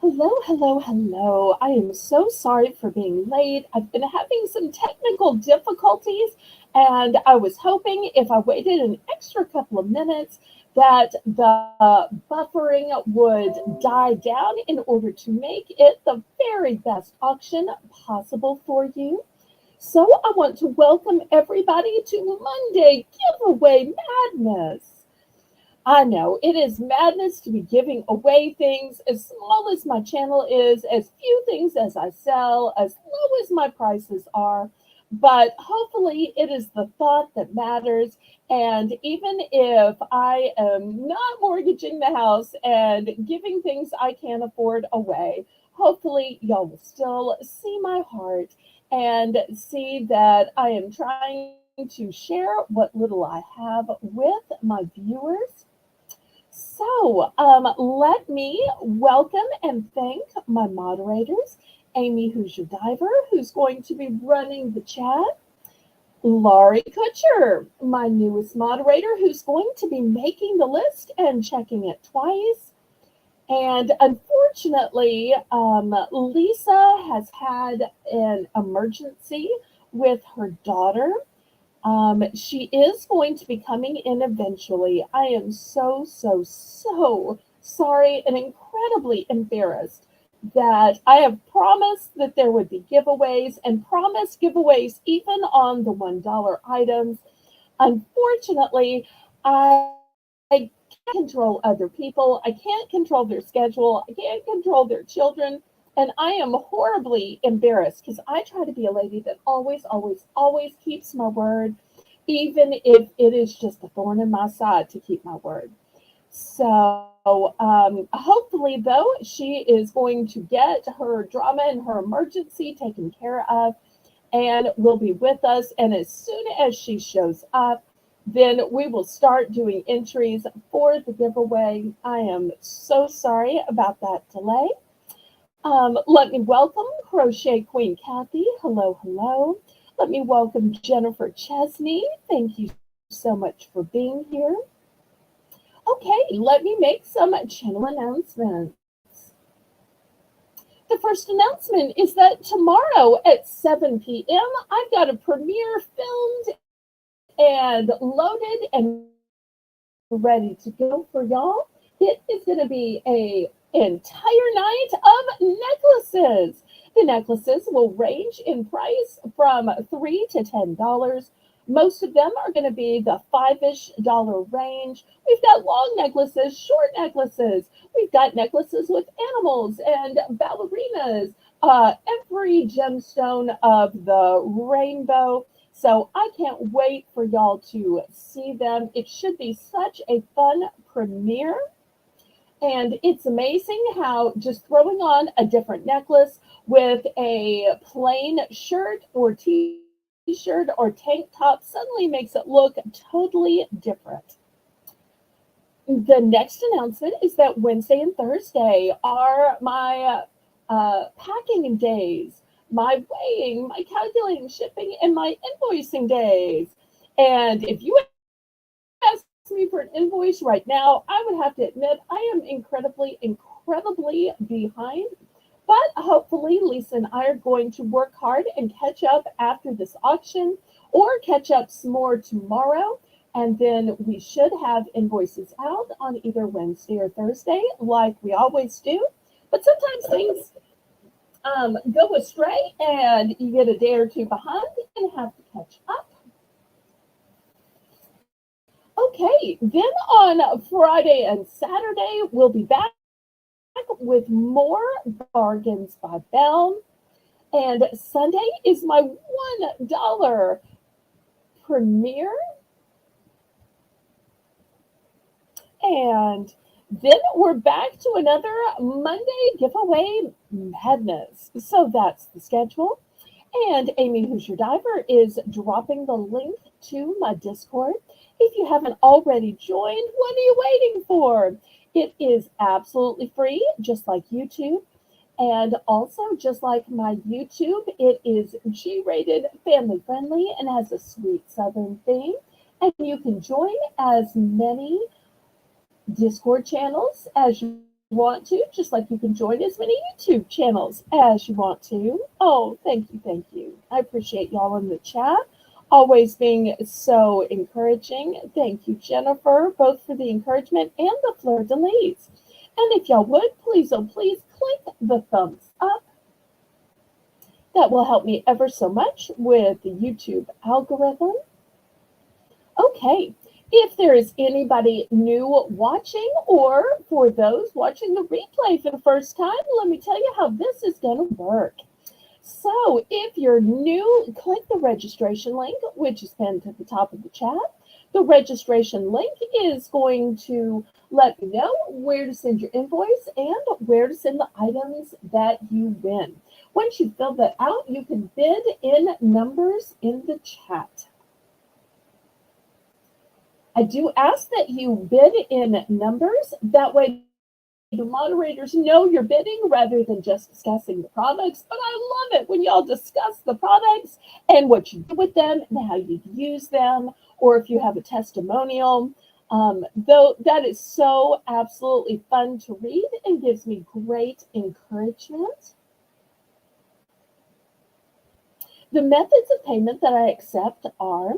Hello, hello, hello. I am so sorry for being late. I've been having some technical difficulties, and I was hoping if I waited an extra couple of minutes that the buffering would die down in order to make it the very best auction possible for you. So I want to welcome everybody to Monday Giveaway Madness. I know it is madness to be giving away things as small as my channel is, as few things as I sell, as low as my prices are. But hopefully, it is the thought that matters. And even if I am not mortgaging the house and giving things I can't afford away, hopefully, y'all will still see my heart and see that I am trying to share what little I have with my viewers. Let me welcome and thank my moderators, Amy, who's your diver, who's going to be running the chat, Laurie Kutcher, my newest moderator, who's going to be making the list and checking it twice. And unfortunately, Lisa has had an emergency with her daughter. She is going to be coming in eventually. I am so sorry and incredibly embarrassed that I have promised that there would be giveaways and promised giveaways even on the $1 items. Unfortunately, I can't control other people. I can't control their schedule. I can't control their children. And I am horribly embarrassed because I try to be a lady that always keeps my word, even if it is just a thorn in my side to keep my word. Hopefully, though, she is going to get her drama and her emergency taken care of and will be with us. And as soon as she shows up, then we will start doing entries for the giveaway. I am so sorry about that delay. Let me welcome Crochet Queen Kathy. Hello, hello. Let me welcome Jennifer Chesney. Thank you so much for being here. Okay, let me make some channel announcements. The first announcement is that tomorrow at 7 p.m., I've got a premiere filmed and loaded and ready to go for y'all. It is going to be a entire night of necklaces. The necklaces will range in price from $3 to $10. Most of them are going to be the five-ish dollar range. We've got long necklaces, short necklaces. We've got necklaces with animals and ballerinas. Every gemstone of the rainbow. So I can't wait for y'all to see them. It should be such a fun premiere. And it's amazing how just throwing on a different necklace with a plain shirt or t-shirt or tank top suddenly makes it look totally different. The next announcement is that Wednesday and Thursday are my packing days, my weighing, my calculating, shipping, and my invoicing days. And if you ask me for an invoice right now, I would have to admit I am incredibly behind. But hopefully, Lisa and I are going to work hard and catch up after this auction or catch up some more tomorrow. And then we should have invoices out on either Wednesday or Thursday, like we always do. But sometimes things go astray and you get a day or two behind and have to catch up. Okay, then on Friday and Saturday, we'll be back with more Bargains by Belle. And Sunday is my $1 premiere. And then we're back to another Monday giveaway madness. So that's the schedule. And Amy, who's your diver, is dropping the link to my Discord. If you haven't already joined, what are you waiting for? It is absolutely free, just like YouTube. And also, just like my YouTube, it is G-rated, family friendly, and has a sweet Southern theme. And you can join as many Discord channels as you want to, just like you can join as many YouTube channels as you want to. Oh, thank you, thank you. I appreciate y'all in the chat, always being so encouraging. Thank you, Jennifer, both for the encouragement and the fleur-de-lis. And if y'all would, please, oh please, click the thumbs up. That will help me ever so much with the YouTube algorithm. Okay, if there is anybody new watching, or for those watching the replay for the first time, let me tell you how this is going to work. So if you're new, click the registration link, which is pinned at the top of the chat. The registration link is going to let you know where to send your invoice and where to send the items that you win. Once you fill that out, you can bid in numbers in the chat. I do ask that you bid in numbers. That way the moderators know you're bidding rather than just discussing the products. But I love it when y'all discuss the products and what you do with them and how you use them, or if you have a testimonial. Though that is so absolutely fun to read and gives me great encouragement. The methods of payment that I accept are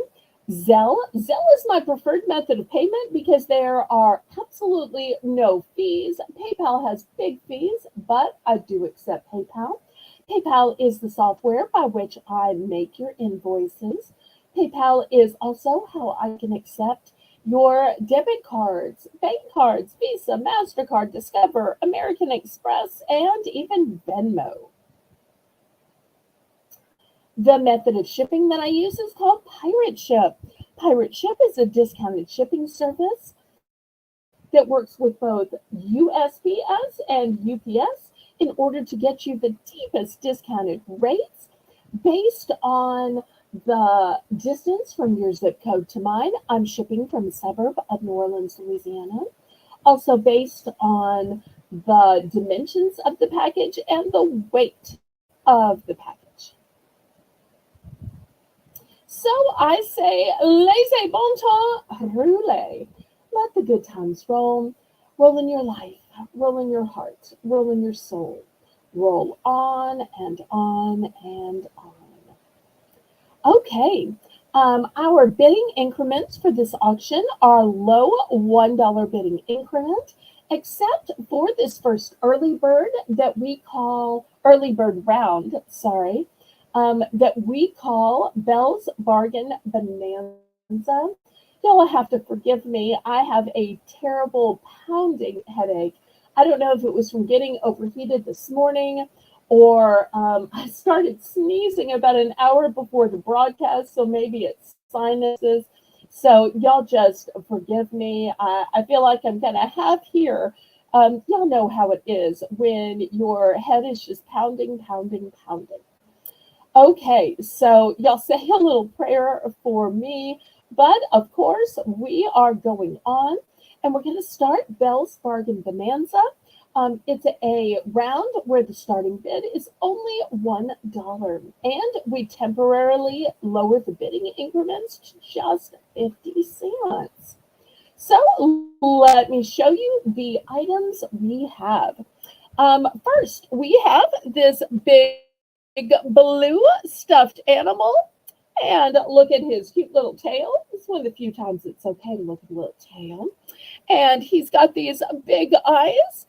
Zelle. Zelle is my preferred method of payment because there are absolutely no fees. PayPal has big fees, but I do accept PayPal. PayPal is the software by which I make your invoices. PayPal is also how I can accept your debit cards, bank cards, Visa, MasterCard, Discover, American Express, and even Venmo. The method of shipping that I use is called Pirate Ship. Pirate Ship is a discounted shipping service that works with both USPS and UPS in order to get you the deepest discounted rates based on the distance from your zip code to mine. I'm shipping from a suburb of New Orleans, Louisiana. Also based on the dimensions of the package and the weight of the package. So I say, laissez bon temps rouler. Let the good times roll. Roll in your life, roll in your heart, roll in your soul. Roll on and on and on. Okay, our bidding increments for this auction are low $1 bidding increment, except for this first early bird that we call early bird round, that we call Belle's Bargain Bonanza. Y'all have to forgive me. I have a terrible pounding headache. I don't know if it was from getting overheated this morning, or I started sneezing about an hour before the broadcast, so maybe it's sinuses. So y'all just forgive me. I feel like I'm going to have here, y'all know how it is when your head is just pounding, pounding, pounding. Okay, so y'all say a little prayer for me, but of course we are going on, and we're going to start Belle's Bargain Bonanza. It's a round where the starting bid is only $1, and we temporarily lower the bidding increments to just 50 cents. So let me show you the items we have. First, we have this big blue stuffed animal, and look at his cute little tail. It's one of the few times it's okay to look at the little tail. And he's got these big eyes,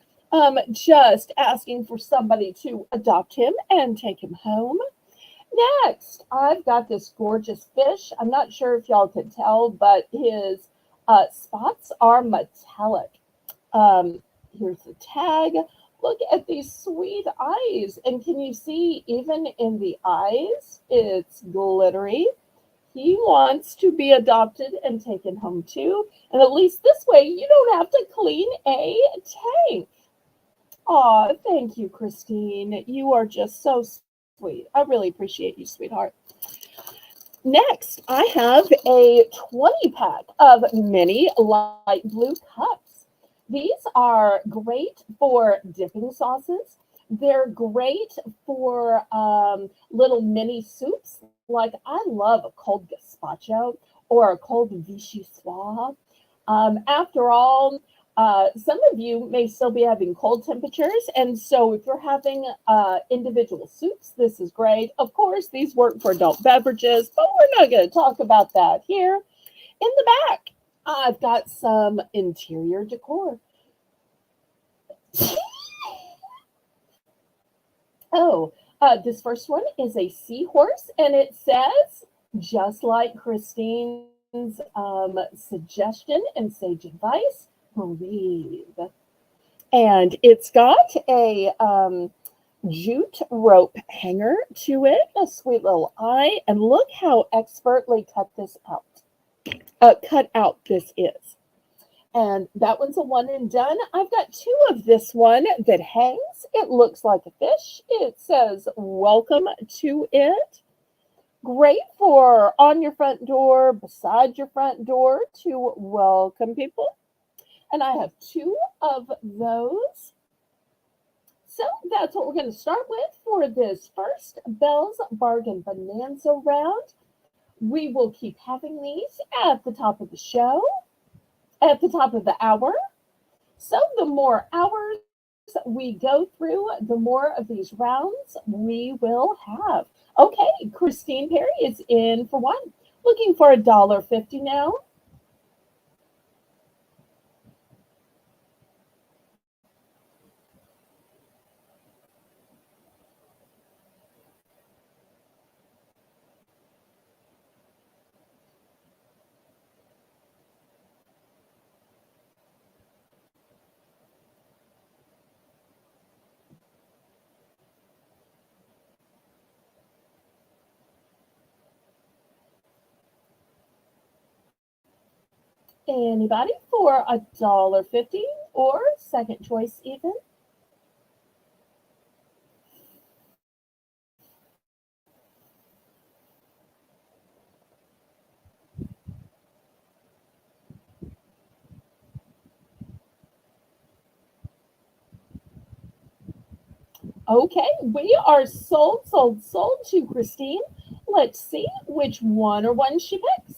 just asking for somebody to adopt him and take him home. Next, I've got this gorgeous fish. I'm not sure if y'all can tell, but his spots are metallic. Here's the tag. Look at these sweet eyes. And can you see, even in the eyes, it's glittery. He wants to be adopted and taken home too. And at least this way, you don't have to clean a tank. Aw, thank you, Christine. You are just so sweet. I really appreciate you, sweetheart. Next, I have a 20-pack of mini light blue cups. These are great for dipping sauces. They're great for little mini soups. Like, I love a cold gazpacho or a cold vichyssoise. After all, Some of you may still be having cold temperatures, and so if you're having individual soups, this is great. Of course, these work for adult beverages, but we're not going to talk about that here. In the back, I've got some interior decor. Oh, this first one is a seahorse, and it says, just like Christine's suggestion and sage advice, breathe. And it's got a jute rope hanger to it, a sweet little eye, and look how expertly cut out this is. And that one's a one and done. I've got two of this one that hangs. It looks like a fish. It says, welcome to it. Great for on your front door, beside your front door to welcome people. And I have two of those. So that's what we're going to start with for this first Belle's Bargain Bonanza Round. We will keep having these at the top of the show, at the top of the hour. So the more hours we go through, the more of these rounds we will have. Okay, Christine Perry is in for one. Looking for $1.50 now. Anybody for $1.50 or second choice even? Okay, we are sold to Christine. Let's see which one or one she picks.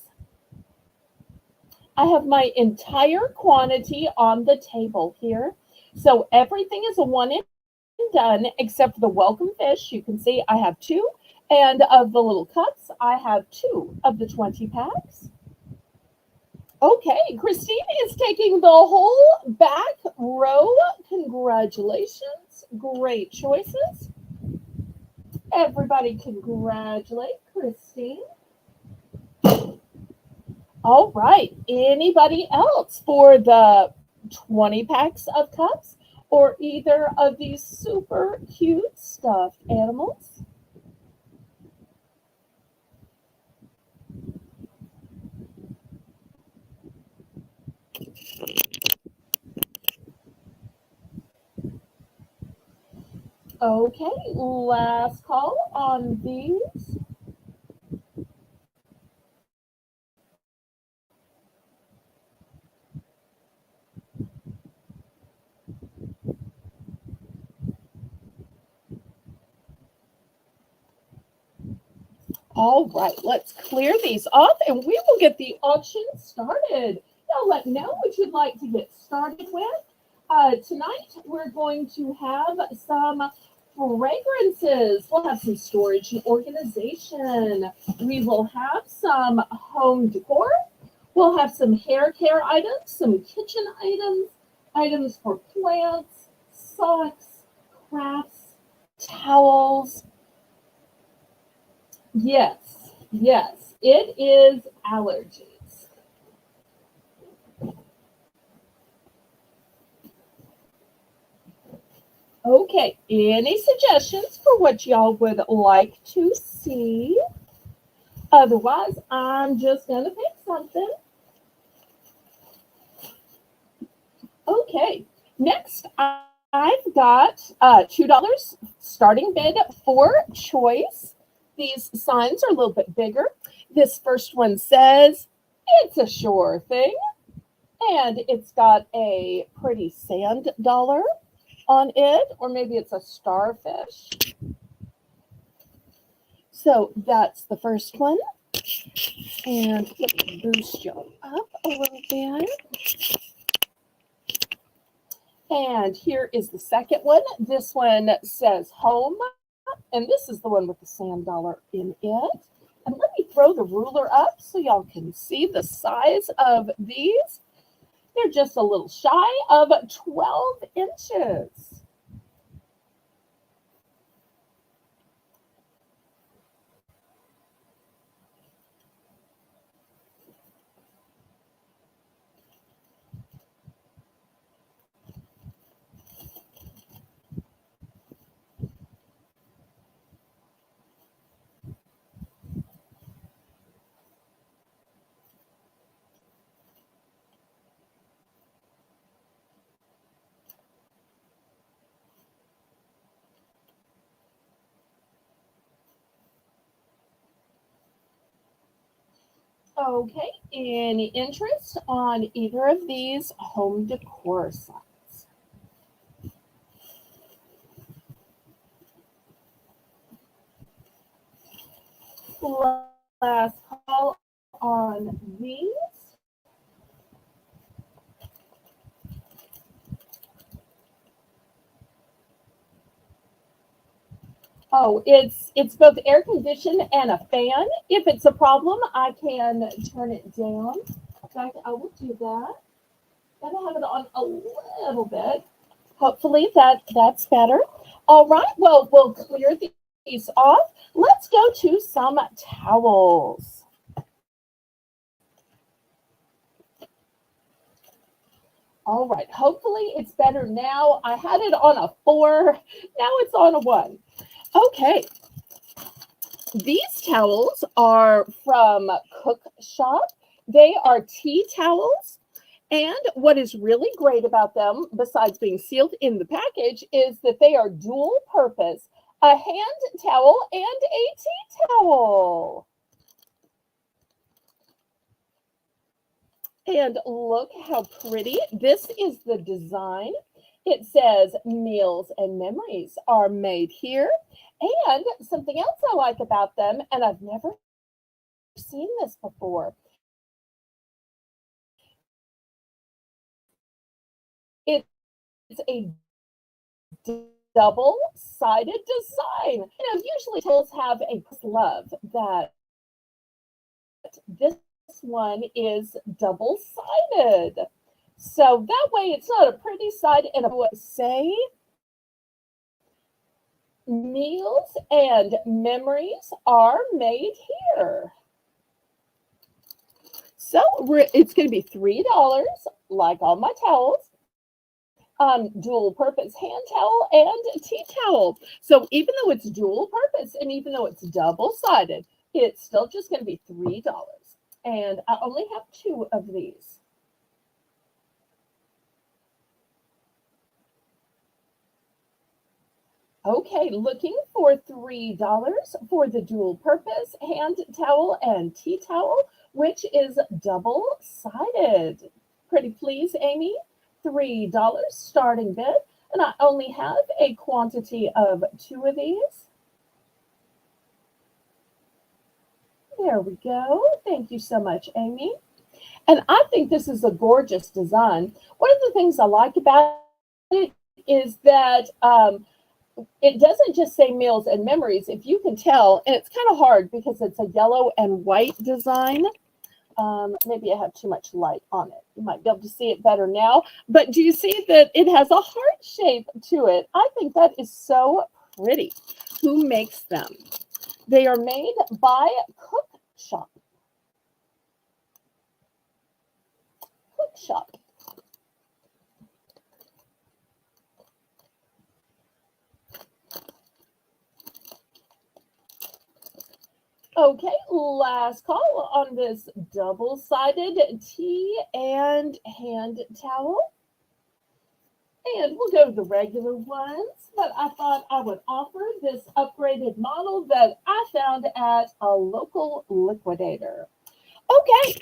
I have my entire quantity on the table here. So everything is a one and done except for the welcome fish. You can see I have two. And of the little cups, I have two of the 20 packs. Okay, Christine is taking the whole back row. Congratulations. Great choices. Everybody congratulate Christine. All right. Anybody else for the 20 packs of cups or either of these super cute stuffed animals? Okay, last call on these. All right, let's clear these off and we will get the auction started. Now let me know what you'd like to get started with. Tonight, we're going to have some fragrances. We'll have some storage and organization. We will have some home decor. We'll have some hair care items, some kitchen items, items for plants, socks, crafts, towels. Yes, it is allergies. Okay, any suggestions for what y'all would like to see? Otherwise, I'm just going to pick something. Okay, next I've got $2 starting bid for choice. These signs are a little bit bigger. This first one says, it's a sure thing. And it's got a pretty sand dollar on it, or maybe it's a starfish. So that's the first one. And let me boost you up a little bit. And here is the second one. This one says home, and this is the one with the sand dollar in it. And let me throw the ruler up so y'all can see the size of these. They're just a little shy of 12 inches. Okay, any interest on either of these home decor sites? Last call on these. Oh, it's both air conditioned and a fan. If it's a problem, I can turn it down. In fact, I will do that. Gotta have it on a little bit. Hopefully that's better. All right, well, we'll clear these off. Let's go to some towels. All right, hopefully it's better now. I had it on a 4, now it's on a 1. Okay, these towels are from Cook Shop. They are tea towels. And what is really great about them, besides being sealed in the package, is that they are dual purpose, a hand towel and a tea towel. And look how pretty. This is the design. It says meals and memories are made here. And something else I like about them, and I've never seen this before, it's a double-sided design. Usually towels have a love that this one is double-sided. So that way it's not a pretty side and a say meals and memories are made here. So it's going to be $3, like all my towels. Dual purpose hand towel and tea towel. So even though it's dual purpose and even though it's double sided, it's still just going to be $3. And I only have 2 of these. Okay, looking for $3 for the dual purpose hand towel and tea towel, which is double sided. Pretty please, Amy. $3 starting bid, and I only have a quantity of 2 of these. There we go. Thank you so much, Amy. And I think this is a gorgeous design. One of the things I like about it is that it doesn't just say meals and memories, if you can tell, and it's kind of hard because it's a yellow and white design. Maybe I have too much light on it. You might be able to see it better now. But do you see that it has a heart shape to it? I think that is so pretty. Who makes them? They are made by Cook Shop. Cook Shop. Okay, last call on this double-sided tea and hand towel. And we'll go to the regular ones, but I thought I would offer this upgraded model that I found at a local liquidator. Okay,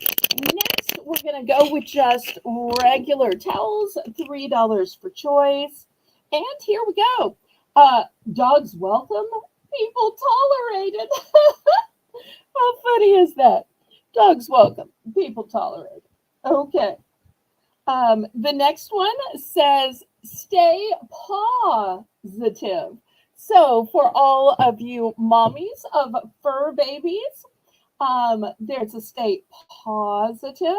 next we're going to go with just regular towels, $3 for choice. And here we go. Dogs welcome, people tolerated. How funny is that? Dogs welcome, people tolerated. Okay. The next one says stay positive. So for all of you mommies of fur babies, there's a stay positive.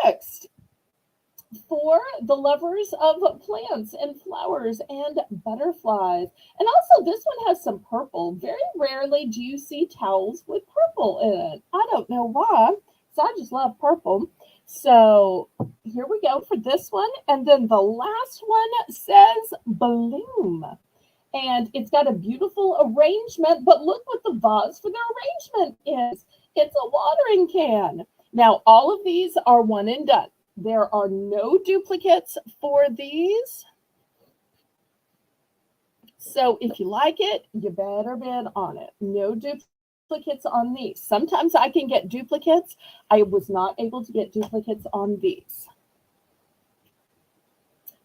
Next, for the lovers of plants and flowers and butterflies. And also, this one has some purple. Very rarely do you see towels with purple in it. I don't know why, because I just love purple. So here we go for this one. And then the last one says bloom. And it's got a beautiful arrangement, but look what the vase for the arrangement is. It's a watering can. Now, all of these are one and done. There are no duplicates for these. So if you like it, you better bid on it. No duplicates on these. Sometimes I can get duplicates. I was not able to get duplicates on these.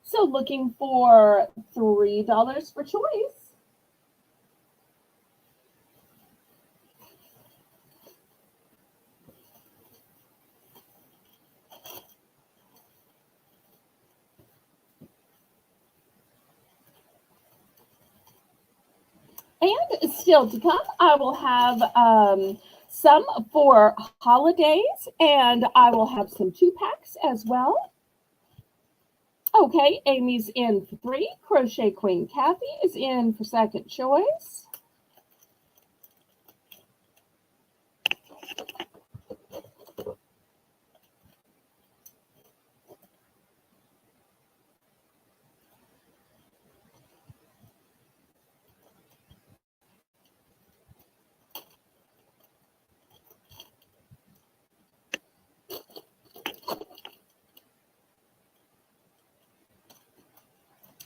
So looking for $3 for choice. And still to come, I will have some for holidays, and I will have some 2-packs as well. Okay, Amy's in for 3. Crochet Queen Kathy is in for second choice.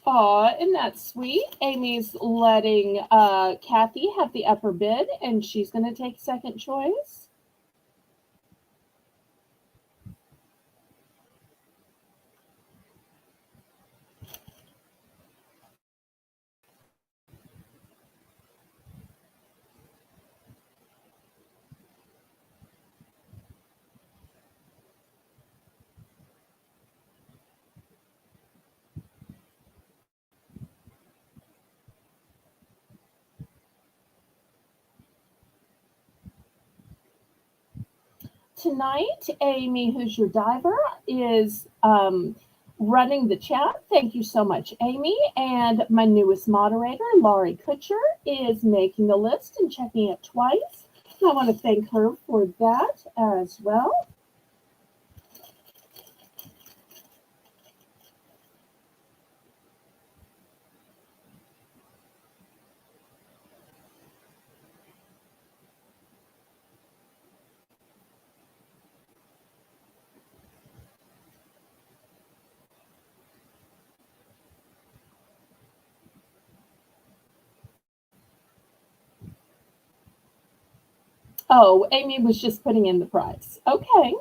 Aw, isn't that sweet? Amy's letting Kathy have the upper bid, and she's going to take second choice. Tonight, Amy, who's your diver, is running the chat. Thank you so much, Amy. And my newest moderator, Laurie Kutcher, is making the list and checking it twice. And I want to thank her for that as well. Oh, Amy was just putting in the price. Okay.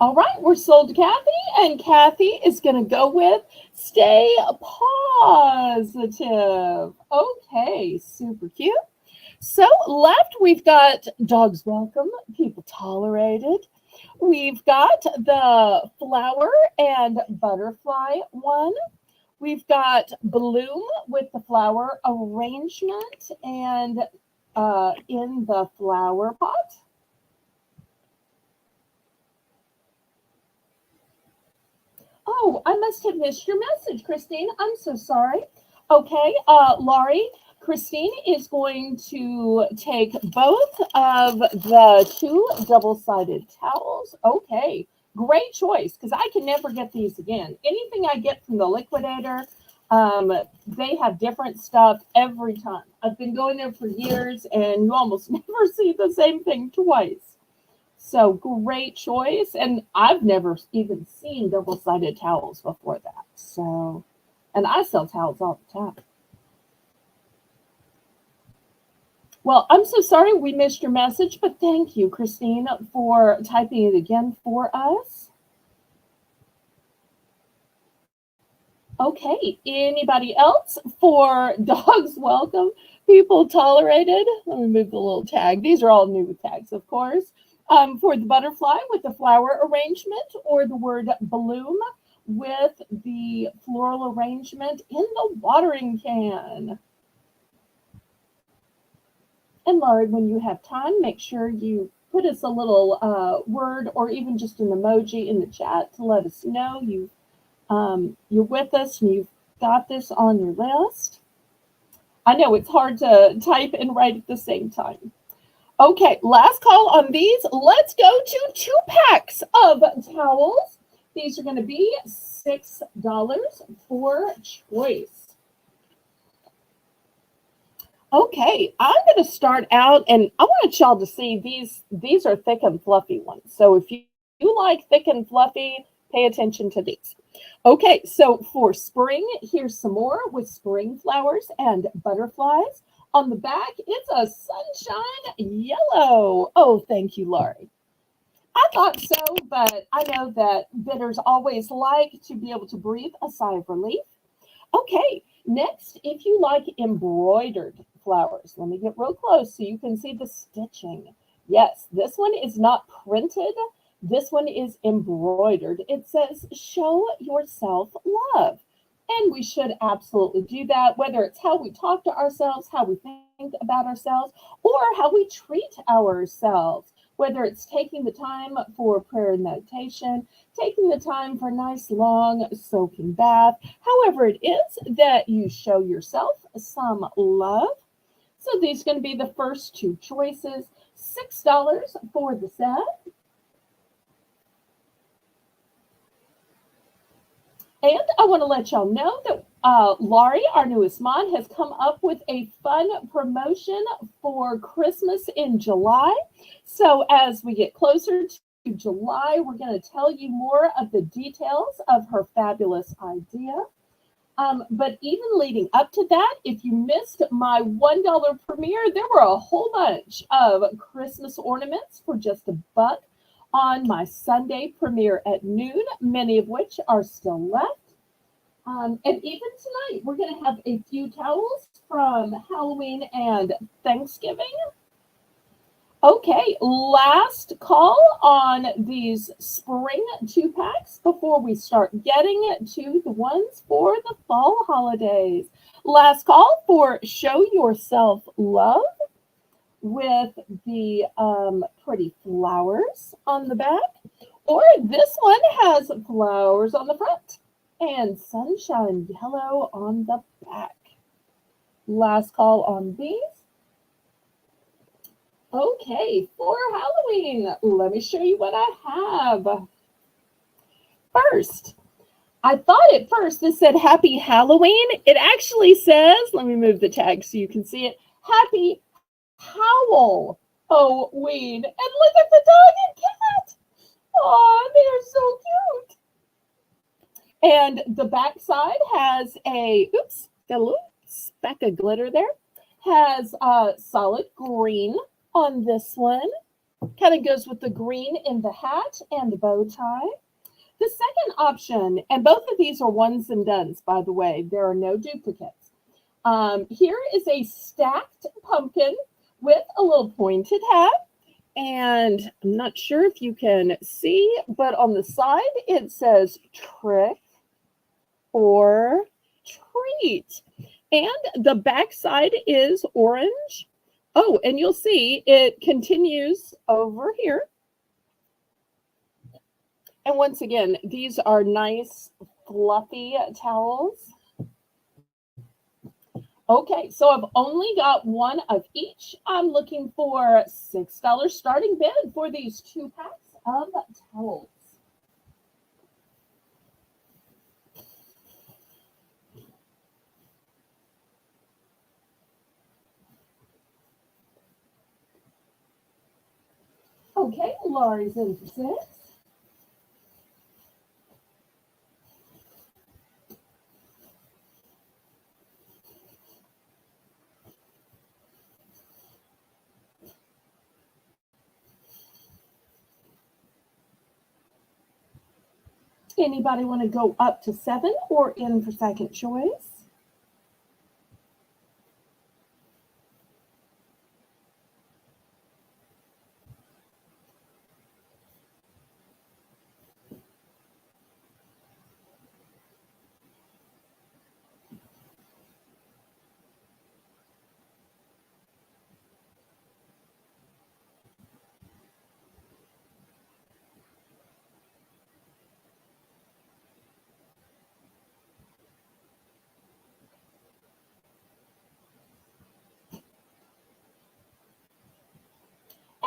All right, we're sold to Kathy, and Kathy is going to go with stay positive. Okay, super cute. So left, we've got dogs welcome, people tolerated. We've got the flower and butterfly one. We've got bloom with the flower arrangement and in the flower pot. Oh, I must have missed your message, Christine. I'm so sorry. Okay, Laurie, Christine is going to take both of the 2 double-sided towels. Okay, great choice, because I can never get these again. Anything I get from the liquidator, they have different stuff every time. I've been going there for years, and you almost never see the same thing twice. So great choice. And I've never even seen double-sided towels before that. So, and I sell towels all the time. Well, I'm so sorry we missed your message, but thank you, Christine, for typing it again for us. Okay, anybody else for dogs welcome, people tolerated? Let me move the little tag. These are all new tags, of course. For the butterfly with the flower arrangement, or the word bloom with the floral arrangement in the watering can. And Laurie, when you have time, make sure you put us a little word or even just an emoji in the chat to let us know you're with us and you've got this on your list. I know it's hard to type and write at the same time. Okay, last call on these. Let's go to 2 packs of towels. These are going to be $6 for choice. Okay, I'm going to start out, and I want y'all to see these are thick and fluffy ones. So if you like thick and fluffy, pay attention to these. Okay, so for spring, here's some more with spring flowers and butterflies. On the back, it's a sunshine yellow. Oh, thank you, Laurie. I thought so, but I know that bidders always like to be able to breathe a sigh of relief. Okay, next, if you like embroidered flowers, let me get real close so you can see the stitching. Yes, this one is not printed. This one is embroidered. It says, show yourself love. And we should absolutely do that, whether it's how we talk to ourselves, how we think about ourselves, or how we treat ourselves, whether it's taking the time for prayer and meditation, taking the time for a nice long soaking bath, however it is that you show yourself some love. So these are going to be the first 2 choices, $6 for the set. And I want to let y'all know that Laurie, our newest mod, has come up with a fun promotion for Christmas in July. So as we get closer to July, we're going to tell you more of the details of her fabulous idea. But even leading up to that, if you missed my $1 premiere, there were a whole bunch of Christmas ornaments for just $1 on my Sunday premiere at noon, many of which are still left. And even tonight, we're going to have a few towels from Halloween and Thanksgiving. Okay, last call on these spring 2 packs before we start getting to the ones for the fall holidays. Last call for Show Yourself Love with the pretty flowers on the back, or this one has flowers on the front and sunshine yellow on the back. Last call on these. Okay, for Halloween, let me show you what I have. First, I thought at first this said Happy Halloween. It actually says, let me move the tag so you can see it, Happy Halloween. And look at the dog and cat. Oh, they are so cute. And the back side has a, oops, got a little speck of glitter there. Has solid green on this one. Kind of goes with the green in the hat and the bow tie. The second option, and both of these are ones and dones, by the way. There are no duplicates. Here is a stacked pumpkin with a little pointed hat. And I'm not sure if you can see, but on the side it says trick or treat. And the back side is orange. Oh, and you'll see it continues over here. And once again, these are nice fluffy towels. Okay, so I've only got one of each. I'm looking for $6 starting bid for these 2 packs of towels. Okay, Laurie's in for 6. Anybody want to go up to 7 or in for second choice?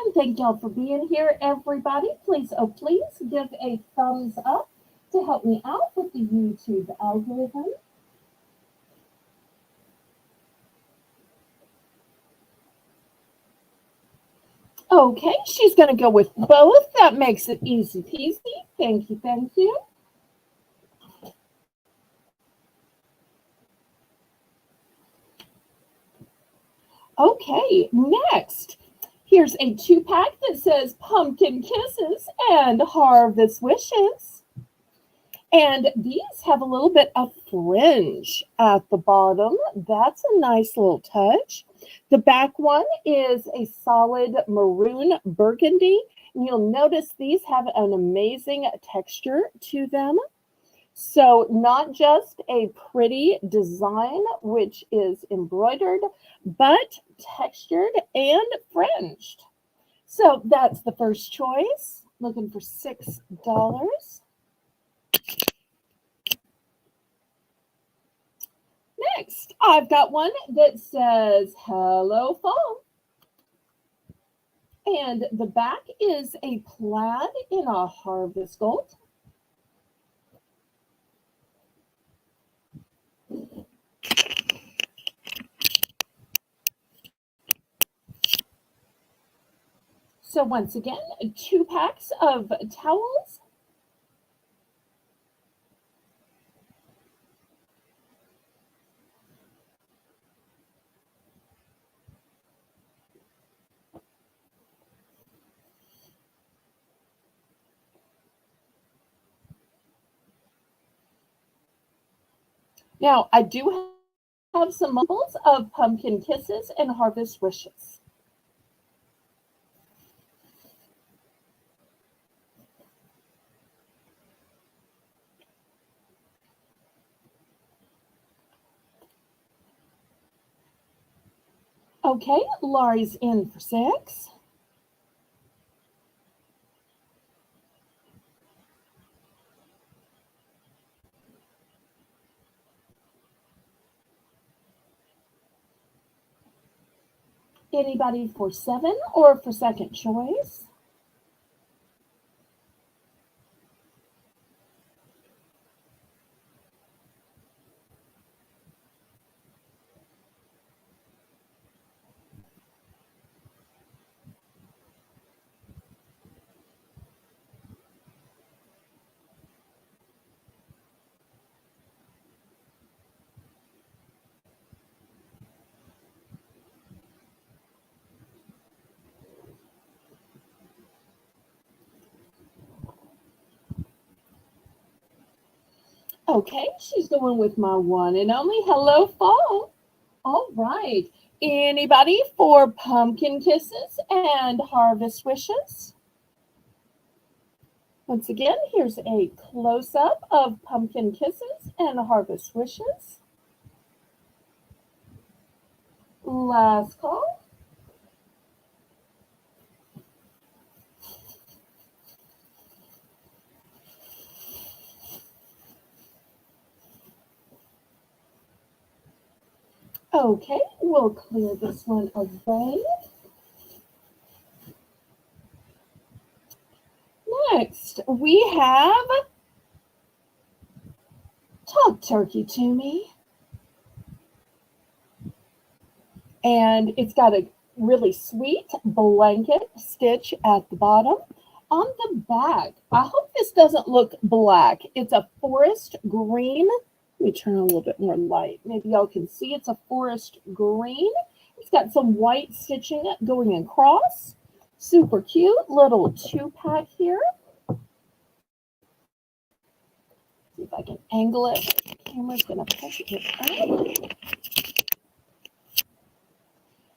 And thank y'all for being here, everybody. Please, oh, please give a thumbs up to help me out with the YouTube algorithm. Okay, she's going to go with both. That makes it easy peasy. Thank you, thank you. Okay, next. Here's a 2-pack that says Pumpkin Kisses and Harvest Wishes. And these have a little bit of fringe at the bottom. That's a nice little touch. The back one is a solid maroon burgundy. And you'll notice these have an amazing texture to them. So not just a pretty design, which is embroidered, but textured and fringed. So that's the first choice. Looking for $6. Next, I've got one that says Hello Fall. And the back is a plaid in a harvest gold. So once again, 2 packs of towels. Now, I do have some multiples of Pumpkin Kisses and Harvest Wishes. Okay, Laurie's in for 6. Anybody for 7 or for second choice? Okay, she's going with my one and only Hello Fall. All right. Anybody for Pumpkin Kisses and Harvest Wishes? Once again, here's a close-up of Pumpkin Kisses and Harvest Wishes. Last call. Okay, we'll clear this one away. Next, we have Talk Turkey to Me. And it's got a really sweet blanket stitch at the bottom. On the back, I hope this doesn't look black. It's a forest green. Let me turn a little bit more light. Maybe y'all can see it's a forest green. It's got some white stitching going across. Super cute little 2-pack here. See if I can angle it. The camera's going to push it up.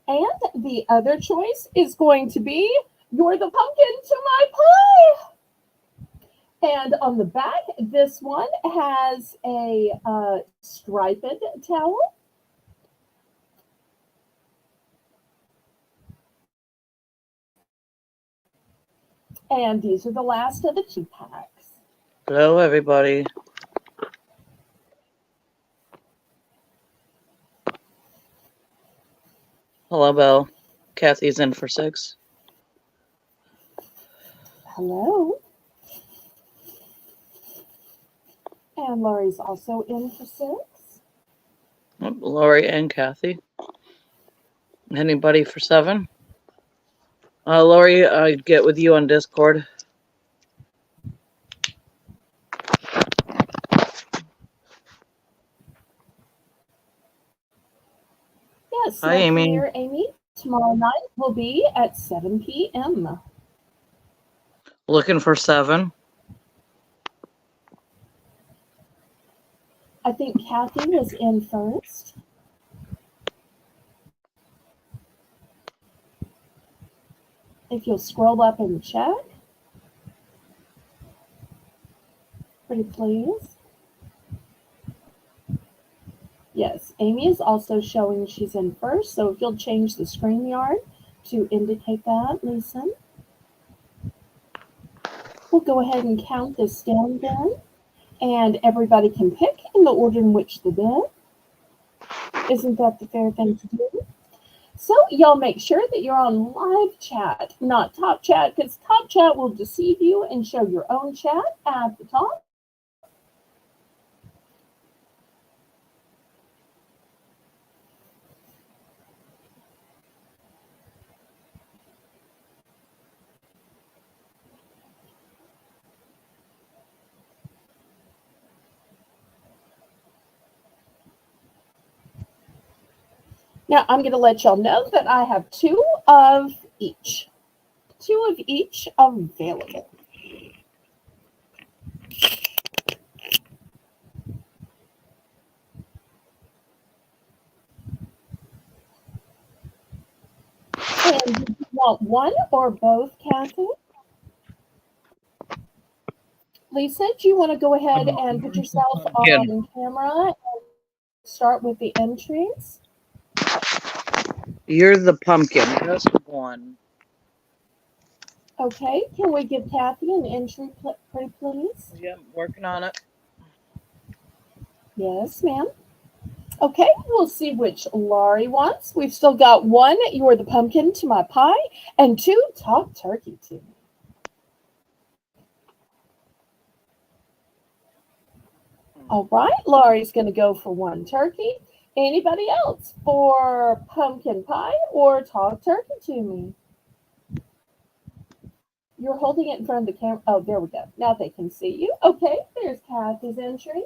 And the other choice is going to be You're the Pumpkin to My Pie. And on the back, this one has a striped towel. And these are the last of the 2-packs. Hello, everybody. Hello, Belle. Kathy's in for 6. Hello. And Lori's also in for 6. Lori and Kathy. Anybody for 7? Lori, I'd get with you on Discord. Yes, Hi, Lucky Amy. Mirror Amy. Tomorrow night will be at 7 p.m. Looking for 7. I think Kathy was in first. If you'll scroll up and check. Pretty please. Yes, Amy is also showing she's in first, so if you'll change the StreamYard to indicate that, Lisa. We'll go ahead and count this down then, and everybody can pick in the order in which they did. Isn't that the fair thing to do? So y'all make sure that you're on live chat, not top chat, because top chat will deceive you and show your own chat at the top. Now I'm going to let y'all know that I have 2 of each. 2 of each available. And do you want one or both, Kathy? Lisa, do you want to go ahead and put yourself on camera and start with the entries? You're the pumpkin. Just one. Okay, can we give Kathy an entry, pretty please? Yep, working on it. Yes, ma'am. Okay, we'll see which Laurie wants. We've still got 1, you're the pumpkin to my pie, and 2, talk turkey to me. All right, Laurie's going to go for 1 turkey. Anybody else for pumpkin pie or talk turkey to me? You're holding it in front of the camera. Oh, there we go. Now they can see you. Okay, there's Kathy's entry.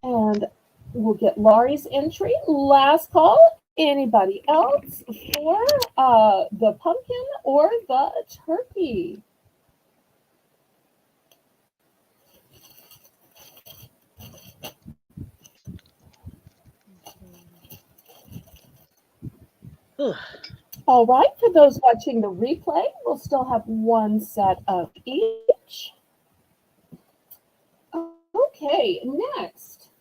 And we'll get Laurie's entry. Last call. Anybody else for the pumpkin or the turkey? All right, for those watching the replay, we'll still have 1 set of each. Okay, next.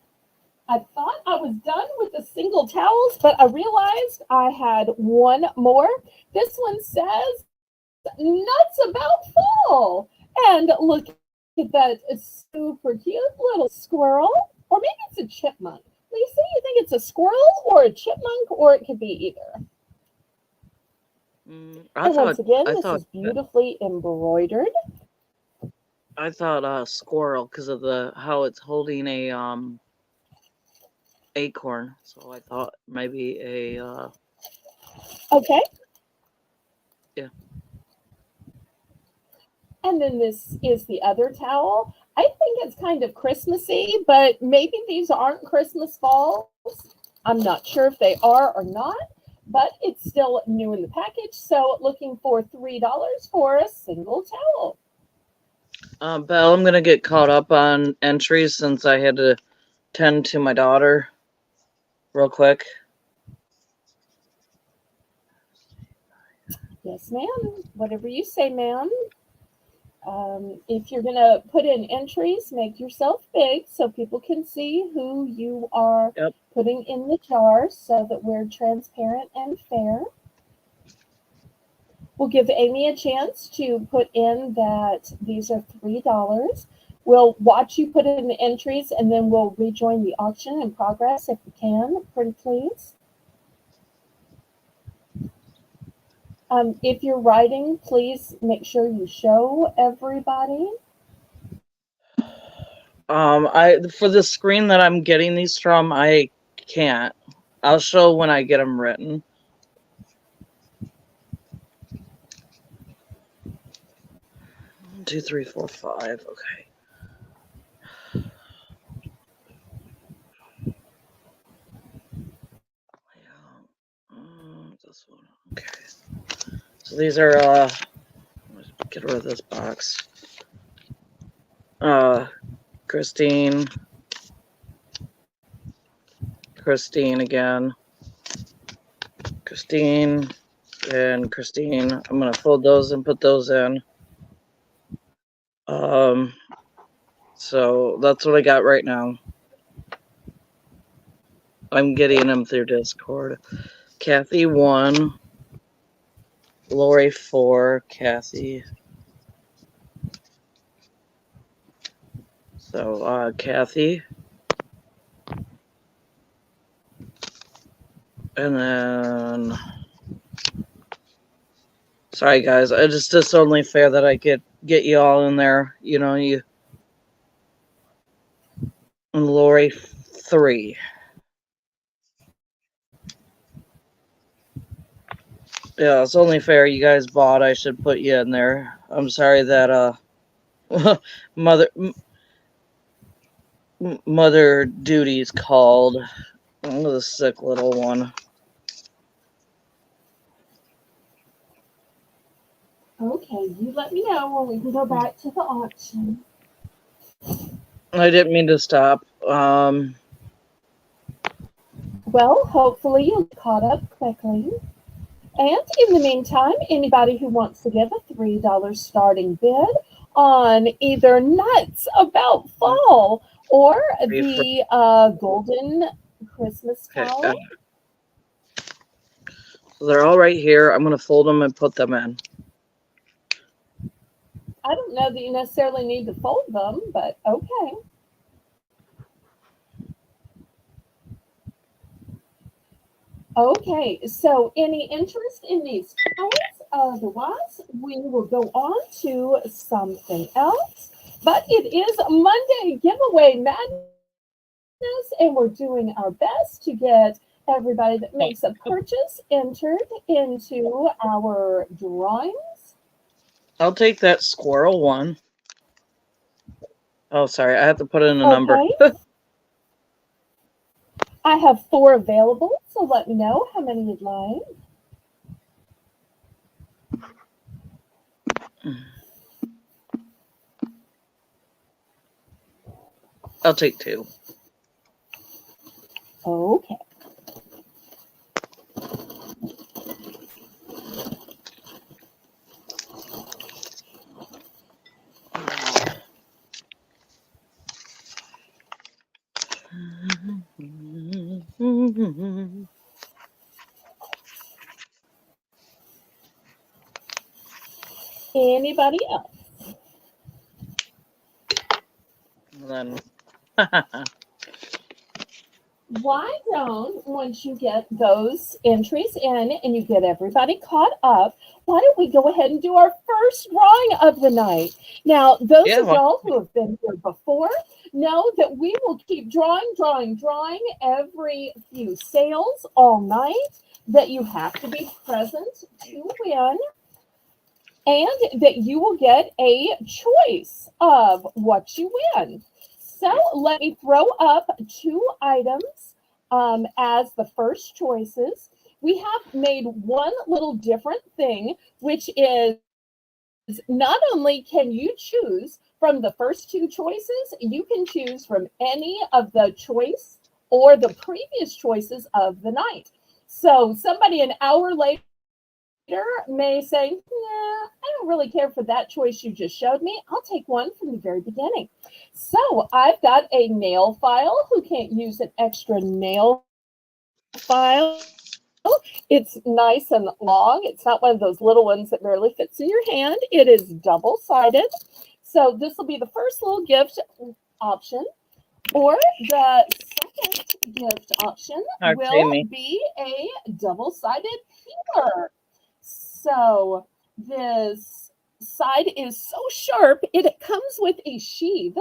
I thought I was done with the single towels, but I realized I had 1 more. This one says, nuts about fall. And look at that super cute little squirrel. Or maybe it's a chipmunk. Lisa, you think it's a squirrel or a chipmunk, or it could be either? And once again, this is beautifully embroidered. I thought squirrel because of how it's holding a acorn. So I thought maybe a Okay. Yeah. And then this is the other towel. I think it's kind of Christmassy, but maybe these aren't Christmas balls. I'm not sure if they are or not, but it's still new in the package. So looking for $3 for a single towel. Belle, I'm gonna get caught up on entries since I had to tend to my daughter real quick. Yes, ma'am. Whatever you say, ma'am. If you're going to put in entries, make yourself big so people can see who you are putting in the jar so that we're transparent and fair. We'll give Amy a chance to put in that these are $3. We'll watch you put in the entries and then we'll rejoin the auction in progress if we can. Pretty please. If you're writing, please make sure you show everybody. For the screen that I'm getting these from, I can't. I'll show when I get them written. One, two, three, four, five. Okay. This one. Okay. So these are get rid of this box. Christine again. Christine and Christine. I'm gonna fold those and put those in. So that's what I got right now. I'm getting them through Discord. Kathy 1, Lori 4, Kathy. So Kathy. And then sorry guys, it's only fair that I get you all in there. You know, you and Lori 3. Yeah, it's only fair. You guys bought. I should put you in there. I'm sorry that mother duties called. Oh, the sick little one. Okay, you let me know when we can go back to the auction. I didn't mean to stop. Well, hopefully you'll get caught up quickly. And in the meantime, anybody who wants to give a $3 starting bid on either Nuts About Fall or the Golden Christmas Towel. So they're all right here. I'm going to fold them and put them in. I don't know that you necessarily need to fold them, but okay. Okay, so any interest in these towels? Otherwise, we will go on to something else. But it is Monday giveaway madness, and we're doing our best to get everybody that makes a purchase entered into our drawings. I'll take that squirrel one. Oh, sorry. I have to put in a number. I have 4 available, so let me know how many you'd like. I'll take 2. Okay. Anybody else? Then why don't, once you get those entries in and you get everybody caught up, why don't we go ahead and do our first drawing of the night? Now, those of y'all who have been here before know that we will keep drawing every few sales all night, that you have to be present to win, and that you will get a choice of what you win. So let me throw up 2 items as the first choices. We have made one little different thing, which is not only can you choose from the first 2 choices, you can choose from any of the choice or the previous choices of the night. So somebody an hour later may say, nah, I don't really care for that choice you just showed me. I'll take one from the very beginning. So I've got a nail file. Who can't use an extra nail file? It's nice and long. It's not one of those little ones that barely fits in your hand. It is double-sided. So this will be the first little gift option. Or the second gift option will be a double-sided peeler. So this side is so sharp, it comes with a sheath,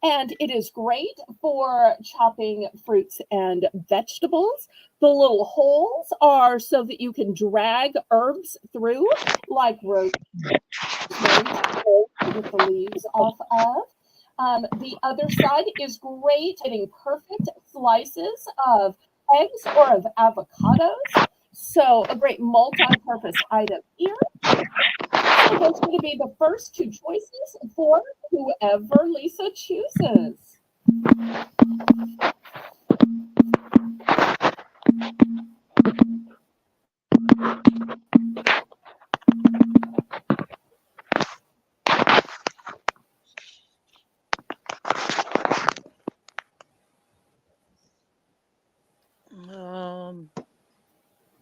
and it is great for chopping fruits and vegetables. The little holes are so that you can drag herbs through, like rosemary, to get the leaves off of. The other side is great at getting perfect slices of eggs or of avocados. So a great multi-purpose item here. So those are going to be the first two choices for whoever Lisa chooses.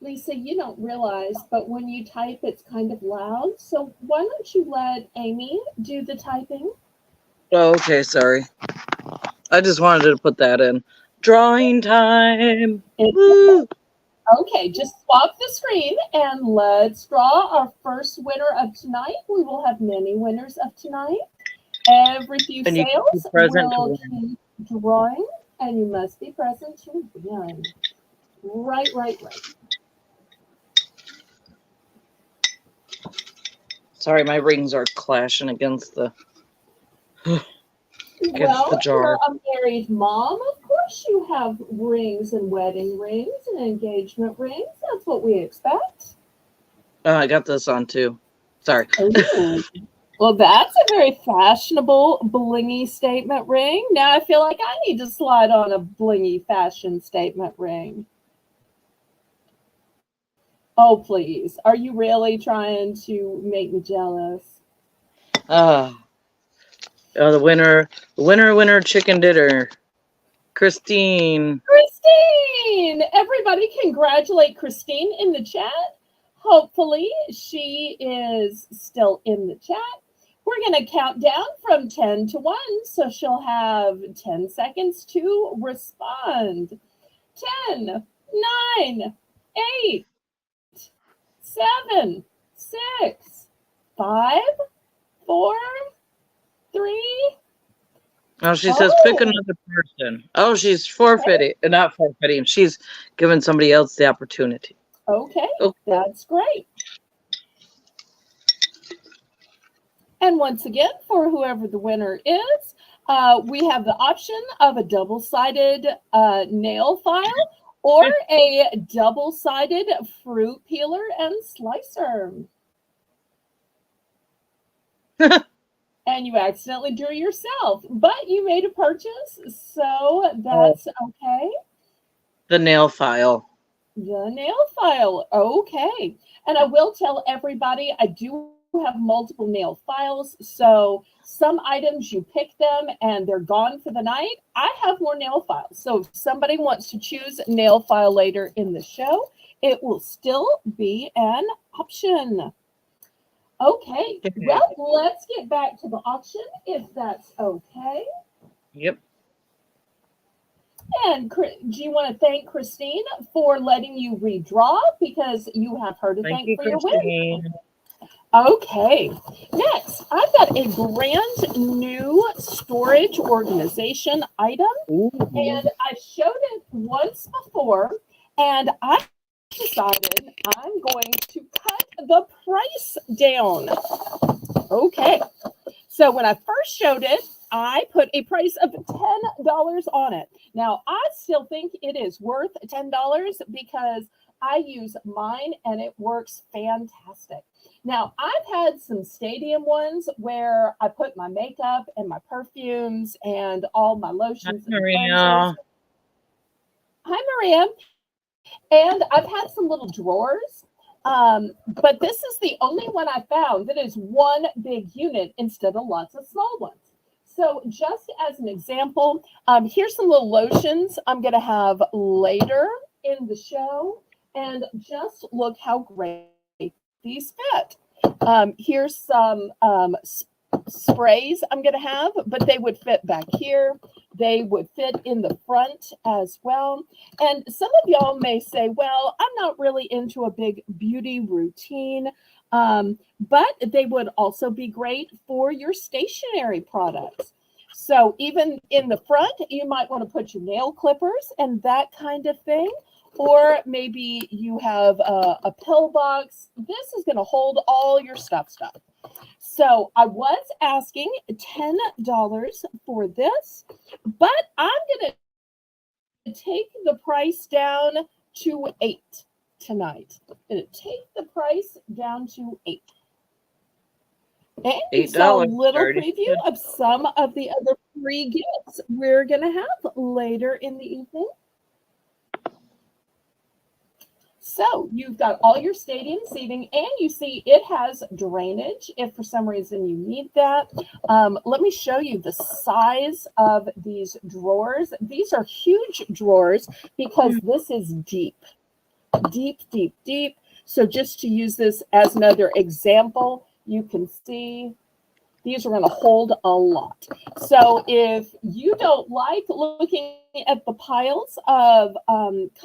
Lisa, you don't realize, but when you type, it's kind of loud. So why don't you let Amy do the typing? Oh, okay, sorry. I just wanted to put that in. Drawing time. Woo! Okay, just swap the screen and let's draw our first winner of tonight. We will have many winners of tonight. Every few And you sales can be present to will win. keep drawing, and you must be present to win. Right. Sorry, my rings are clashing against the Well, jar. you're a married mom. Of course you have rings and wedding rings and engagement rings. That's what we expect. Oh, I got this on too. Sorry. Ooh. Well, that's a very fashionable, blingy statement ring. Now I feel like I need to slide on a blingy fashion statement ring. Oh, please. Are you really trying to make me jealous? Oh, the winner, chicken dinner. Christine. Christine! Everybody congratulate Christine in the chat. Hopefully she is still in the chat. We're going to count down from 10 to 1, so she'll have 10 seconds to respond. 10, 9, 8, 7, 6, 5, 4, 3. Oh, she says pick another person. Oh, she's forfeiting. Not forfeiting. She's giving somebody else the opportunity. Okay, that's great. And once again, for whoever the winner is, we have the option of a double-sided nail file or a double-sided fruit peeler and slicer. And you accidentally drew yourself, but you made a purchase, so that's okay. The nail file. The nail file, okay. And I will tell everybody, I do have multiple nail files, so some items you pick them and they're gone for the night. I have more nail files, so if somebody wants to choose a nail file later in the show, it will still be an option. Okay, well, let's get back to the auction if that's okay. Yep. And do you want to thank Christine for letting you redraw, because you have her to thank for your win? Okay, next, I've got a brand new storage organization item. Ooh. And I showed it once before, and I decided I'm going to cut the price down. Okay, so when I first showed it, I put a price of $10 on it. Now, I still think it is worth $10 because I use mine and it works fantastic. Now, I've had some stadium ones where I put my makeup and my perfumes and all my lotions and cleansers. Hi, Maria. And I've had some little drawers, but this is the only one I found that is one big unit instead of lots of small ones. So just as an example, here's some little lotions I'm going to have later in the show. And just look how great these fit. Here's some sprays I'm going to have, but they would fit back here. They would fit in the front as well. And some of y'all may say, well, I'm not really into a big beauty routine, but they would also be great for your stationery products. So even in the front, you might want to put your nail clippers and that kind of thing. Or maybe you have a pill box. This is going to hold all your stuff. So I was asking $10 for this, but I'm going to take the price down to $8 tonight. I'm going to take the price down to $8. And you saw a little preview of some of the other free gifts we're going to have later in the evening. So you've got all your stadium seating, and you see it has drainage if for some reason you need that. Let me show you the size of these drawers. These are huge drawers because this is deep. So just to use this as another example, you can see these are going to hold a lot. So if you don't like looking at the piles of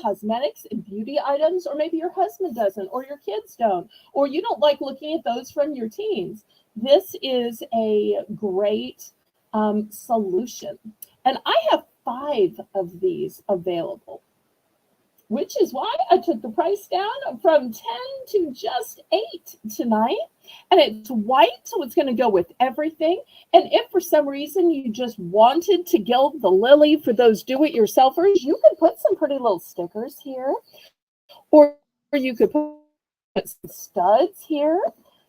cosmetics and beauty items, or maybe your husband doesn't, or your kids don't, or you don't like looking at those from your teens, this is a great solution. And I have 5 of these available, which is why I took the price down from 10 to just 8 tonight. And it's white, so it's going to go with everything. And if for some reason you just wanted to gild the lily for those do-it-yourselfers, you could put some pretty little stickers here. Or you could put some studs here.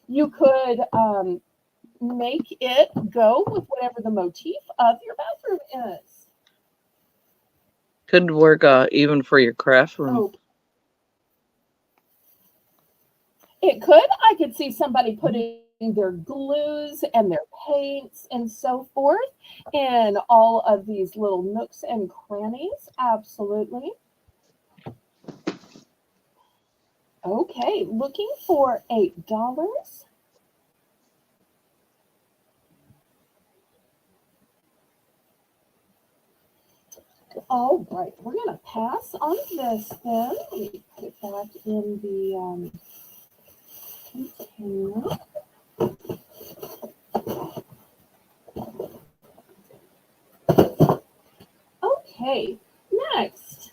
You could make it go with whatever the motif of your bathroom is. Could work even for your craft room. Oh. It could. I could see somebody putting their glues and their paints and so forth in all of these little nooks and crannies. Absolutely. Okay, looking for $8. All right, we're going to pass on this then. Let me put it back in the container. Okay, next,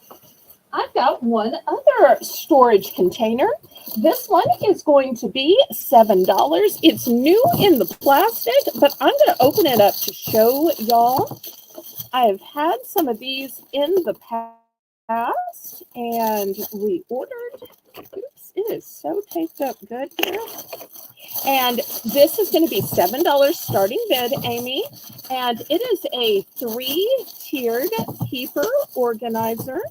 I've got one other storage container. This one is going to be $7. It's new in the plastic, but I'm going to open it up to show y'all. I've had some of these in the past, and we ordered. Oops, it is so taped up good here. And this is going to be $7 starting bid, Amy. And it is a 3-tiered keeper organizer.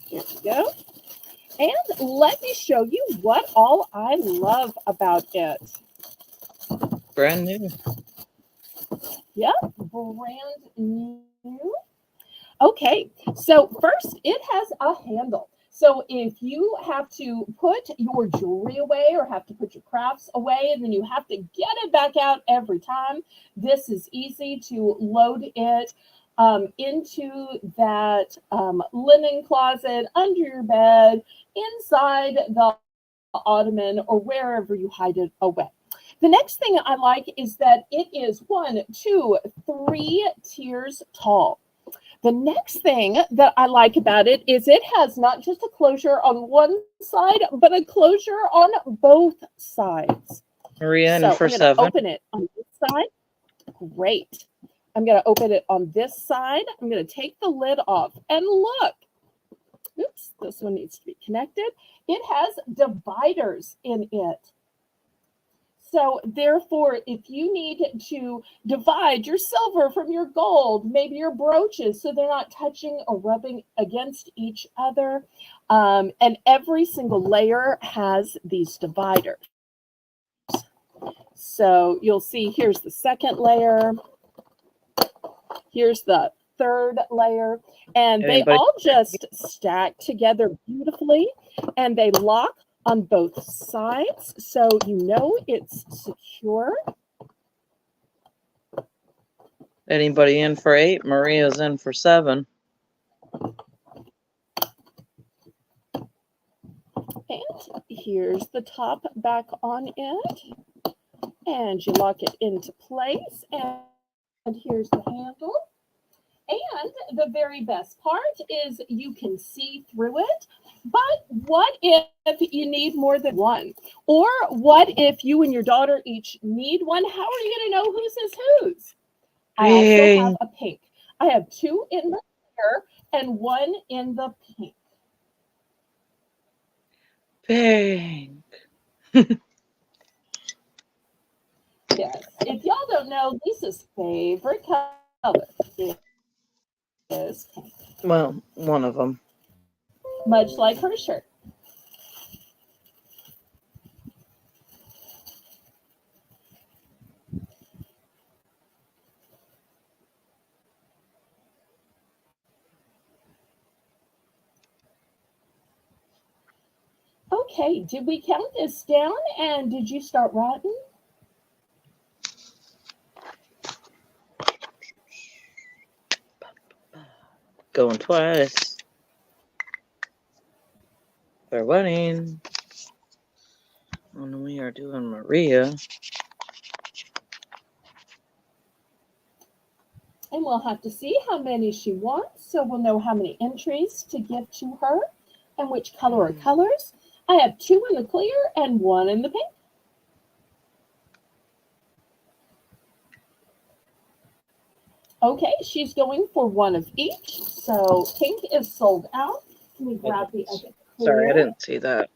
Here we go. And let me show you what all I love about it. Brand new. Yep, brand new. Okay, so first it has a handle. So if you have to put your jewelry away or have to put your crafts away and then you have to get it back out every time, this is easy to load it into that linen closet, under your bed, inside the ottoman, or wherever you hide it away. The next thing I like is that it is 1, 2, 3 tiers tall. The next thing that I like about it is it has not just a closure on one side, but a closure on both sides. Maria, so for I'm going to open it on this side. Great. I'm going to open it on this side. I'm going to take the lid off and look. Oops, this one needs to be connected. It has dividers in it. So therefore, if you need to divide your silver from your gold, maybe your brooches, so they're not touching or rubbing against each other, and every single layer has these dividers. So you'll see here's the second layer, here's the third layer, and they all just stack together beautifully, and they lock on both sides, so you know it's secure. Anybody in for 8? Maria's in for 7. And here's the top back on it. And you lock it into place. And here's the handle. And the very best part is you can see through it. But what if you need more than one? Or what if you and your daughter each need one? How are you going to know whose is whose? I also have a pink. I have 2 in the clear and 1 in the pink. Pink. Yes. If y'all don't know, Lisa's favorite color is pink. Well, one of them. Much like her shirt. Okay, did we count this down and did you start writing? Going twice. For wedding. And we are doing Maria. And we'll have to see how many she wants, so we'll know how many entries to give to her and which color or colors. I have 2 in the clear and 1 in the pink. Okay, she's going for 1 of each. So pink is sold out. Let me grab the other clear. Sorry, I didn't see that.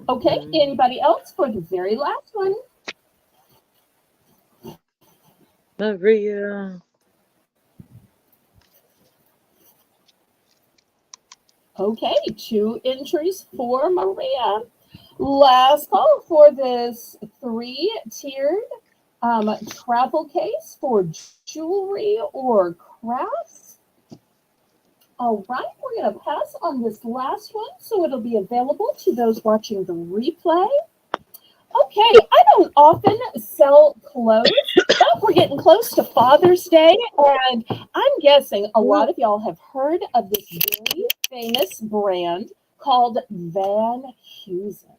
Okay, anybody else for the very last one? Maria. Okay, 2 entries for Maria. Last call for this 3-tiered travel case for jewelry or crafts. All right, we're going to pass on this last one, so it'll be available to those watching the replay. Okay, I don't often sell clothes, but we're getting close to Father's Day, and I'm guessing a lot of y'all have heard of this very famous brand called Van Heusen.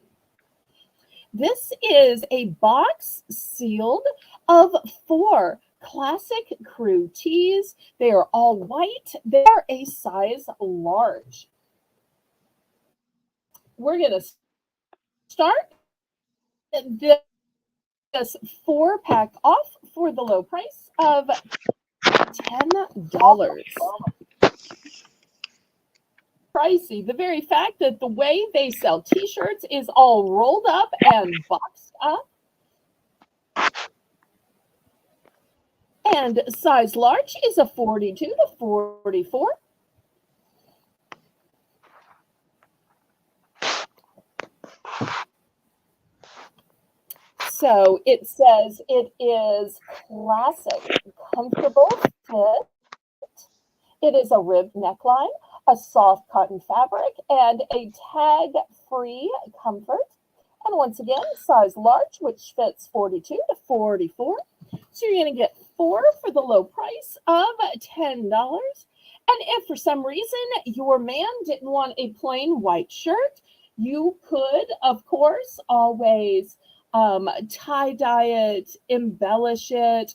This is a box sealed of 4 classic crew tees. They are all white. They are a size large. We're going to start this 4-pack off for the low price of $10. Pricey. The very fact that the way they sell t-shirts is all rolled up and boxed up. And size large is a 42 to 44. So it says it is classic, comfortable fit. It is a ribbed neckline, a soft cotton fabric, and a tag-free comfort. And once again, size large, which fits 42 to 44. So you're going to get 4 for the low price of $10. And if for some reason your man didn't want a plain white shirt, you could, of course, always tie-dye it, embellish it,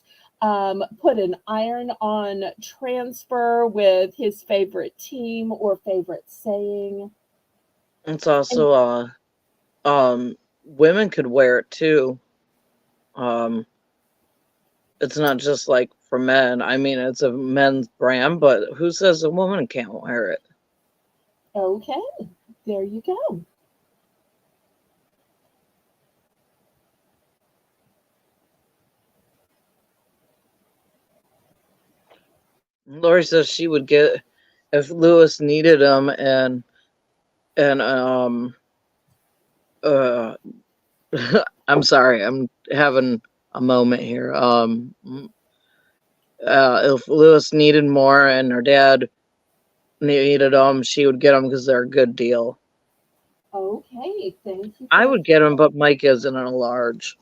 put an iron-on transfer with his favorite team or favorite saying. It's also women could wear it too. It's not just like for men. I mean, it's a men's brand, but who says a woman can't wear it? Okay, there you go. Lori says she would get if Lewis needed them, and I'm sorry, I'm having a moment here. If Lewis needed more and her dad needed them, she would get them because they're a good deal. Okay, thank you. I would get them, but Mike isn't a large.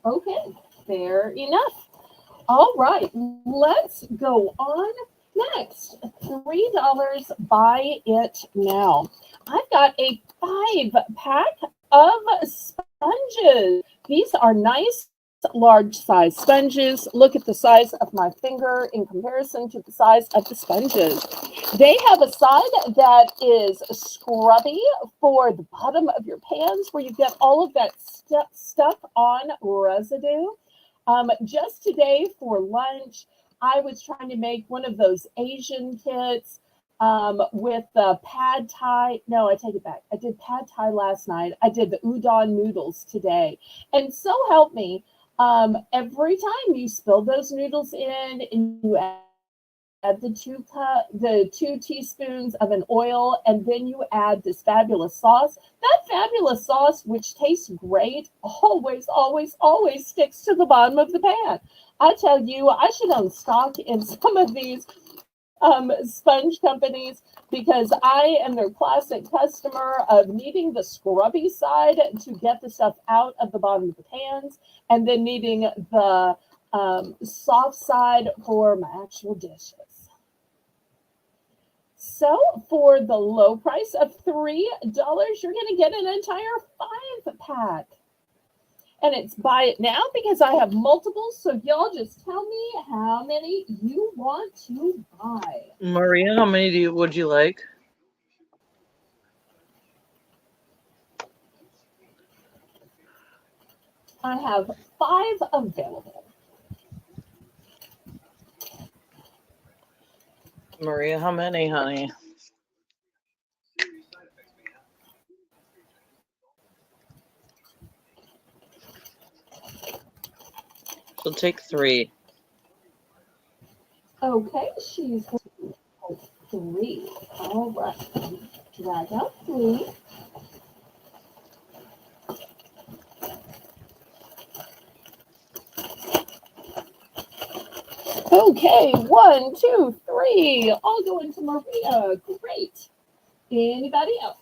Okay, fair enough. All right, let's go on next. $3, buy it now. I've got a 5-pack of sponges. These are nice large size sponges. Look at the size of my finger in comparison to the size of the sponges. They have a side that is scrubby for the bottom of your pans where you get all of that stuck on residue. Just today for lunch, I was trying to make one of those Asian kits with the pad thai. No, I take it back. I did pad thai last night. I did the udon noodles today. And so help me, every time you spill those noodles in and you add the 2 teaspoons of an oil, and then you add this fabulous sauce. That fabulous sauce, which tastes great, always, always, always sticks to the bottom of the pan. I tell you, I should own stock in some of these sponge companies because I am their classic customer of needing the scrubby side to get the stuff out of the bottom of the pans, and then needing the soft side for my actual dishes. So for the low price of $3, you're going to get an entire 5-pack. And it's buy it now because I have multiples. So y'all just tell me how many you want to buy. Maria, how many would you like? I have 5 available. Maria, how many, honey? So take 3. Okay, she's going to take 3. All right. Drag out 3. Okay, 1, 2, 3. All going to Maria. Great. Anybody else?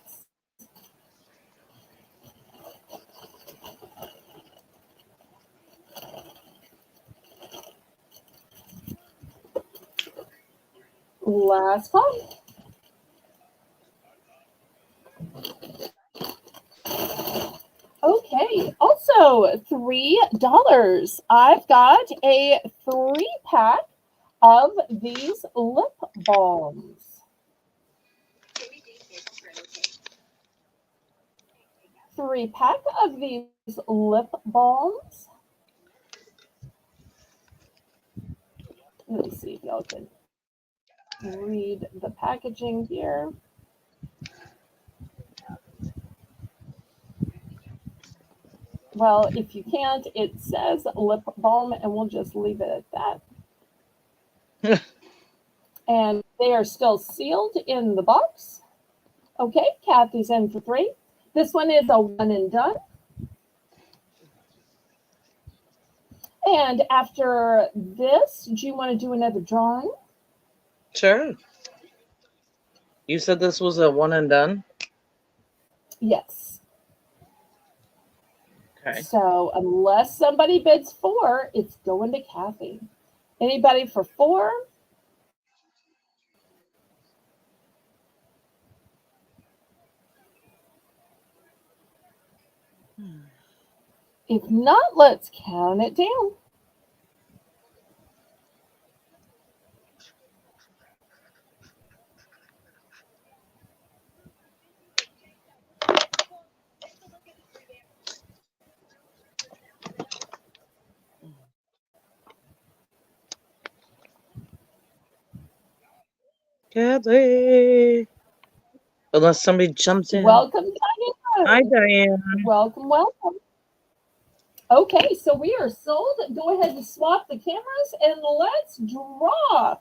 Last call. Okay, also $3. I've got a 3-pack of these lip balms. 3-pack of these lip balms. Let me see if y'all can read the packaging here. Well, if you can't, it says lip balm, and we'll just leave it at that. And they are still sealed in the box. Okay, Kathy's in for 3. This one is a one and done. And after this, do you want to do another drawing? Sure. You said this was a one and done? Yes. Okay. So unless somebody bids 4, it's going to Kathy. Anybody for 4? If not, let's count it down. Kathy. Unless somebody jumps in. Welcome, Diane. Hi, Diane. Welcome, welcome. Okay, so we are sold. Go ahead and swap the cameras and let's draw.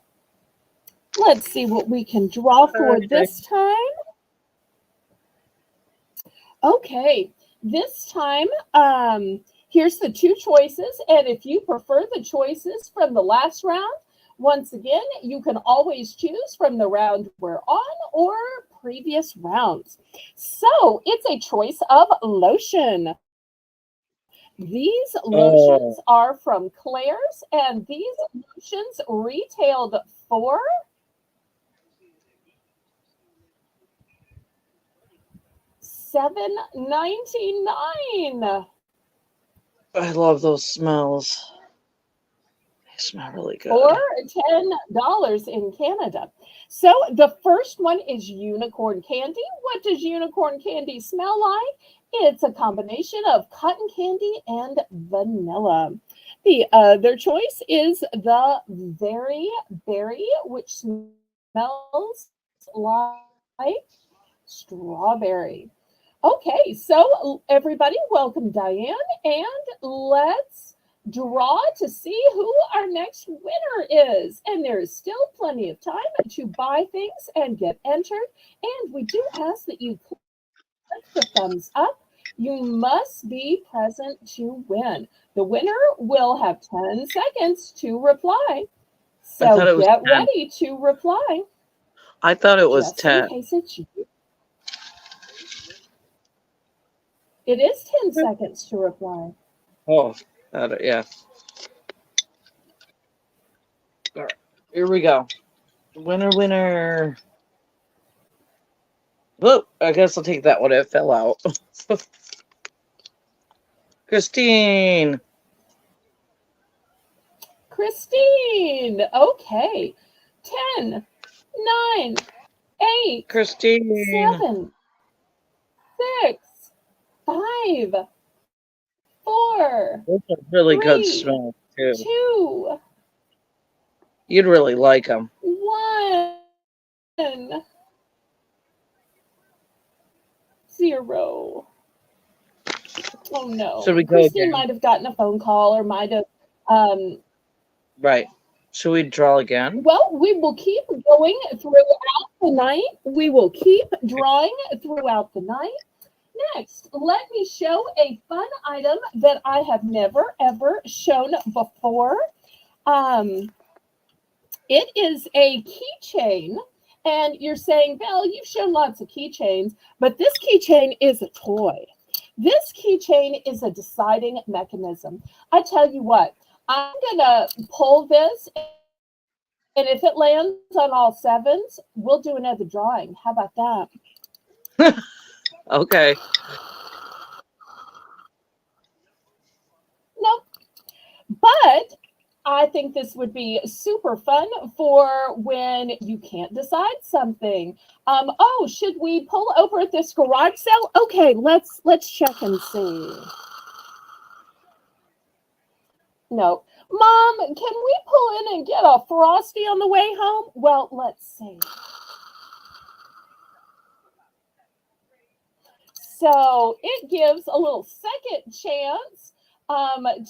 Let's see what we can draw for this time. Okay, this time Here's the two choices, and if you prefer the choices from the last round, once again, you can always choose from the round we're on or previous rounds. So it's a choice of lotion. These lotions are from Claire's, and these lotions retailed for $7.99. I love those smells. They smell really good. Or $10 in Canada. So the first one is unicorn candy. What does unicorn candy smell like? It's a combination of cotton candy and vanilla. The other choice is the very berry, which smells like strawberry. Okay, so everybody, welcome Diane, and let's draw to see who our next winner is. And there is still plenty of time to buy things and get entered. And we do ask that you click the thumbs up. You must be present to win. The winner will have 10 seconds to reply. So get 10. ready to reply. I thought it was Just 10. in case it's you. It is 10 seconds to reply. Oh, yeah. All right, here we go. Winner, winner. Whoa, I guess I'll take that one. It fell out. Christine. Christine. Okay. 10, 9, 8, Christine. 7, 6, 5, 4, Those are really good 3, smells, too. 2, You'd really like them. 1, 0. Oh no. Should we go Christine again? might have gotten a phone call or might have Right. Should we draw again? well, we will keep going throughout the night. We will keep drawing throughout the night. Next, let me show a fun item that I have never ever shown before. It is a keychain, and you're saying, Belle, you've shown lots of keychains, but this keychain is a toy. This keychain is a deciding mechanism. I tell you what, I'm gonna pull this, and if it lands on all sevens, we'll do another drawing. How about that? Okay. Nope. But I think this would be super fun for when you can't decide something. Oh, should we pull over at this garage sale? Okay, let's check and see. No. Mom, can we pull in and get a Frosty on the way home? Well, let's see. So it gives a little second chance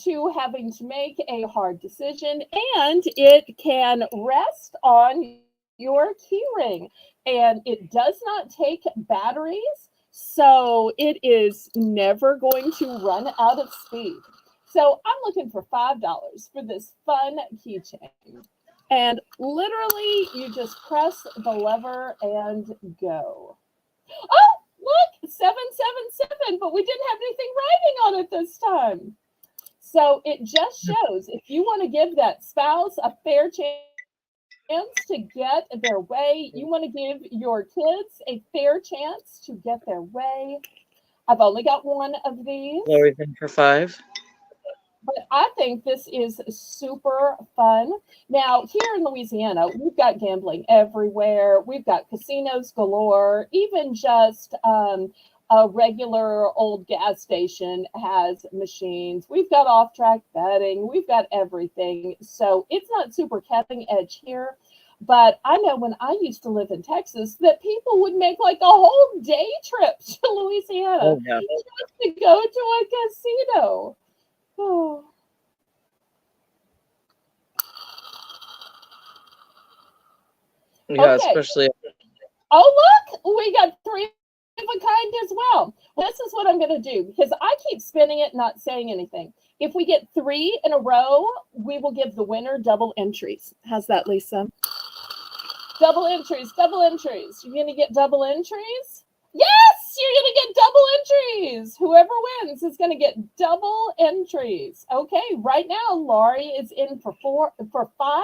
to having to make a hard decision, and it can rest on your key ring, and it does not take batteries, so it is never going to run out of speed. So I'm looking for $5 for this fun keychain, and literally you just press the lever and go. Oh, look, 777, but we didn't have anything writing on it this time. So it just shows if you want to give that spouse a fair chance to get their way, you want to give your kids a fair chance to get their way. I've only got one of these. Everything for 5. But I think this is super fun. Now, here in Louisiana, we've got gambling everywhere. We've got casinos galore. Even just a regular old gas station has machines. We've got off-track betting. We've got everything. So it's not super cutting edge here. But I know when I used to live in Texas that people would make like a whole day trip to Louisiana just to go to a casino. Oh. Yeah, Okay. especially. Oh, look, we got 3 a kind as well. Well, this is what I'm going to do because I keep spinning it, not saying anything. If we get 3 in a row, we will give the winner double entries. How's that, Lisa? Double entries, double entries. You're going to get double entries? Yes, you're going to get double entries. Whoever wins is going to get double entries. Okay, right now, Laurie is in for 5.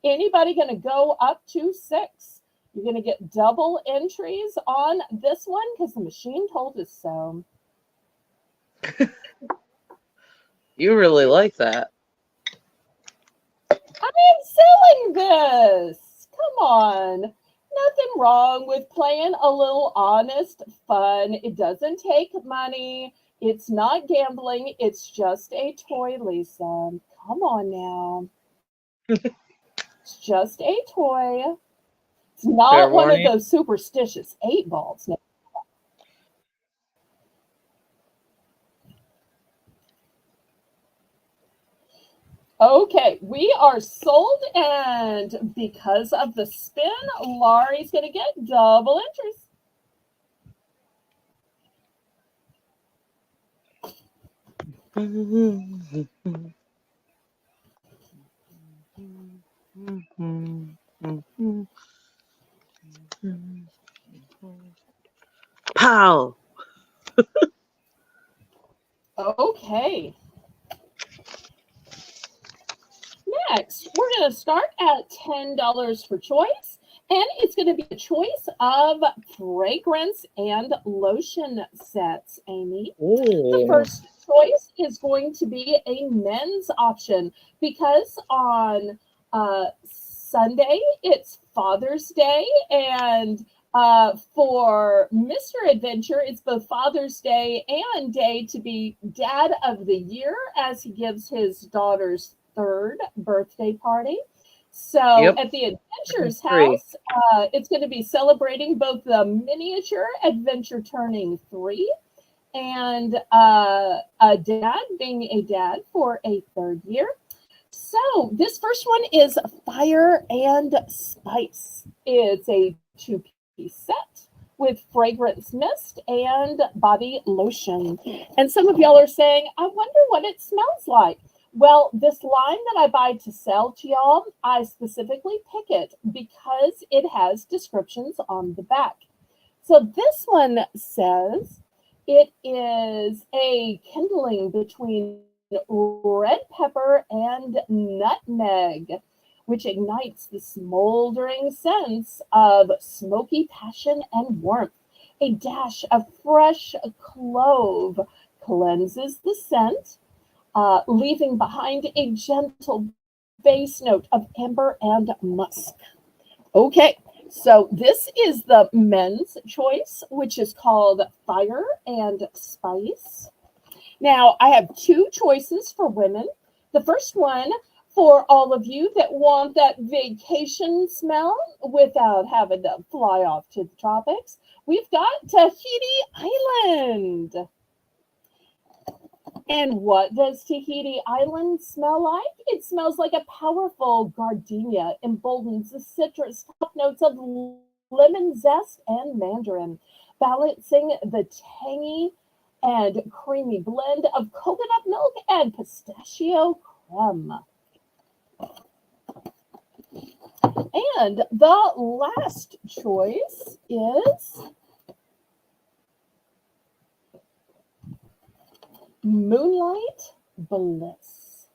Anybody going to go up to 6? You're going to get double entries on this one because the machine told us so. You really like that. I am selling this. Come on. Nothing wrong with playing a little honest fun. It doesn't take money. It's not gambling. It's just a toy, Lisa. Come on now. It's just a toy. It's not Fair one of warning. those superstitious 8 balls. Okay, we are sold, and because of the spin, Laurie's going to get double entries. Pow! Okay. Next, we're going to start at $10 for choice, and it's going to be a choice of fragrance and lotion sets, Amy. The first choice is going to be a men's option because on Sunday it's Father's Day, and for Mr. Adventure, it's both Father's Day and Day to be Dad of the Year as he gives his daughter's 3rd birthday party. So at the Adventure's house, it's going to be celebrating both the miniature Adventure turning 3 and a dad being a dad for a 3rd year. So this first one is Fire and Spice. It's a 2-piece set with fragrance mist and body lotion. And some of y'all are saying, I wonder what it smells like. Well, this line that I buy to sell to y'all, I specifically pick it because it has descriptions on the back. So this one says it is a kindling between red pepper and nutmeg, which ignites the smoldering sense of smoky passion and warmth. A dash of fresh clove cleanses the scent, leaving behind a gentle base note of amber and musk. Okay, so this is the men's choice, which is called Fire and Spice. Now, I have 2 choices for women. The first one, for all of you that want that vacation smell without having to fly off to the tropics, we've got Tahiti Island. And what does Tahiti Island smell like? It smells like a powerful gardenia, emboldens the citrus top notes of lemon zest and mandarin, balancing the tangy and creamy blend of coconut milk and pistachio creme. And the last choice is Moonlight Bliss.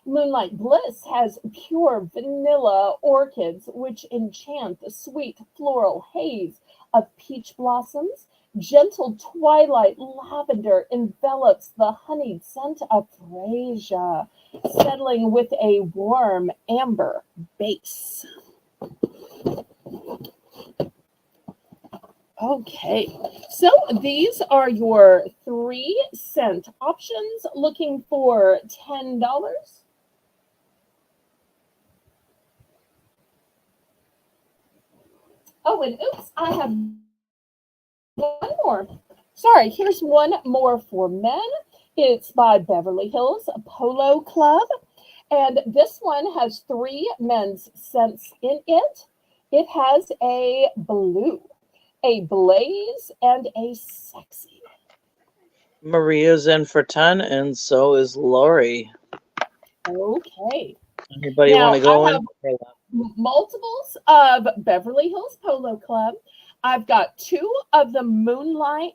Moonlight Bliss has pure vanilla orchids which enchant the sweet floral haze of peach blossoms. Gentle twilight lavender envelops the honeyed scent of freesia, settling with a warm amber base. Okay, so these are your 3 cent options looking for $10. Oh, and oops, I have one more. Sorry, here's one more for men. It's by Beverly Hills Polo Club. And this one has 3 men's scents in it. It has a blue, a blaze, and a sexy. Maria's in for 10, and so is Lori. Okay. Anybody want Now, to I go have in? multiples of Beverly Hills Polo Club. I've got 2 of the Moonlit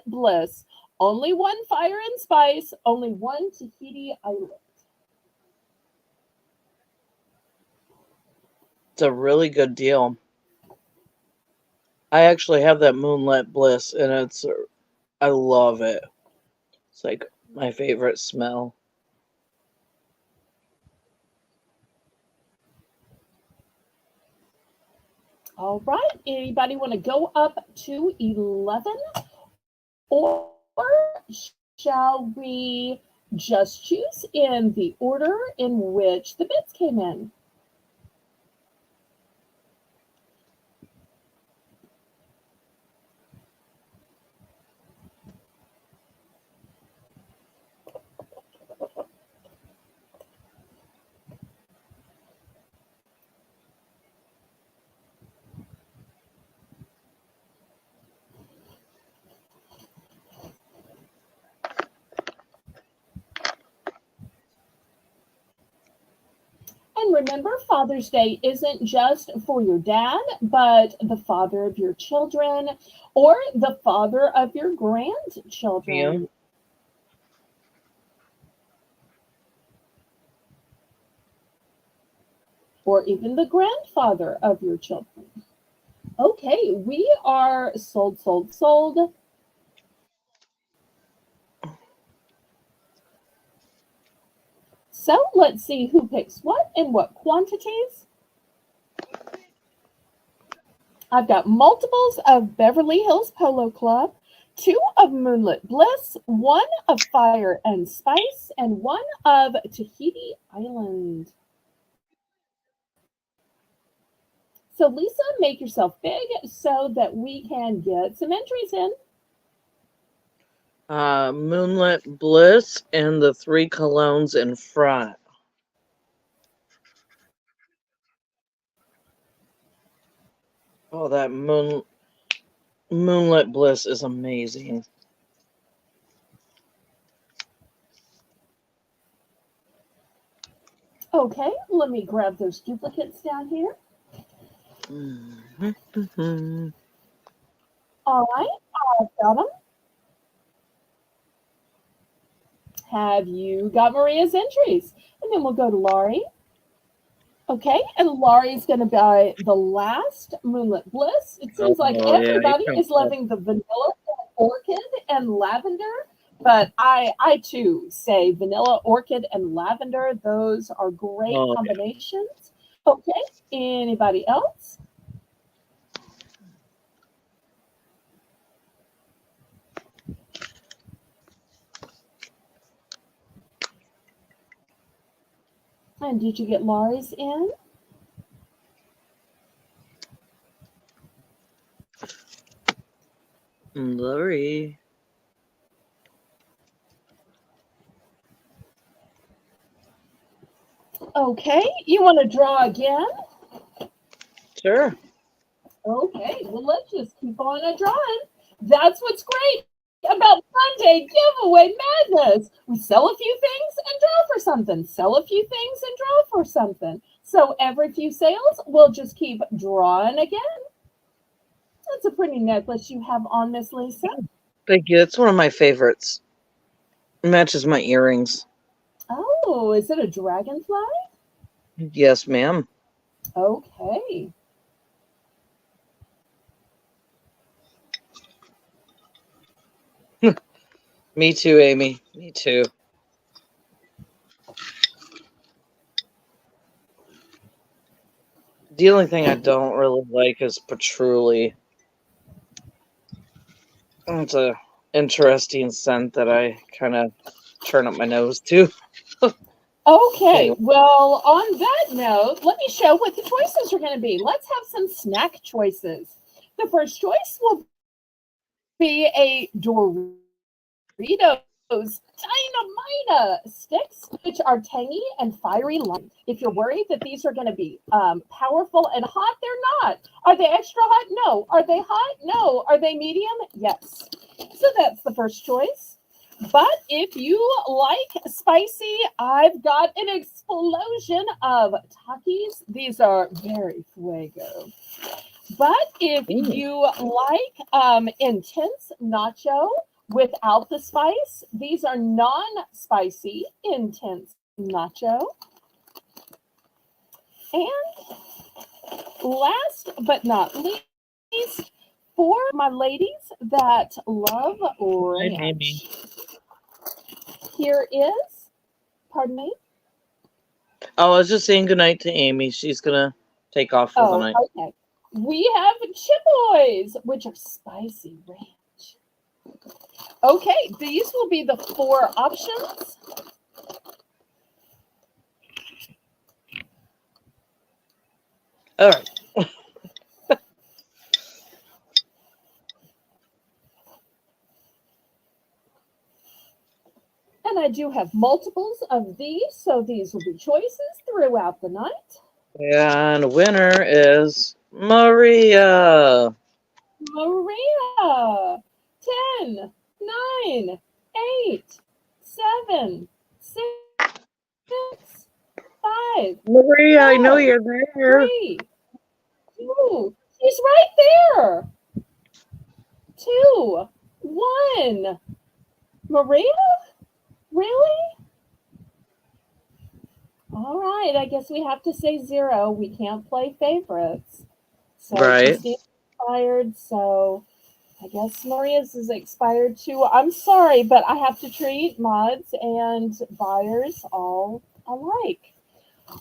Bliss, only 1 Fire and Spice, only 1 Tahiti Island. It's a really good deal. I actually have that Moonlit Bliss, and I love it. It's like my favorite smell. All right. Anybody want to go up to 11? Or shall we just choose in the order in which the bids came in? And remember, Father's Day isn't just for your dad, but the father of your children or the father of your Yeah. grandchildren. Or even the grandfather of your children. Okay, we are sold, sold, sold. So let's see who picks what in what quantities. I've got multiples of Beverly Hills Polo Club, 2 of Moonlit Bliss, 1 of Fire and Spice, and 1 of Tahiti Island. So Lisa, make yourself big so that we can get some entries in. Moonlit Bliss and the 3 colognes in front. Oh, that Moonlit Bliss is amazing. Okay, let me grab those duplicates down here. Mm-hmm. All right, I've got them. Have you got Maria's entries? And then we'll go to Laurie. Okay, and Laurie's going to buy the last Moonlit Bliss. It seems like Oh, yeah, everybody is loving the vanilla, orchid, and lavender. But I too say vanilla, orchid, and lavender. Those are great Oh, combinations. Okay, anybody else? And did you get Laurie's in? Lori. Okay, you want to draw again? Sure. Okay, well, let's just keep on a drawing. That's what's great about Sunday giveaway madness. We sell a few things and draw for something, sell a few things and draw for something. So every few sales, we'll just keep drawing again. That's a pretty necklace you have on, Miss Lisa. Thank you. It's one of my favorites. It matches my earrings. Oh, is it a dragonfly? Yes, ma'am. Okay. Me too, Amy. Me too. The only thing I don't really like is patchouli. It's a interesting scent that I kind of turn up my nose to. Okay, Anyway, well, on that note, let me show what the choices are going to be. Let's have some snack choices. The first choice will be a Doritos Dynamita sticks, which are tangy and fiery lime. If you're worried that these are going to be powerful and hot, they're not. Are they extra hot? No. Are they hot? No. Are they medium? Yes. So that's the first choice. But if you like spicy, I've got an explosion of Takis. These are very fuego. But if you like intense nacho without the spice, these are non-spicy intense nacho. And last but not least, for my ladies that love ranch, here is, pardon me? Oh, I was just saying goodnight to Amy. She's gonna take off for the night. Okay. We have Chipoys, which are spicy ranch. Okay, these will be the 4 options. All right. And I do have multiples of these, so these will be choices throughout the night. And winner is Maria. Maria, 10, 9, 8, 7, 6, 5, Maria, 4, I know you're there. 3, 2. She's right there. 2, 1. Maria? Really? All right. I guess we have to say 0. We can't play favorites. So Right. Christine's expired. So I guess Maria's is expired too. I'm sorry, but I have to treat mods and buyers all alike.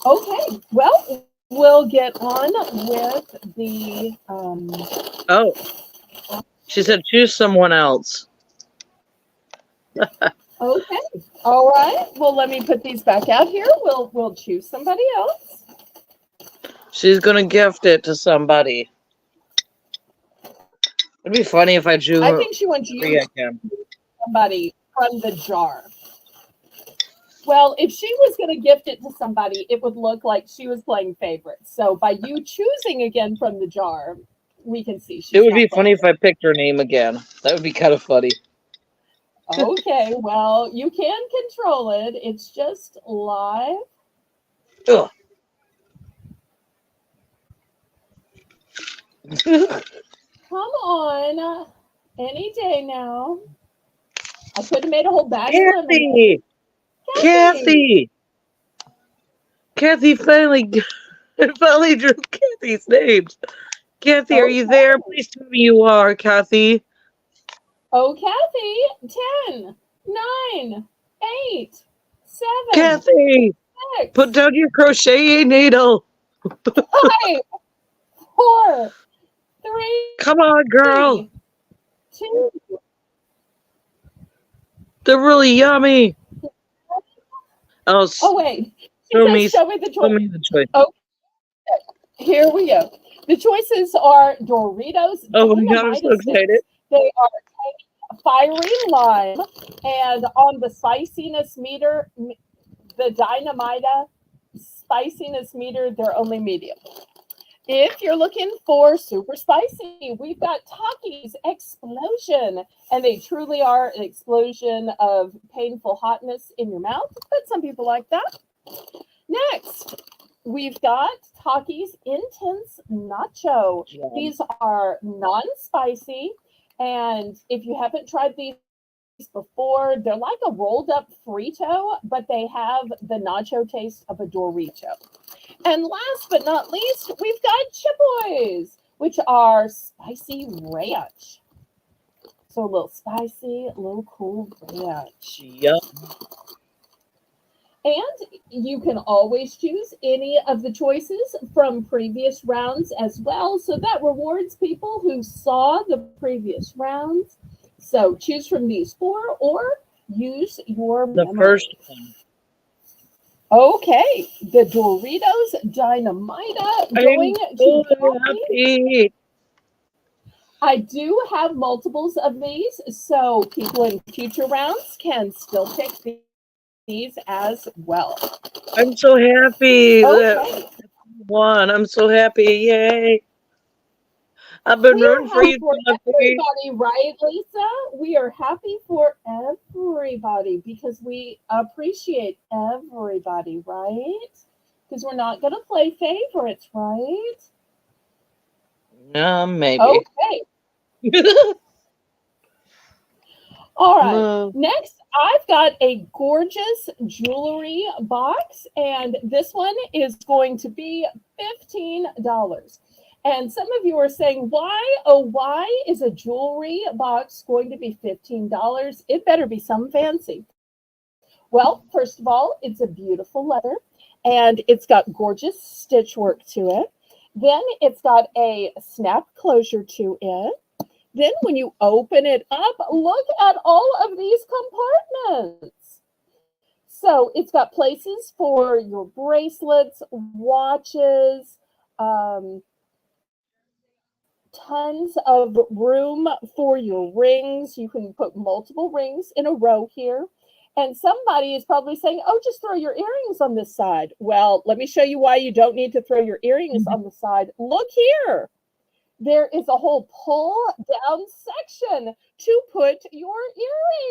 Okay. Well, we'll get on with the. Oh, she said choose someone else. Okay. All right. Well, let me put these back out here. We'll choose somebody else. She's gonna gift it to somebody. It'd be funny if I drew. I think she wants you Maria again. somebody from the jar. Well, if she was going to gift it to somebody, it would look like she was playing favorites. So by you choosing again from the jar, we can see she's It would be not funny if I picked her name again. That would be kind of funny. Okay, well, you can control it. It's just live. Ugh. Come on. Any day now. I could have made a whole bag of lemonade. Kathy finally drew Kathy's names. Kathy, are you there? Please tell me you are, Kathy. Oh, Kathy, 10, 9, 8, 7. Kathy, 6. put down your crochet needle. 5, 4, 3. Come on, girl. 2. They're really yummy. Oh wait. Show me the choice. Show me the choice. Okay. Here we go. The choices are Doritos. Oh my God, I'm so excited. They are fiery lime, and on the spiciness meter, the Dynamita spiciness meter, they're only medium. If you're looking for super spicy, we've got Takis Explosion, and they truly are an explosion of painful hotness in your mouth, but some people like that. Next, we've got Takis Intense Nacho. Yeah. These are non-spicy, and if you haven't tried these before, they're like a rolled up Frito, but they have the nacho taste of a Dorito. And last but not least, we've got Chipoys, which are spicy ranch. So a little spicy, a little cool ranch. Yep. And you can always choose any of the choices from previous rounds as well. So that rewards people who saw the previous rounds. So choose from these 4 or use your memory. First one. Okay, the Doritos Dynamita going to happy. I do have multiples of these, so people in future rounds can still pick these as well. I'm so happy that won. I'm so happy. Yay. I've been We are rooting for happy you, for Kathy. everybody, right, Lisa? We are happy for everybody because we appreciate everybody, right? Because we're not going to play favorites, right? Maybe. Okay. All right. No. Next, I've got a gorgeous jewelry box, and this one is going to be $15. And some of you are saying, why, oh, why is a jewelry box going to be $15? It better be some fancy. Well, first of all, it's a beautiful leather, and it's got gorgeous stitch work to it. Then it's got a snap closure to it. Then when you open it up, look at all of these compartments. So it's got places for your bracelets, watches, um, tons of room for your rings. You can put multiple rings in a row here. And somebody is probably saying, oh, just throw your earrings on this side. Well, let me show you why you don't need to throw your earrings on the side. Look here. There is a whole pull down section to put your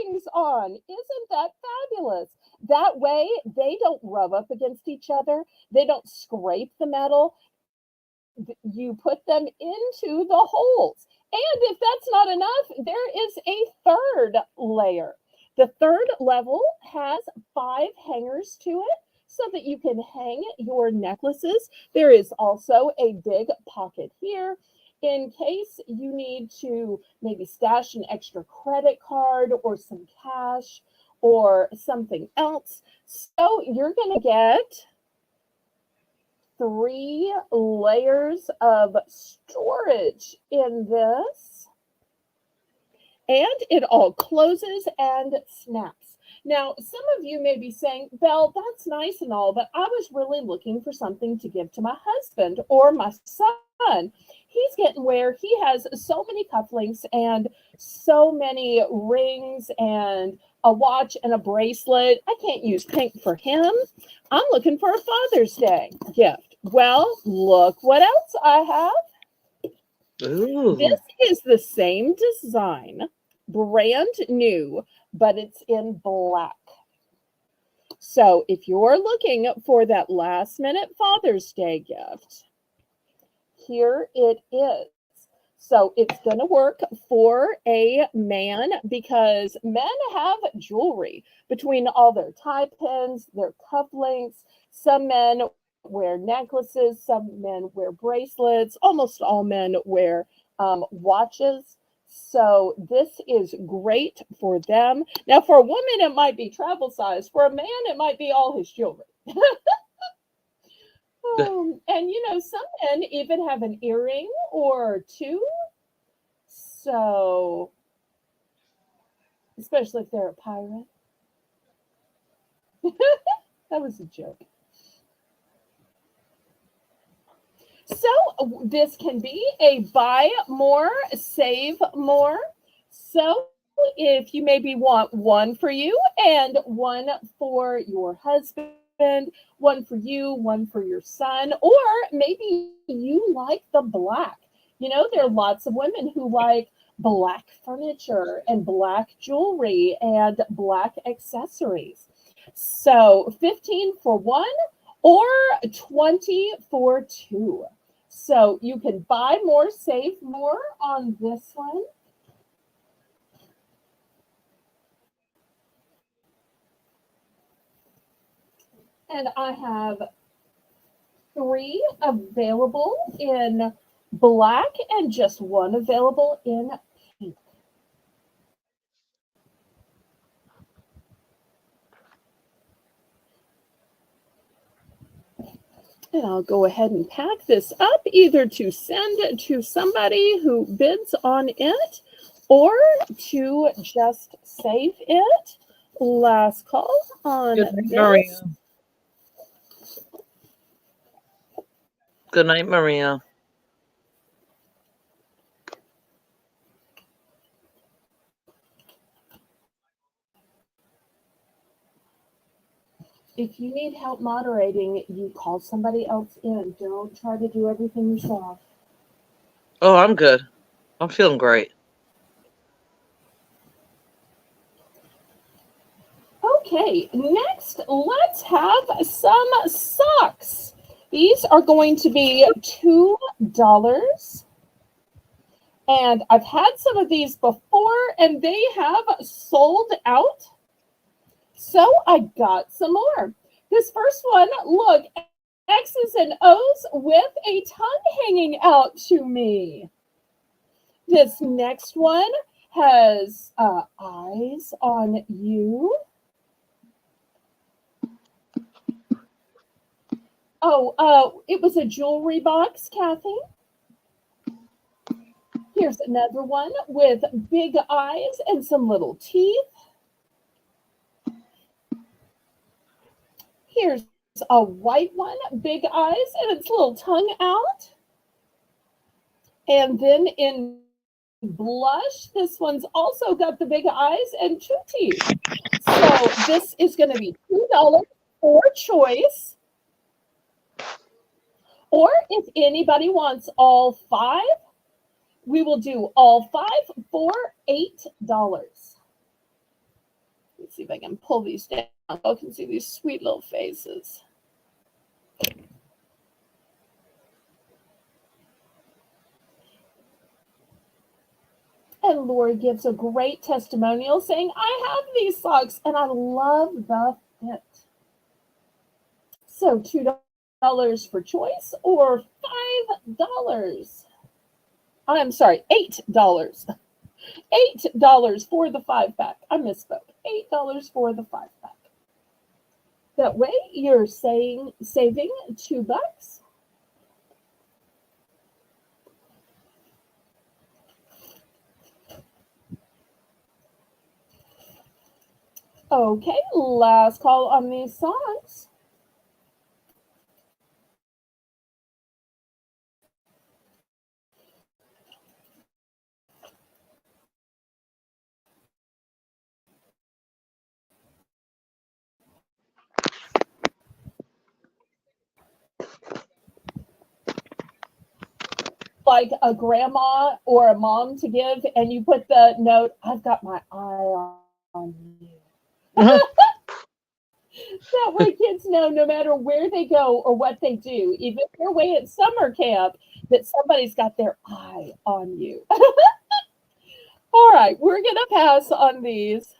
earrings on. Isn't that fabulous? That way, they don't rub up against each other, they don't scrape the metal. You put them into the holes. And if that's not enough, there is a third layer. The third level has 5 hangers to it so that you can hang your necklaces. There is also a big pocket here in case you need to maybe stash an extra credit card or some cash or something else. So you're going to get 3 layers of storage in this, and it all closes and snaps. Now, some of you may be saying, Belle, that's nice and all, but I was really looking for something to give to my husband or my son. He's getting where he has so many cufflinks and so many rings and a watch and a bracelet. I can't use pink for him. I'm looking for a Father's Day gift. Well, look what else I have. Ooh. This is the same design, brand new, but it's in black. So if you're looking for that last minute Father's Day gift, here it is. So it's going to work for a man because men have jewelry between all their tie pins, their cufflinks. Some men wear necklaces, some men wear bracelets, almost all men wear watches. So this is great for them. Now, for a woman, it might be travel size. For a man, it might be all his jewelry. And some men even have an earring or two. So, especially if they're a pirate. That was a joke. So, this can be a buy more, save more. So, if you maybe want one for you and one for your husband, one for you, one for your son, or maybe you like the black. There are lots of women who like black furniture and black jewelry and black accessories. So 15 for one or 20 for two. So you can buy more, save more on this one. And I have 3 available in black and just one available in pink. And I'll go ahead and pack this up either to send to somebody who bids on it or to just save it. Last call on Good night, this. Maria. Good night, Maria. If you need help moderating, you call somebody else in. Don't try to do everything yourself. Oh, I'm good. I'm feeling great. Okay, next let's have some socks. These are going to be $2. And I've had some of these before and they have sold out. So I got some more. This first one, look, X's and O's with a tongue hanging out to me. This next one has eyes on you. Oh, it was a jewelry box, Kathy. Here's another one with big eyes and some little teeth. Here's a white one, big eyes and its little tongue out. And then in blush, this one's also got the big eyes and two teeth. So this is going to be $2 for choice. Or if anybody wants all five, we will do all five for $8. Let's see if I can pull these down. I can see these sweet little faces. And Lori gives a great testimonial saying, I have these socks and I love the fit. So $2 for choice or $5. I'm sorry, $8. $8 for the 5-pack. I misspoke. $8 for the 5-pack. That way you're saving $2. Okay, last call on these socks. Like a grandma or a mom to give, and you put the note, I've got my eye on you. That way kids know no matter where they go or what they do, even if they're away at summer camp, that somebody's got their eye on you. All right, we're going to pass on these.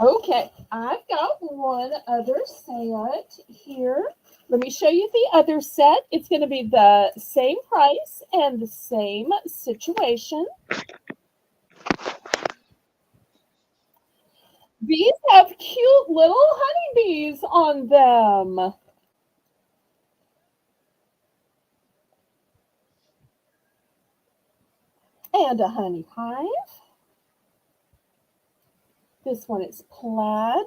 Okay, I've got one other set here. Let me show you the other set. It's going to be the same price and the same situation. These have cute little honeybees on them. And a honey hive. This one is plaid.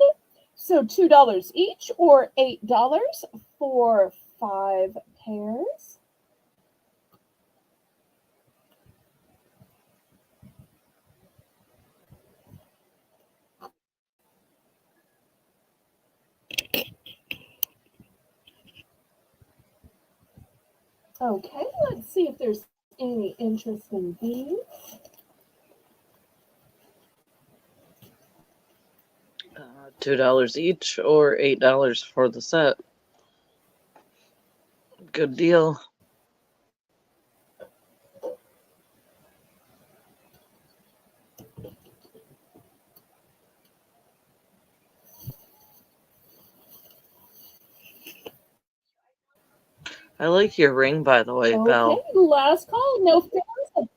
So $2 each or $8 for 5 pairs. Okay, let's see if there's any interest in these. $2 each or $8 for the set. Good deal. I like your ring, by the way, Belle. Okay, last call. No fares.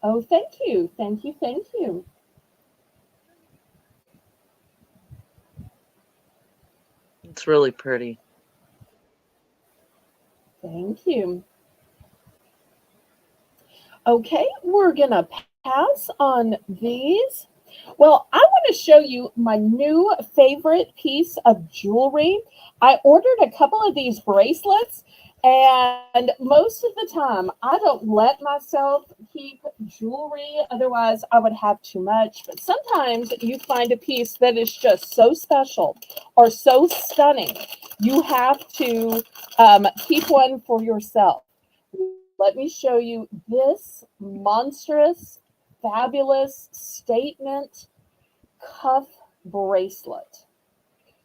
Oh, thank you. Thank you. Thank you. It's really pretty. Thank you. Okay, we're going to pass on these. Well, I want to show you my new favorite piece of jewelry. I ordered a couple of these bracelets, and most of the time I don't let myself keep jewelry, otherwise, I would have too much. But sometimes you find a piece that is just so special or so stunning, you have to keep one for yourself. Let me show you this monstrous, fabulous statement cuff bracelet.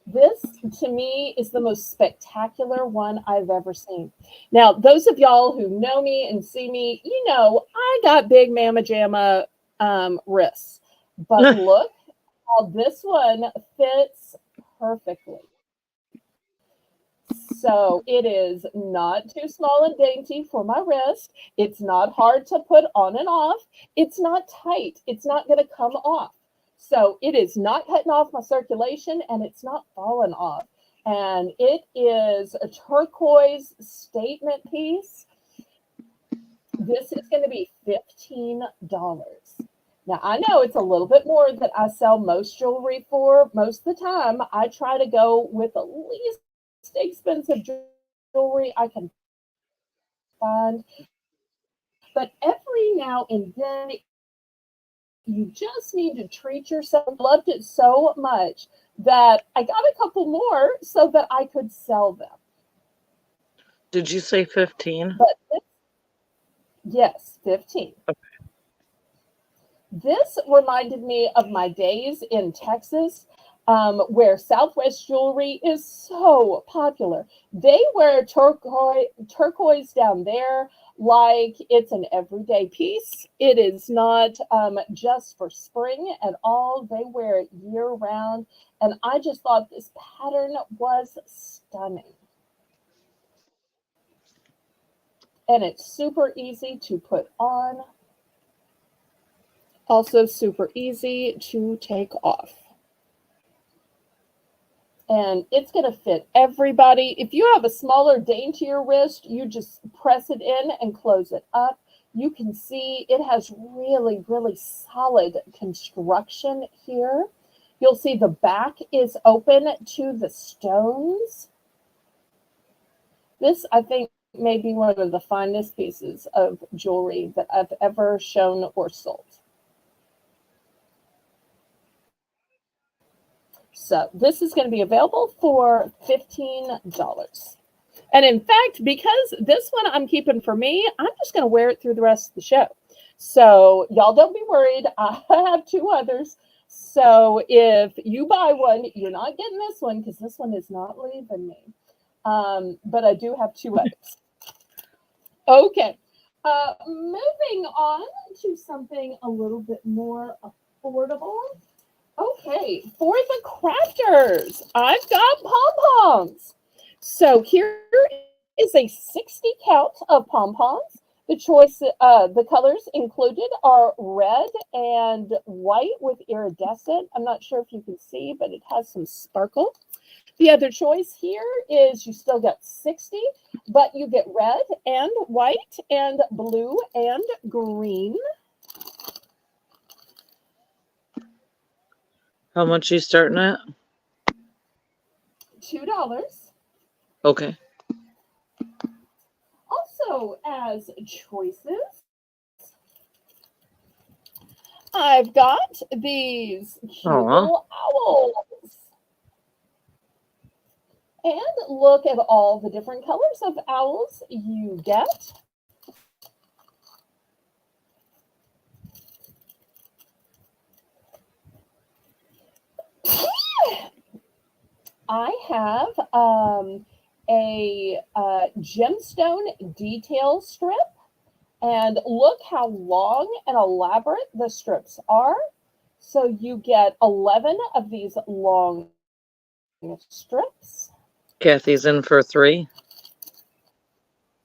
This, to me, is the most spectacular one I've ever seen. Now, those of y'all who know me and see me, you know I got big mamma jamma wrists. But look how this one fits perfectly. So it is not too small and dainty for my wrist. It's not hard to put on and off. It's not tight. It's not going to come off. So it is not cutting off my circulation and it's not falling off. And it is a turquoise statement piece. This is going to be $15. Now, I know it's a little bit more that I sell most jewelry for. Most of the time, I try to go with the least expensive jewelry I can find. But every now and then, you just need to treat yourself. I loved it so much that I got a couple more so that I could sell them. Did you say 15? But yes, 15. Okay. This reminded me of my days in Texas, where Southwest jewelry is so popular. They wear turquoise down there like it's an everyday piece. It is not just for spring at all. They wear it year round. And I just thought this pattern was stunning. And it's super easy to put on. Also super easy to take off. And it's going to fit everybody. If you have a smaller, daintier wrist, you just press it in and close it up. You can see it has really, really solid construction here. You'll see the back is open to the stones. This, I think, may be one of the finest pieces of jewelry that I've ever shown or sold. So this is going to be available for $15. And in fact, because this one I'm keeping for me, I'm just going to wear it through the rest of the show. So y'all don't be worried. I have two others. So if you buy one, you're not getting this one because this one is not leaving me. But I do have two others. Okay. Moving on to something a little bit more affordable. Okay, for the crafters, I've got pom-poms. So here is a 60 count of pom-poms. The colors included are red and white with iridescent. I'm not sure if you can see, but it has some sparkle. The other choice here is you still get 60, but you get red and white and blue and green. How much are you starting at? $2. Okay. Also, as choices, I've got these cute little owls. And look at all the different colors of owls you get. I have a gemstone detail strip. And look how long and elaborate the strips are. So you get 11 of these long strips. Kathy's in for 3.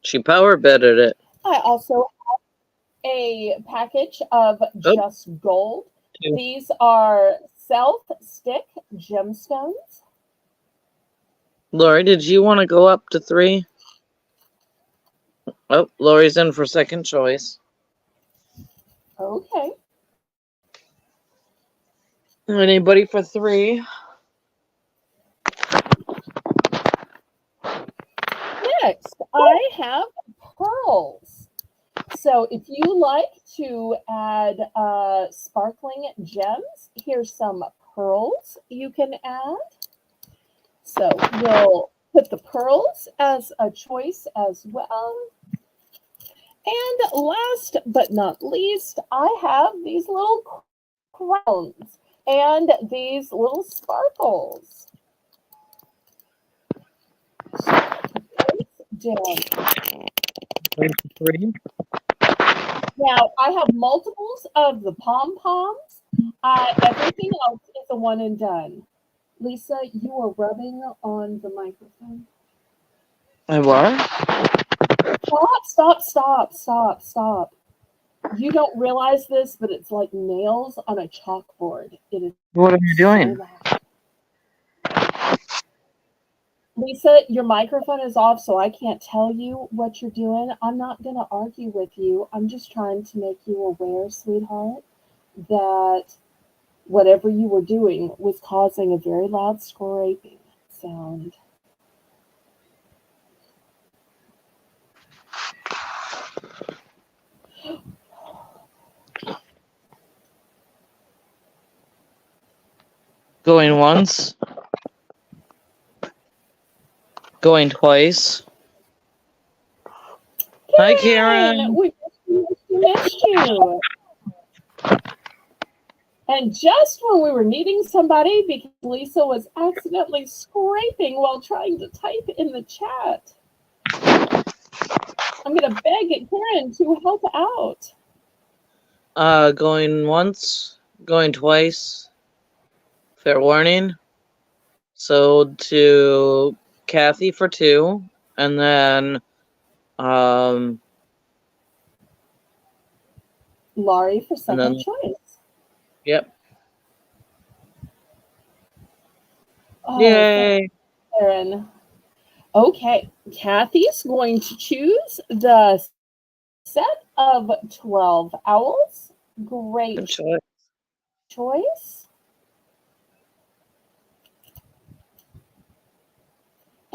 She power betted it. I also have a package of just gold. 2. These are self-stick gemstones. Lori, did you want to go up to 3? Oh, Lori's in for second choice. Okay. Anybody for 3? Next, I have pearls. So if you like to add sparkling gems, here's some pearls you can add. So we'll put the pearls as a choice as well. And last but not least, I have these little crowns and these little sparkles. So down. 3. Now, I have multiples of the pom-poms. Everything else is a one and done. Lisa, you are rubbing on the microphone. I what? Stop. You don't realize this, but it's like nails on a chalkboard. It is What are you doing? so loud. Lisa, your microphone is off, so I can't tell you what you're doing. I'm not going to argue with you. I'm just trying to make you aware, sweetheart, that whatever you were doing was causing a very loud scraping sound. Going once. Going twice. Hi, Karen. We missed you. And just when we were needing somebody, because Lisa was accidentally scraping while trying to type in the chat, I'm going to beg Karen to help out. Going once. Going twice. Fair warning. So to Kathy for 2, and then Laurie for second choice. Yep. Oh, yay, Karen. Okay, Kathy's going to choose the set of 12 owls. Great good choice.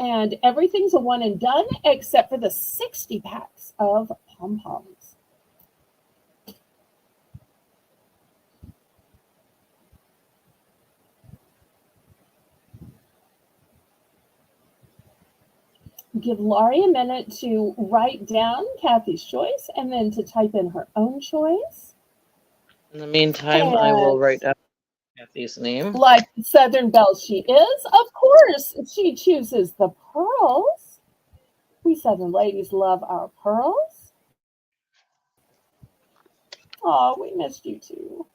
And everything's a one and done except for the 60 packs of pom-poms. Give Laurie a minute to write down Kathy's choice and then to type in her own choice. In the meantime, I will write down Kathy's name. Like Southern Belle she is, of course, she chooses the pearls. We Southern ladies love our pearls. Oh, we missed you too.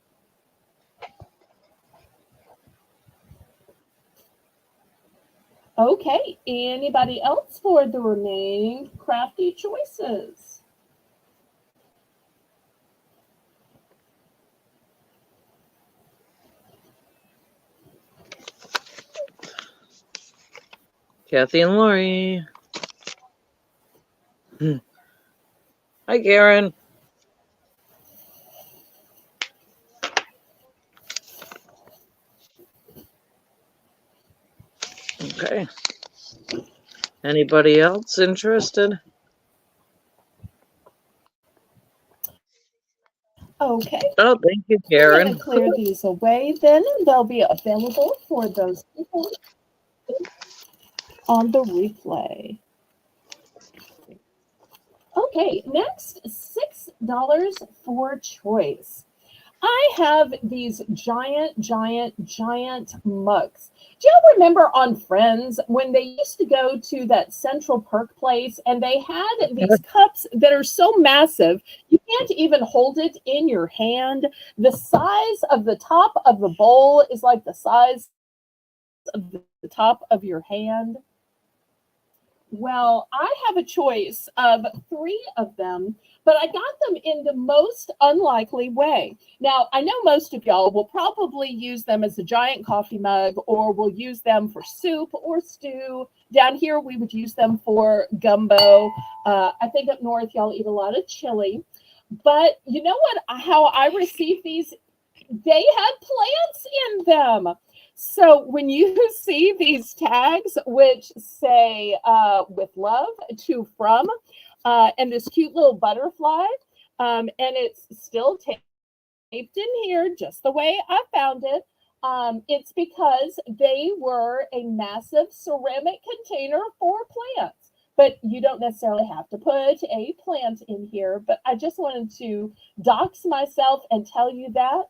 Okay, anybody else for the remaining crafty choices? Kathy and Lori. Hi, Karen. Okay. Anybody else interested? Okay. Oh, thank you, I'm Karen. going to clear these away then. They'll be available for those people on the replay. Okay, next, $6 for choice. I have these giant mugs. Do y'all remember on Friends when they used to go to that Central Perk place and they had these cups that are so massive, you can't even hold it in your hand. The size of the top of the bowl is like the size of the top of your hand. Well, I have a choice of 3 of them, but I got them in the most unlikely way. Now, I know most of y'all will probably use them as a giant coffee mug, or will use them for soup or stew. Down here, we would use them for gumbo. I think up north, y'all eat a lot of chili. But you know what? How I receive these they had plants in them. So when you see these tags, which say with love to from, and this cute little butterfly, and it's still taped in here just the way I found it. It's because they were a massive ceramic container for plants. But you don't necessarily have to put a plant in here. But I just wanted to dox myself and tell you that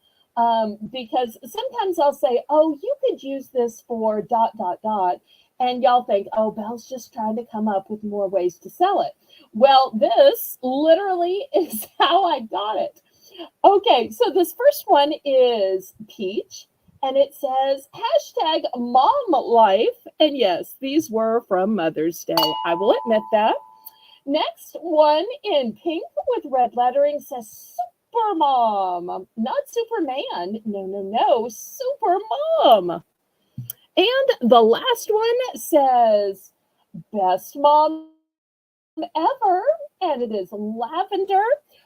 because sometimes I'll say, oh, you could use this for dot, dot, dot. And y'all think, oh, Belle's just trying to come up with more ways to sell it. Well, this literally is how I got it. Okay, so this first one is peach, and it says hashtag mom life. And yes, these were from Mother's Day. I will admit that. Next one in pink with red lettering says super mom, not Superman. No, no, no, super mom. And the last one says best mom ever, and it is lavender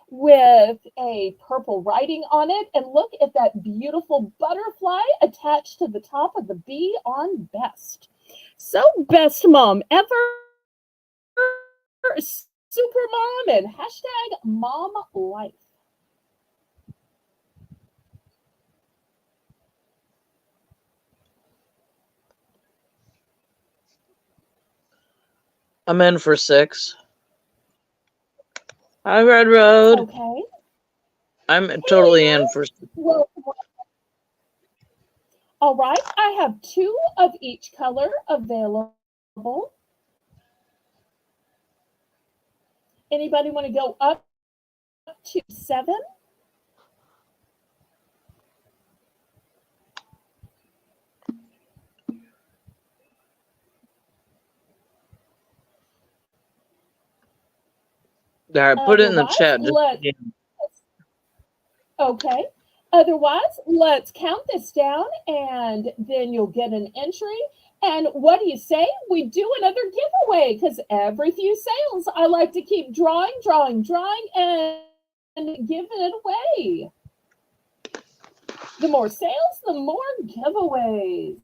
with a purple writing on it. And look at that beautiful butterfly attached to the top of the B on best. So best mom ever, super mom, and hashtag mom life. I'm in for 6. Hi, Red Road. Okay. I'm totally in for 6. Well, all right. I have 2 of each color available. Anybody want to go up to 7? All right, put it in the chat. Okay. Otherwise, let's count this down and then you'll get an entry. And what do you say? We do another giveaway because every few sales, I like to keep drawing, and giving it away. The more sales, the more giveaways.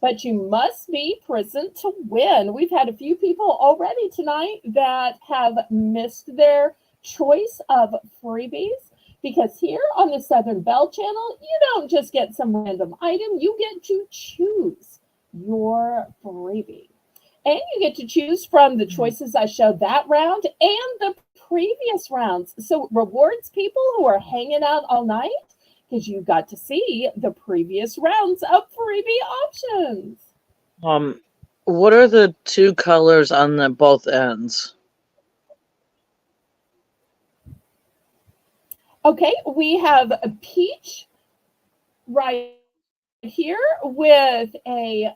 But you must be present to win. We've had a few people already tonight that have missed their choice of freebies because here on the Southern Belle channel, you don't just get some random item, you get to choose your freebie. And you get to choose from the choices I showed that round and the previous rounds. So it rewards people who are hanging out all night because you got to see the previous rounds of freebie options. What are the 2 colors on the both ends? Okay, we have a peach right here with a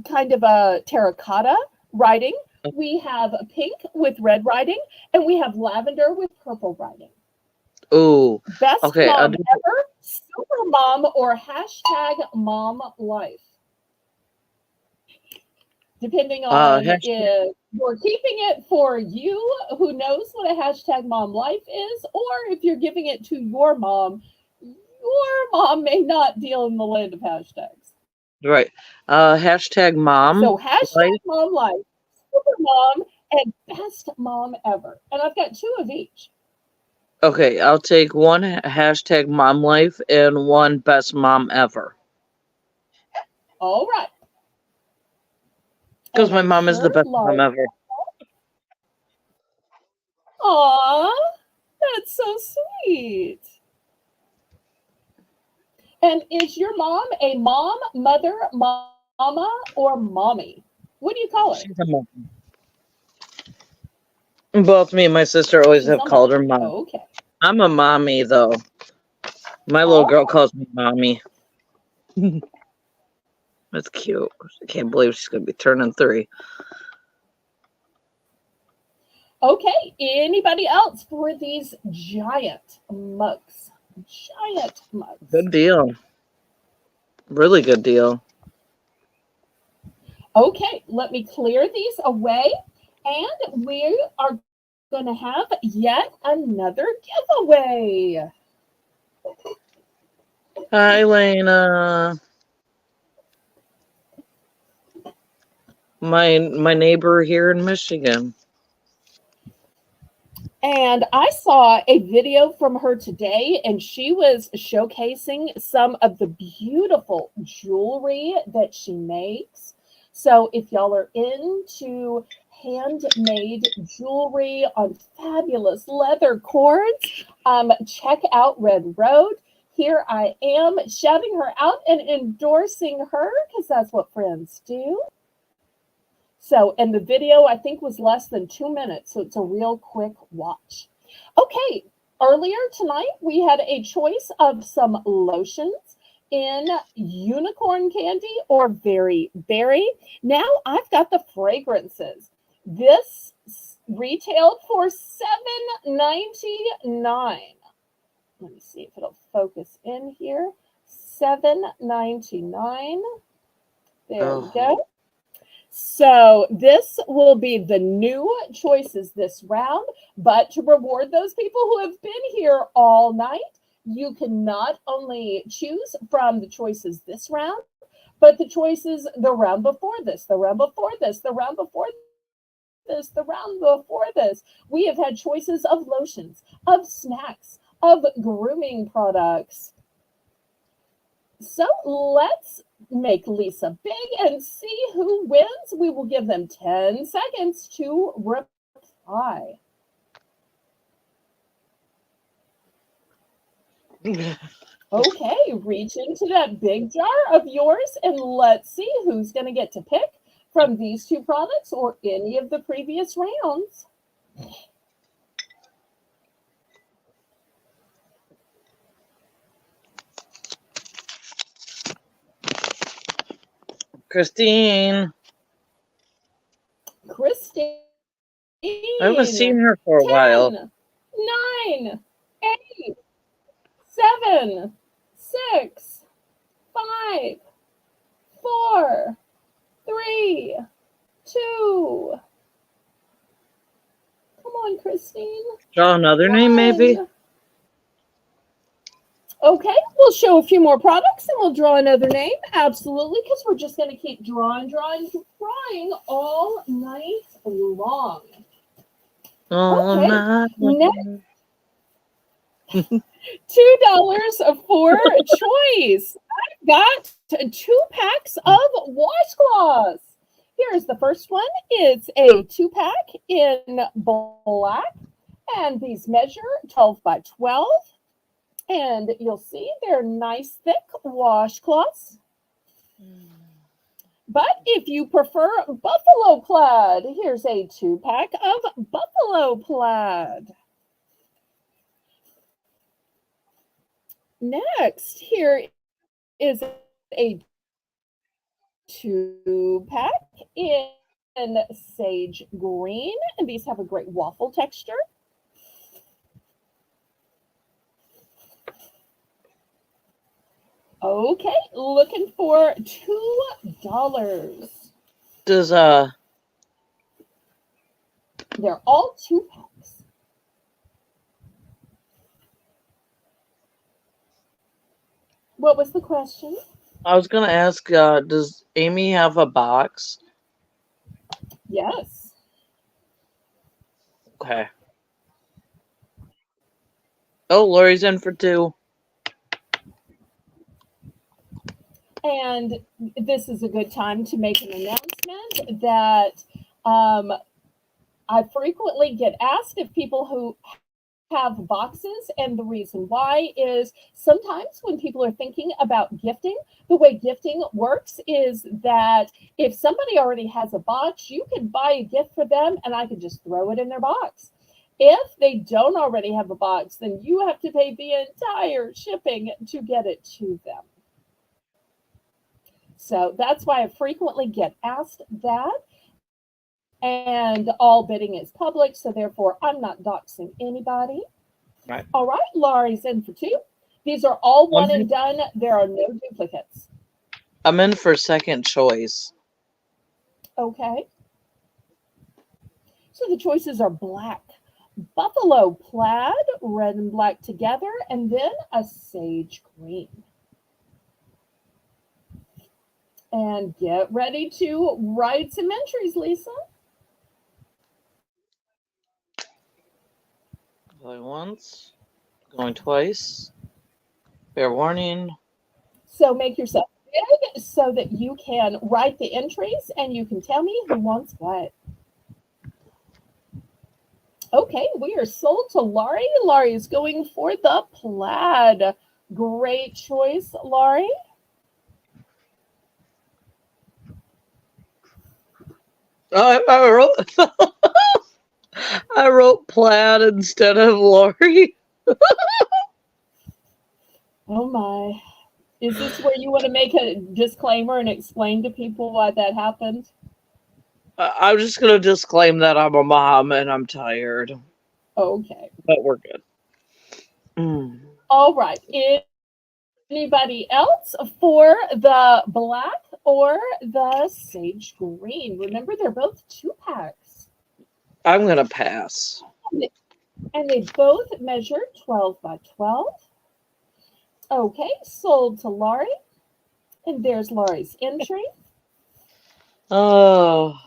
kind of a terracotta writing. We have a pink with red writing, and we have lavender with purple writing. Ooh. Best okay, mom ever, super mom, or hashtag mom life. Depending on if you're keeping it for you, who knows what a hashtag mom life is, or if you're giving it to your mom may not deal in the land of hashtags. Right. Hashtag mom. So hashtag mom life, super mom, and best mom ever. And I've got 2 of each. Okay, I'll take 1 hashtag mom life and 1 best mom ever. All right. Because my mom is the best mom ever. Aw, that's so sweet. And is your mom a mom, mother, mama, or mommy? What do you call her? She's a mom. Both me and my sister always have called her mom. Oh, okay. I'm a mommy, though. My little girl calls me mommy. That's cute. I can't believe she's going to be turning 3. Okay, anybody else for these giant mugs? Giant mugs. Good deal. Really good deal. Okay, let me clear these away. And we are going to have yet another giveaway. Hi, Lena. My neighbor here in Michigan. And I saw a video from her today, and she was showcasing some of the beautiful jewelry that she makes. So if y'all are into handmade jewelry on fabulous leather cords, check out Red Road. Here I am shouting her out and endorsing her because that's what friends do. So, and the video I think was less than 2 minutes, so it's a real quick watch. Okay, earlier tonight we had a choice of some lotions in unicorn candy or very berry. Now I've got the fragrances. This retailed for $7.99. Let me see if it'll focus in here. $7.99. There we go. So this will be the new choices this round, but to reward those people who have been here all night, you can not only choose from the choices this round, but the choices the round before this, the round before this, the round before this, the round before this. We have had choices of lotions, of snacks, of grooming products. So let's make Lisa big and see who wins. We will give them 10 seconds to reply. Okay, reach into that big jar of yours and let's see who's going to get to pick from these two products or any of the previous rounds. Christine. Christine. I haven't seen her for a 10, while. 9, 8, 7, 6, 5, 4, 3, 2. Come on, Christine. Draw another name, maybe? Okay, we'll show a few more products and we'll draw another name. Absolutely, because we're just going to keep drawing all night long. Okay, next, $2 for choice. I've got 2 packs of washcloths. Here's the first one. It's a 2-pack in black, and these measure 12 by 12. And you'll see they're nice, thick washcloths. But if you prefer buffalo plaid, here's a 2-pack of buffalo plaid. Next, here is a 2-pack in sage green, and these have a great waffle texture. Okay, looking for $2. Does They're all 2-packs. What was the question? I was gonna ask, does Amy have a box? Yes. Okay. Oh, Lori's in for 2. And this is a good time to make an announcement that I frequently get asked if people who have boxes, and the reason why is sometimes when people are thinking about gifting, the way gifting works is that if somebody already has a box, you can buy a gift for them and I can just throw it in their box. If they don't already have a box, then you have to pay the entire shipping to get it to them. So that's why I frequently get asked that. And all bidding is public, so therefore I'm not doxing anybody. Right. All right, Laurie's in for 2. These are all one and done. There are no duplicates. I'm in for second choice. Okay. So the choices are black, buffalo plaid, red and black together, and then a sage green. And get ready to write some entries, Lisa. Going once, going twice. Fair warning. So make yourself big so that you can write the entries and you can tell me who wants what. Okay, we are sold to Laurie. Laurie is going for the plaid. Great choice, Laurie. I wrote plaid instead of Laurie. Oh my. Is this where you want to make a disclaimer and explain to people why that happened? I'm just gonna disclaim that I'm a mom and I'm tired. Okay. But we're good. Mm. All right. Anybody else for the black or the sage green? Remember, they're both 2-packs. I'm gonna pass. And they both measure 12 by 12. Okay, sold to Laurie. And there's Laurie's entry. Oh.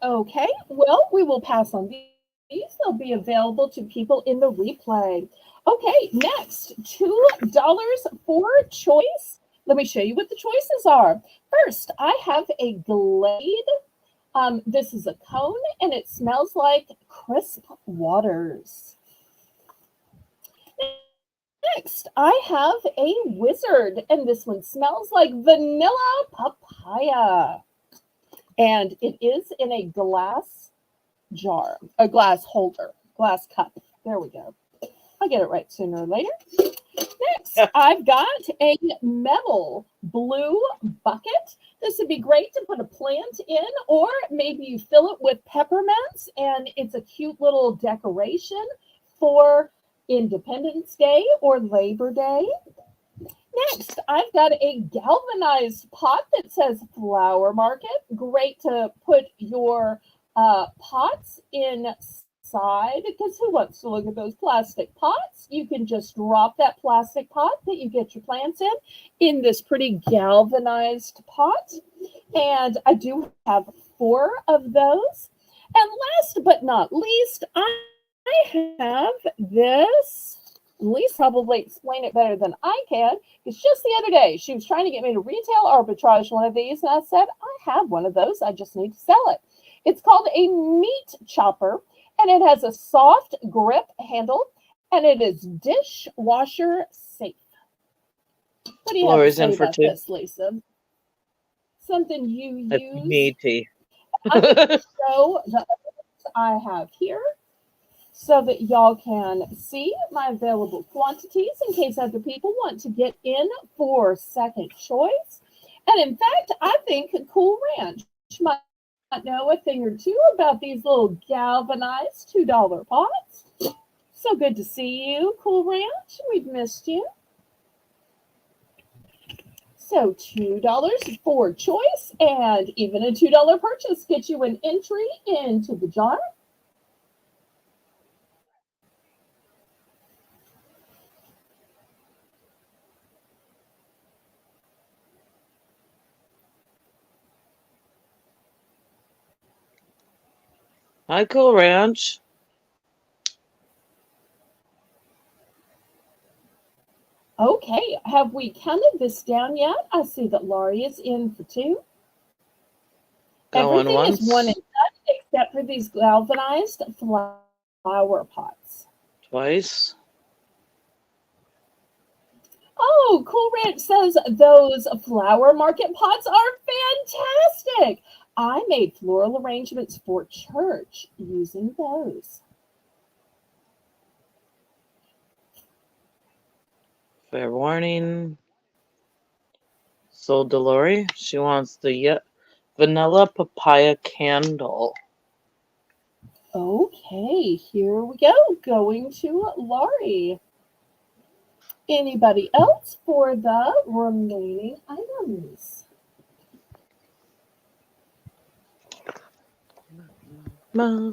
Okay, well, we will pass on these. They'll be available to people in the replay. Okay, next, $2 for choice. Let me show you what the choices are. First, I have a Glade. This is a cone, and it smells like crisp waters. Next, I have a Wizard, and this one smells like vanilla papaya. And it is in a glass jar, a glass holder, glass cup. There we go. I'll get it right sooner or later. Next, I've got a metal blue bucket. This would be great to put a plant in, or maybe you fill it with peppermints, and it's a cute little decoration for Independence Day or Labor Day. Next, I've got a galvanized pot that says Flower Market. Great to put your pots inside, because who wants to look at those plastic pots? You can just drop that plastic pot that you get your plants in this pretty galvanized pot. And I do have 4 of those. And last but not least, I have this. Lisa probably explain it better than I can. It's just the other day she was trying to get me to retail arbitrage one of these, and I said, I have one of those. I just need to sell it. It's called a meat chopper, and it has a soft grip handle, and it is dishwasher safe. What do you have to say about this, Lisa? Something you That's use? meaty. I'm going to show the others I have here, so that y'all can see my available quantities in case other people want to get in for second choice. And in fact, I think Cool Ranch might know a thing or two about these little galvanized $2 pots. So good to see you, Cool Ranch. We've missed you. So $2 for choice, and even a $2 purchase gets you an entry into the jar. Hi, Cool Ranch. Okay, have we counted this down yet? I see that Laurie is in for 2. Going Everything once. is 1 and done except for these galvanized flower pots. Twice. Oh, Cool Ranch says those flower market pots are fantastic. I made floral arrangements for church using those. Fair warning. Sold to Lori. She wants the vanilla papaya candle. Okay, here we go. Going to Laurie. Anybody else for the remaining items? Ba,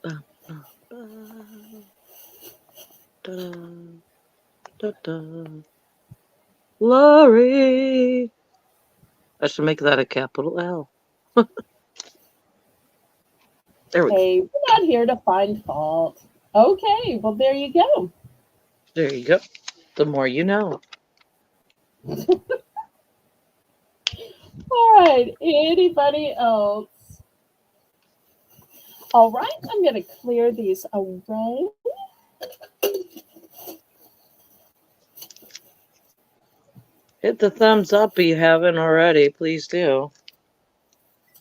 ba, ba, ba, da, da, da. Lori. I should make that a capital L. There we go. Hey, we're not here to find fault. Okay, well, there you go. There you go. The more you know. All right, anybody else? All right, I'm going to clear these away. Hit the thumbs up if you haven't already. Please do.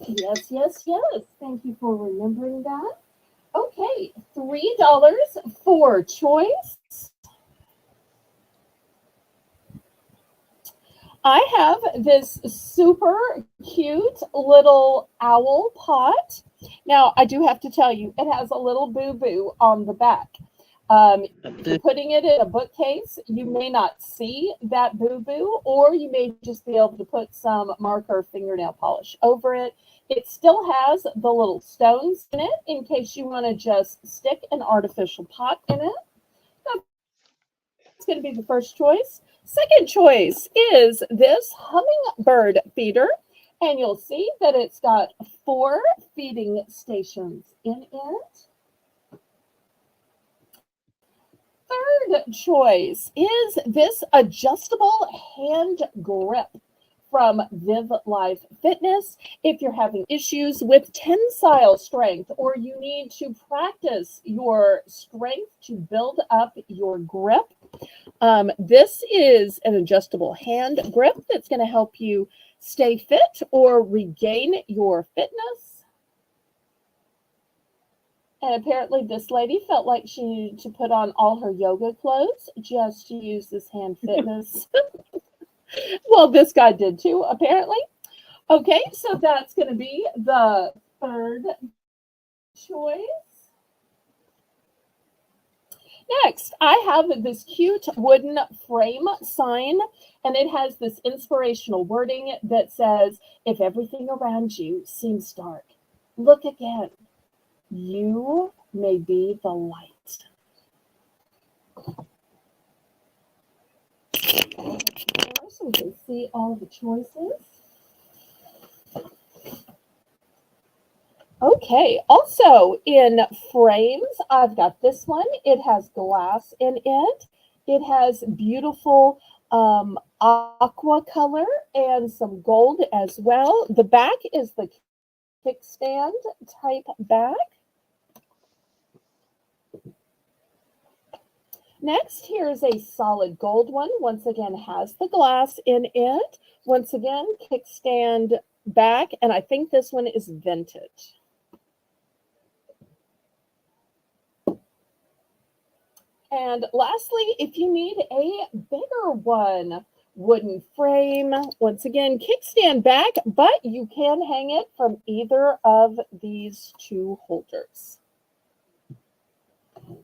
Yes, yes, yes. Thank you for remembering that. Okay, $3 for choice. I have this super cute little owl pot. Now, I do have to tell you, it has a little boo-boo on the back. If you're putting it in a bookcase, you may not see that boo-boo, or you may just be able to put some marker fingernail polish over it. It still has the little stones in it in case you want to just stick an artificial pot in it. That's going to be the first choice. Second choice is this hummingbird feeder, and you'll see that it's got 4 feeding stations in it. Third choice is this adjustable hand grip from Viv Life Fitness. If you're having issues with tensile strength or you need to practice your strength to build up your grip, this is an adjustable hand grip that's going to help you stay fit or regain your fitness. And apparently this lady felt like she needed to put on all her yoga clothes just to use this hand fitness. Well, this guy did too, apparently. Okay, so that's going to be the third choice. Next, I have this cute wooden frame sign, and it has this inspirational wording that says, if everything around you seems dark, look again. You may be the light. So we can see all the choices. Okay, also in frames, I've got this one. It has glass in it. It has beautiful aqua color and some gold as well. The back is the kickstand type back. Next, here's a solid gold one. Once again, has the glass in it. Once again, kickstand back, and I think this one is vintage. And lastly, if you need a bigger one, wooden frame, once again, kickstand back, but you can hang it from either of these 2 holders.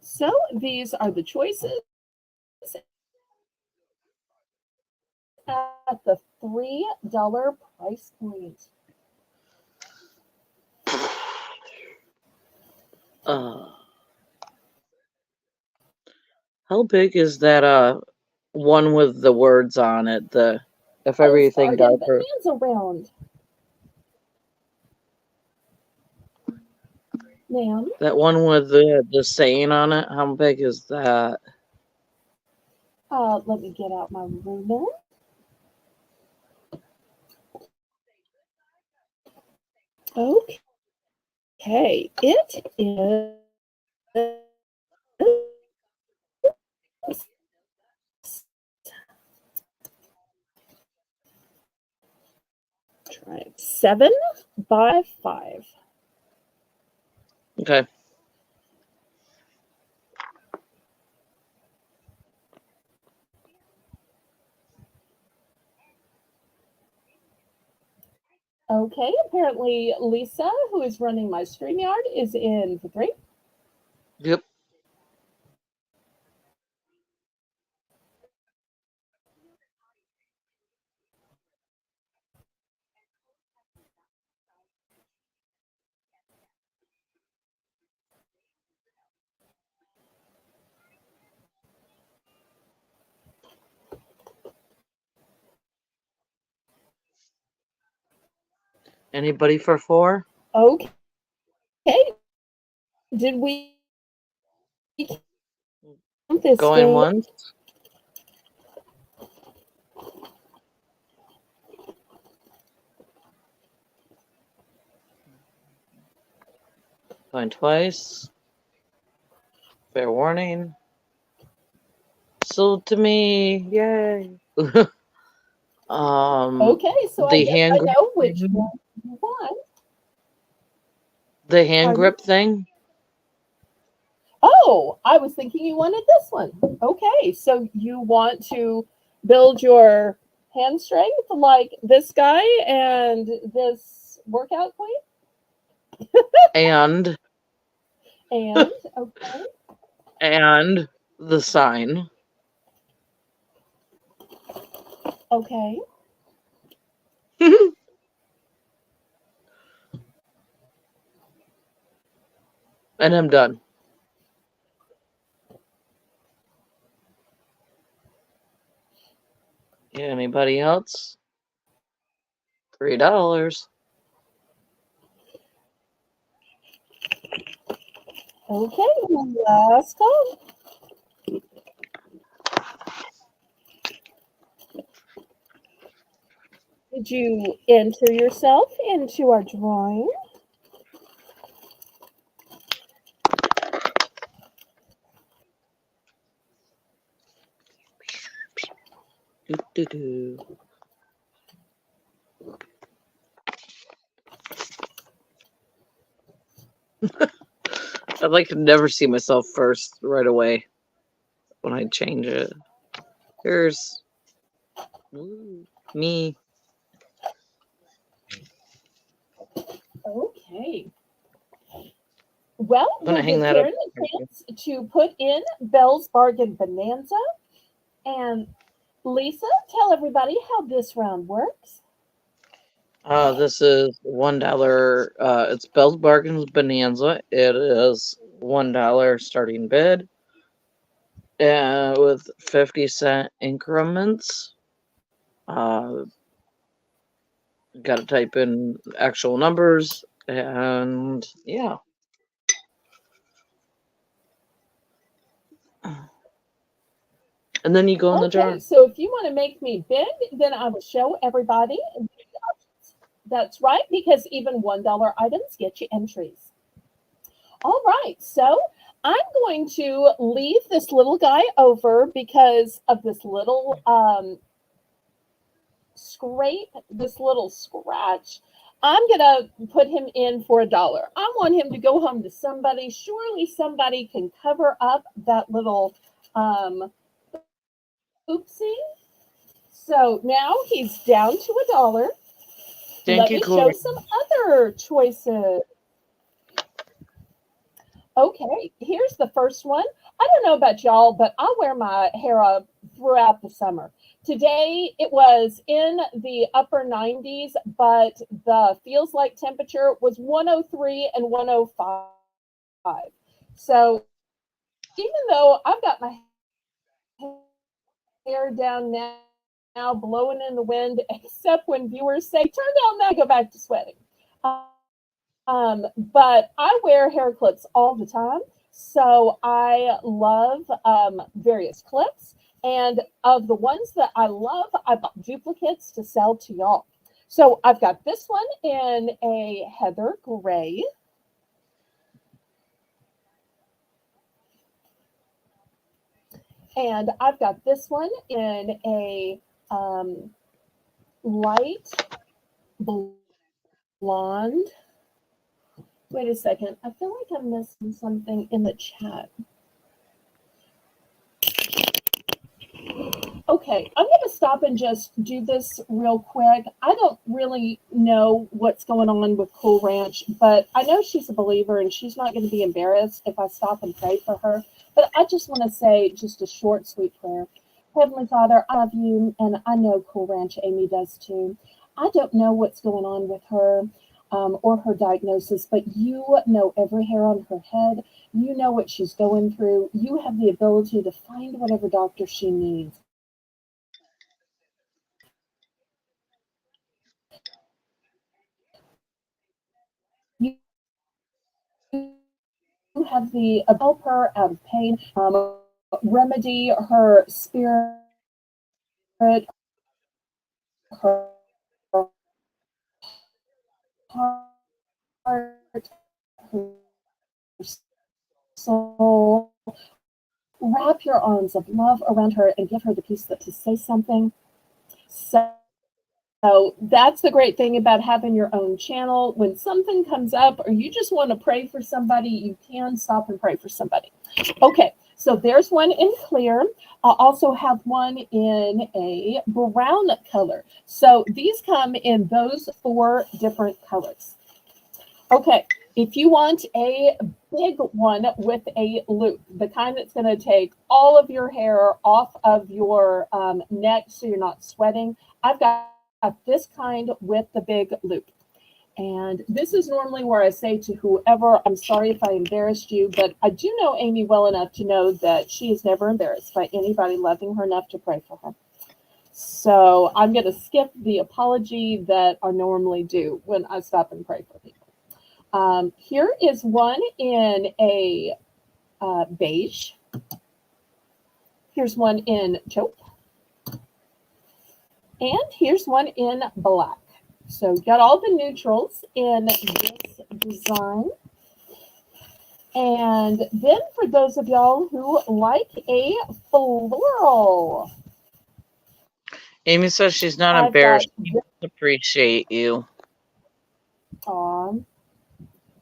So these are the choices at the $3 price point. How big is that one with the words on it? The if Oh, everything Bargain darker. Bonanza Round. Ma'am? That one with the saying on it. How big is that? Let me get out my ruler. Okay, it is try it. 7 by 5. Okay. Okay, apparently Lisa, who is running my StreamYard, is in for 3. Yep. Anybody for 4? Okay. Did we count this Going game? once. Going twice. Fair warning. Sold to me. Yay. Okay, so I The guess hand I grip know which thing. one you want. The hand Pardon? grip thing. Oh, I was thinking you wanted this one. Okay, so you want to build your hand strength like this guy and this workout queen? And And, okay, and the sign. okay. And I'm done. Anybody else? $3. Okay, last call. Did you enter yourself into our drawing? Doo-doo-doo. I'd like to never see myself first right away when I change it. Here's me. Okay. Well, I'm gonna we'll hang give that up. Karen a chance to put in Belle's Bargain Bonanza. And Lisa, tell everybody how this round works. This is $1. It's Bell's Bargains Bonanza. It is $1 starting bid, with 50-cent increments. Got to type in actual numbers, and yeah. And then you go in the jar. Okay, so if you want to make me big, then I will show everybody. That's right, because even $1 items get you entries. All right, so I'm going to leave this little guy over because of this little scrape, this little scratch. I'm gonna put him in for $1. I want him to go home to somebody. Surely somebody can cover up that little oopsie. So now he's down to $1. Thank Let you, me Corey. show some other choices. Okay, here's the first one. I don't know about y'all, but I wear my hair up throughout the summer. Today it was in the upper 90s, but the feels like temperature was 103 and 105. So even though I've got my hair down now blowing in the wind, except when viewers say, turn down that, go back to sweating. But I wear hair clips all the time. So I love various clips. And of the ones that I love, I bought duplicates to sell to y'all. So I've got this one in a heather gray. And I've got this one in a light blonde. Wait a second. I feel like I'm missing something in the chat. Okay, I'm going to stop and just do this real quick. I don't really know what's going on with Cool Ranch, but I know she's a believer and she's not going to be embarrassed if I stop and pray for her. But I just want to say just a short, sweet prayer. Heavenly Father, I love you, and I know Cool Ranch Amy does too. I don't know what's going on with her or her diagnosis, but you know every hair on her head. You know what she's going through. You have the ability to find whatever doctor she needs. have the help her out of pain, remedy her spirit, her heart, her soul. Wrap your arms of love around her and give her the peace to say something. So that's the great thing about having your own channel. When something comes up or you just want to pray for somebody, you can stop and pray for somebody. Okay, so there's one in clear. I'll also have one in a brown color. So these come in those 4 different colors. Okay, if you want a big one with a loop, the kind that's going to take all of your hair off of your neck so you're not sweating, I've got this kind with the big loop. And this is normally where I say to whoever, I'm sorry if I embarrassed you, but I do know Amy well enough to know that she is never embarrassed by anybody loving her enough to pray for her. So I'm going to skip the apology that I normally do when I stop and pray for people. Here is one in a beige. Here's one in taupe. And here's one in black. So got all the neutrals in this design. And then for those of y'all who like a floral. Amy says she's not embarrassed. She appreciate you.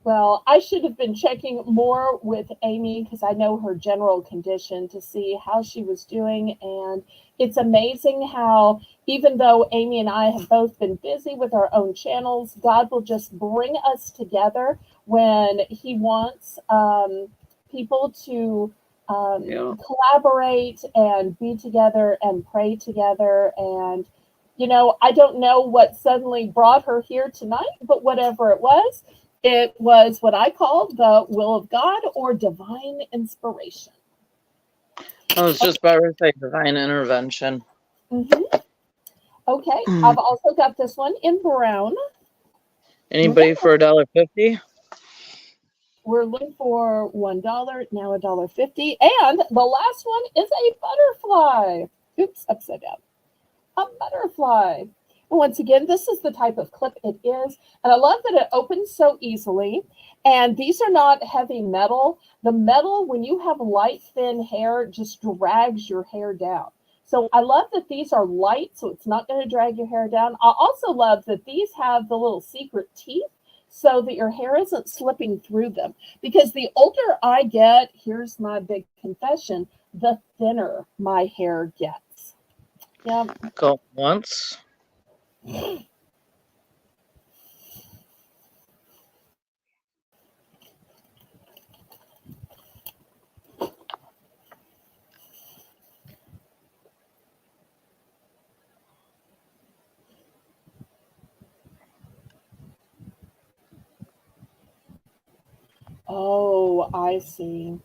Well, I should have been checking more with Amy because I know her general condition to see how she was doing. And it's amazing how, even though Amy and I have both been busy with our own channels, God will just bring us together when He wants people to collaborate and be together and pray together. And, you know, I don't know what suddenly brought her here tonight, but whatever it was what I call the will of God or divine inspiration. I was just about to say divine intervention. Mm-hmm. Okay, I've also got this one in brown. Anybody for $1.50? We're looking for $1, now $1.50. And the last one is a butterfly. Oops, upside down. A butterfly. And once again, this is the type of clip it is. And I love that it opens so easily. And these are not heavy metal. The metal, when you have light, thin hair, just drags your hair down. So I love that these are light, so it's not going to drag your hair down. I also love that these have the little secret teeth so that your hair isn't slipping through them. Because the older I get, here's my big confession, the thinner my hair gets. Yeah. Go once. Oh, I see.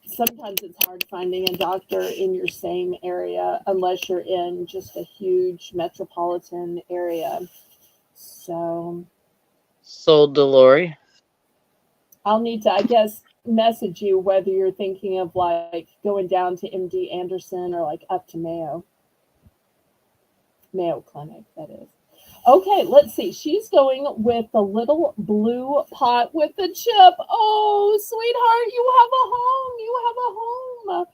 Sometimes it's hard finding a doctor in your same area unless you're in just a huge metropolitan area. So Delory. I'll need to, I guess, message you whether you're thinking of like going down to MD Anderson or like up to Mayo Clinic, that is. Okay, let's see. She's going with the little blue pot with the chip. Oh, sweetheart, you have a home. You have a home.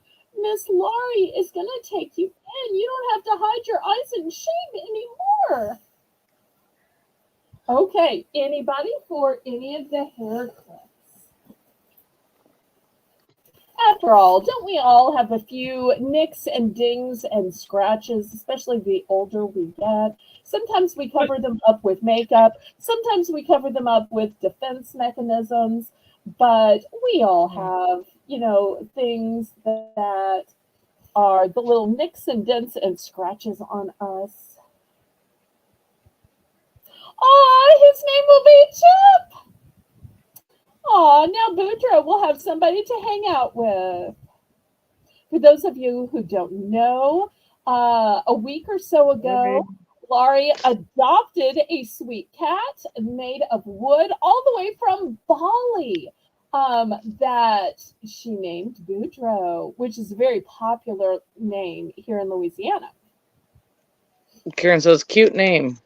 Miss Laurie is going to take you in. You don't have to hide your eyes in shame anymore. Okay, anybody for any of the hair clips? After all, don't we all have a few nicks and dings and scratches, especially the older we get? Sometimes we cover them up with makeup. Sometimes we cover them up with defense mechanisms. But we all have, you know, things that are the little nicks and dents and scratches on us. Oh, his name will be Chip. Oh, now Boudreaux will have somebody to hang out with. For those of you who don't know, a week or so ago, Laurie adopted a sweet cat made of wood all the way from Bali. that she named Boudreaux, which is a very popular name here in Louisiana. Karen says, cute name.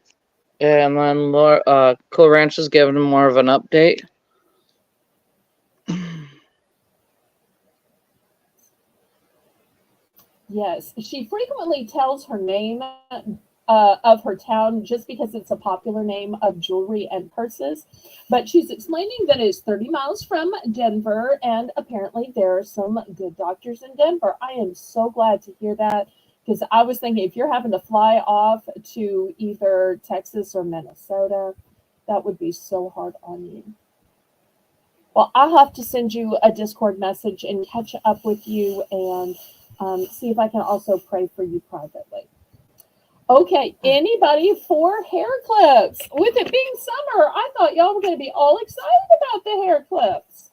And then Cool Ranch is giving him more of an update. Yes, she frequently tells her name of her town just because it's a popular name of jewelry and purses. But she's explaining that it's 30 miles from Denver, and apparently there are some good doctors in Denver. I am so glad to hear that because I was thinking if you're having to fly off to either Texas or Minnesota, that would be so hard on you. Well, I'll have to send you a Discord message and catch up with you and see if I can also pray for you privately. Okay, anybody for hair clips? With it being summer, I thought y'all were going to be all excited about the hair clips.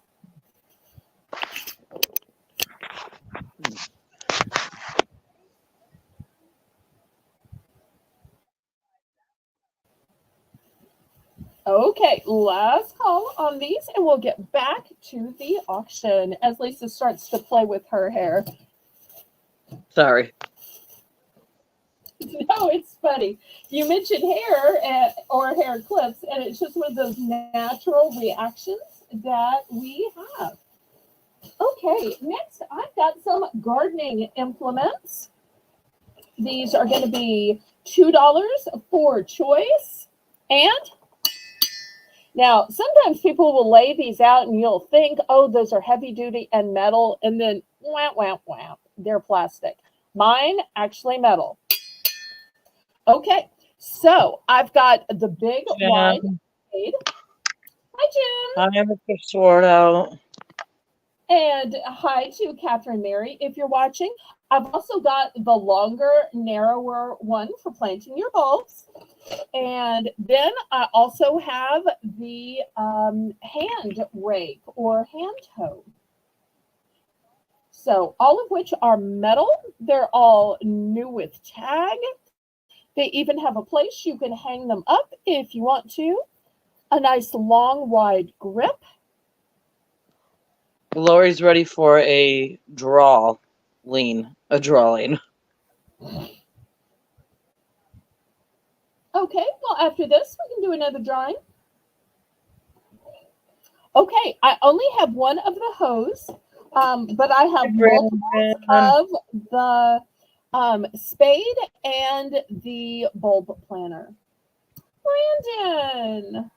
Okay, last call on these, and we'll get back to the auction as Lisa starts to play with her hair. Sorry. No, it's funny. You mentioned hair or hair clips, and it's just one of those natural reactions that we have. Okay, next I've got some gardening implements. These are going to be $2 for choice. And now, sometimes people will lay these out and you'll think, oh, those are heavy duty and metal, and then wham, wham, wham, they're plastic. Mine, actually metal. Okay, so I've got the big wide shade. Hi, Jim. I have a sword out. And hi to Catherine Mary, if you're watching. I've also got the longer, narrower one for planting your bulbs. And then I also have the hand rake or hand hoe. So all of which are metal. They're all new with tag. They even have a place you can hang them up if you want to. A nice long, wide grip. Lori's ready for a drawing. A drawing. Okay, well, after this, we can do another drawing. Okay, I only have one of the hose, but I have multiples of the spade and the bulb planter. Brandon!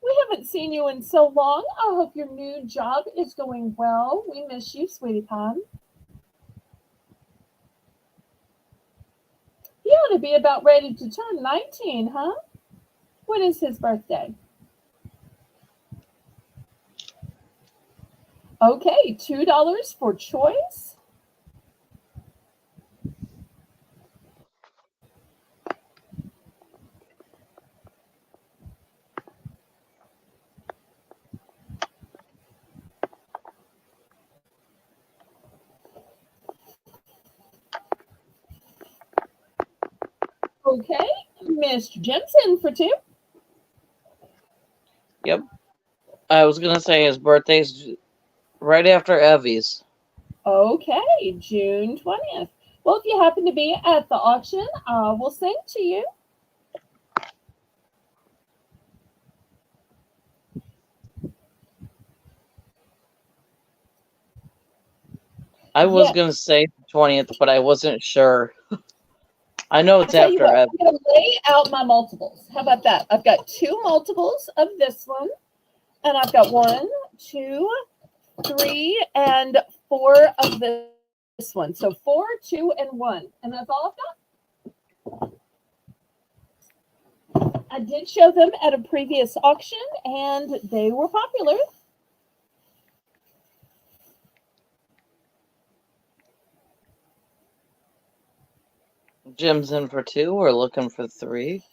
We haven't seen you in so long. I hope your new job is going well. We miss you, sweetie pie. He ought to be about ready to turn 19, huh? When is his birthday? Okay, $2 for choice. Okay, Mr. Jensen for 2. Yep. I was going to say his birthday's right after Evie's. Okay, June 20th. Well, if you happen to be at the auction, I will sing to you. I was going to say the 20th, but I wasn't sure. I know it's after Evie. I'm going to lay out my multiples. How about that? I've got 2 multiples of this one, and I've got 1, 2, 3, and 4 of this one. So 4, 2, and 1. And that's all I've got. I did show them at a previous auction, and they were popular. Jim's in for 2. We're looking for 3.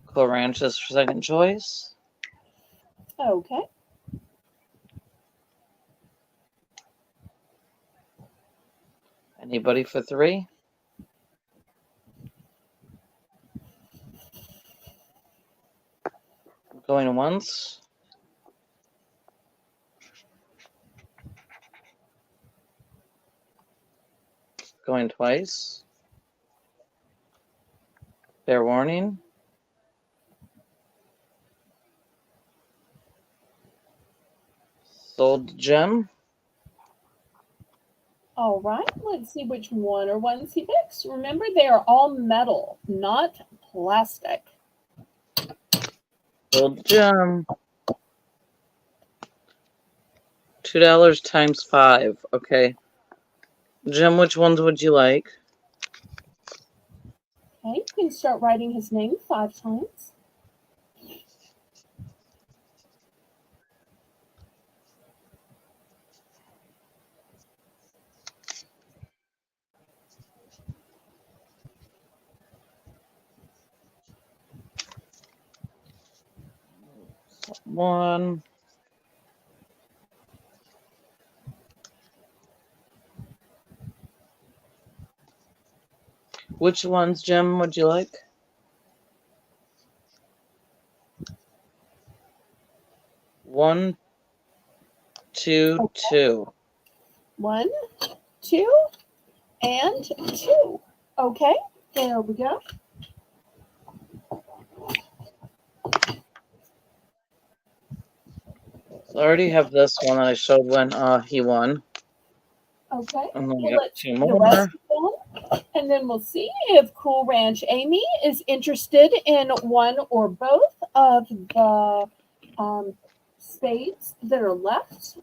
Claranchus for second choice. Okay. Anybody for 3? Going once. Going twice. Fair warning. Sold gem. All right, let's see which one or ones he picks. Remember, they are all metal, not plastic. Sold gem. $2 times 5. Okay. Jim, which ones would you like? Okay, you can start writing his name 5 times. One. Which ones, Jim, would you like? One, two, Okay. 2. 1, 2, and 2. Okay, there we go. So I already have this one that I showed when he won. Okay, And then we well, got let's 2 see the rest more. of them, and then we'll see if Cool Ranch Amy is interested in one or both of the spades that are left.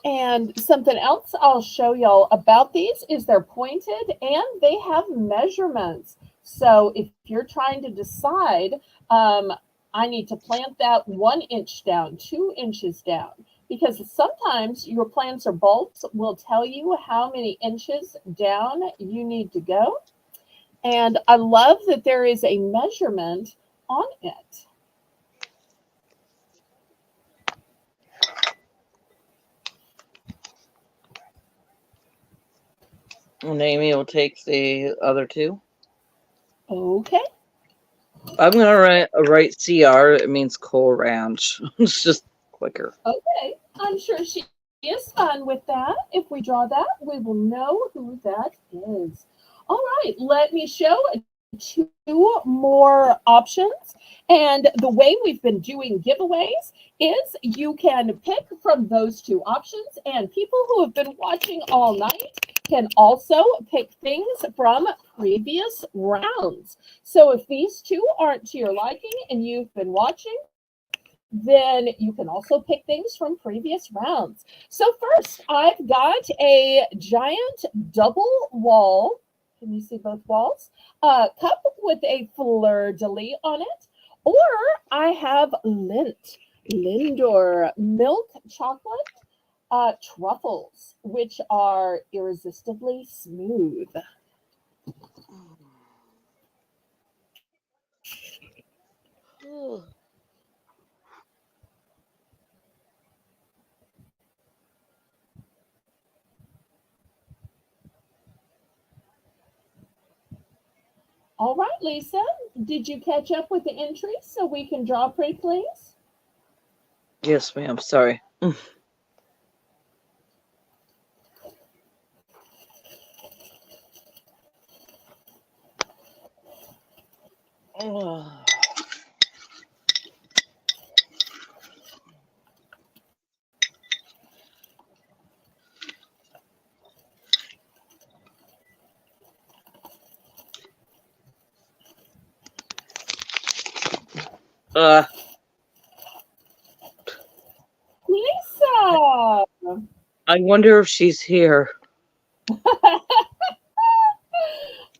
And something else I'll show y'all about these is they're pointed and they have measurements. So if you're trying to decide, I need to plant that 1 inch down, 2 inches down, because sometimes your plants or bulbs will tell you how many inches down you need to go. And I love that there is a measurement on it. And Amy will take the other 2. Okay. I'm going to write CR. It means Coal Ranch. It's just quicker. Okay. I'm sure she is fine with that. If we draw that, we will know who that is. All right. Let me show 2 more options. And the way we've been doing giveaways is you can pick from those 2 options, and people who have been watching all night can also pick things from previous rounds. So if these 2 aren't to your liking and you've been watching, then you can also pick things from previous rounds. So first, I've got a giant double wall. Can you see both walls? Cup with a fleur-de-lis on it. Or I have Lindor milk chocolate truffles, which are irresistibly smooth. All right, Lisa, did you catch up with the entries so we can draw pretty please? Yes, ma'am. Sorry. Lisa! I wonder if she's here.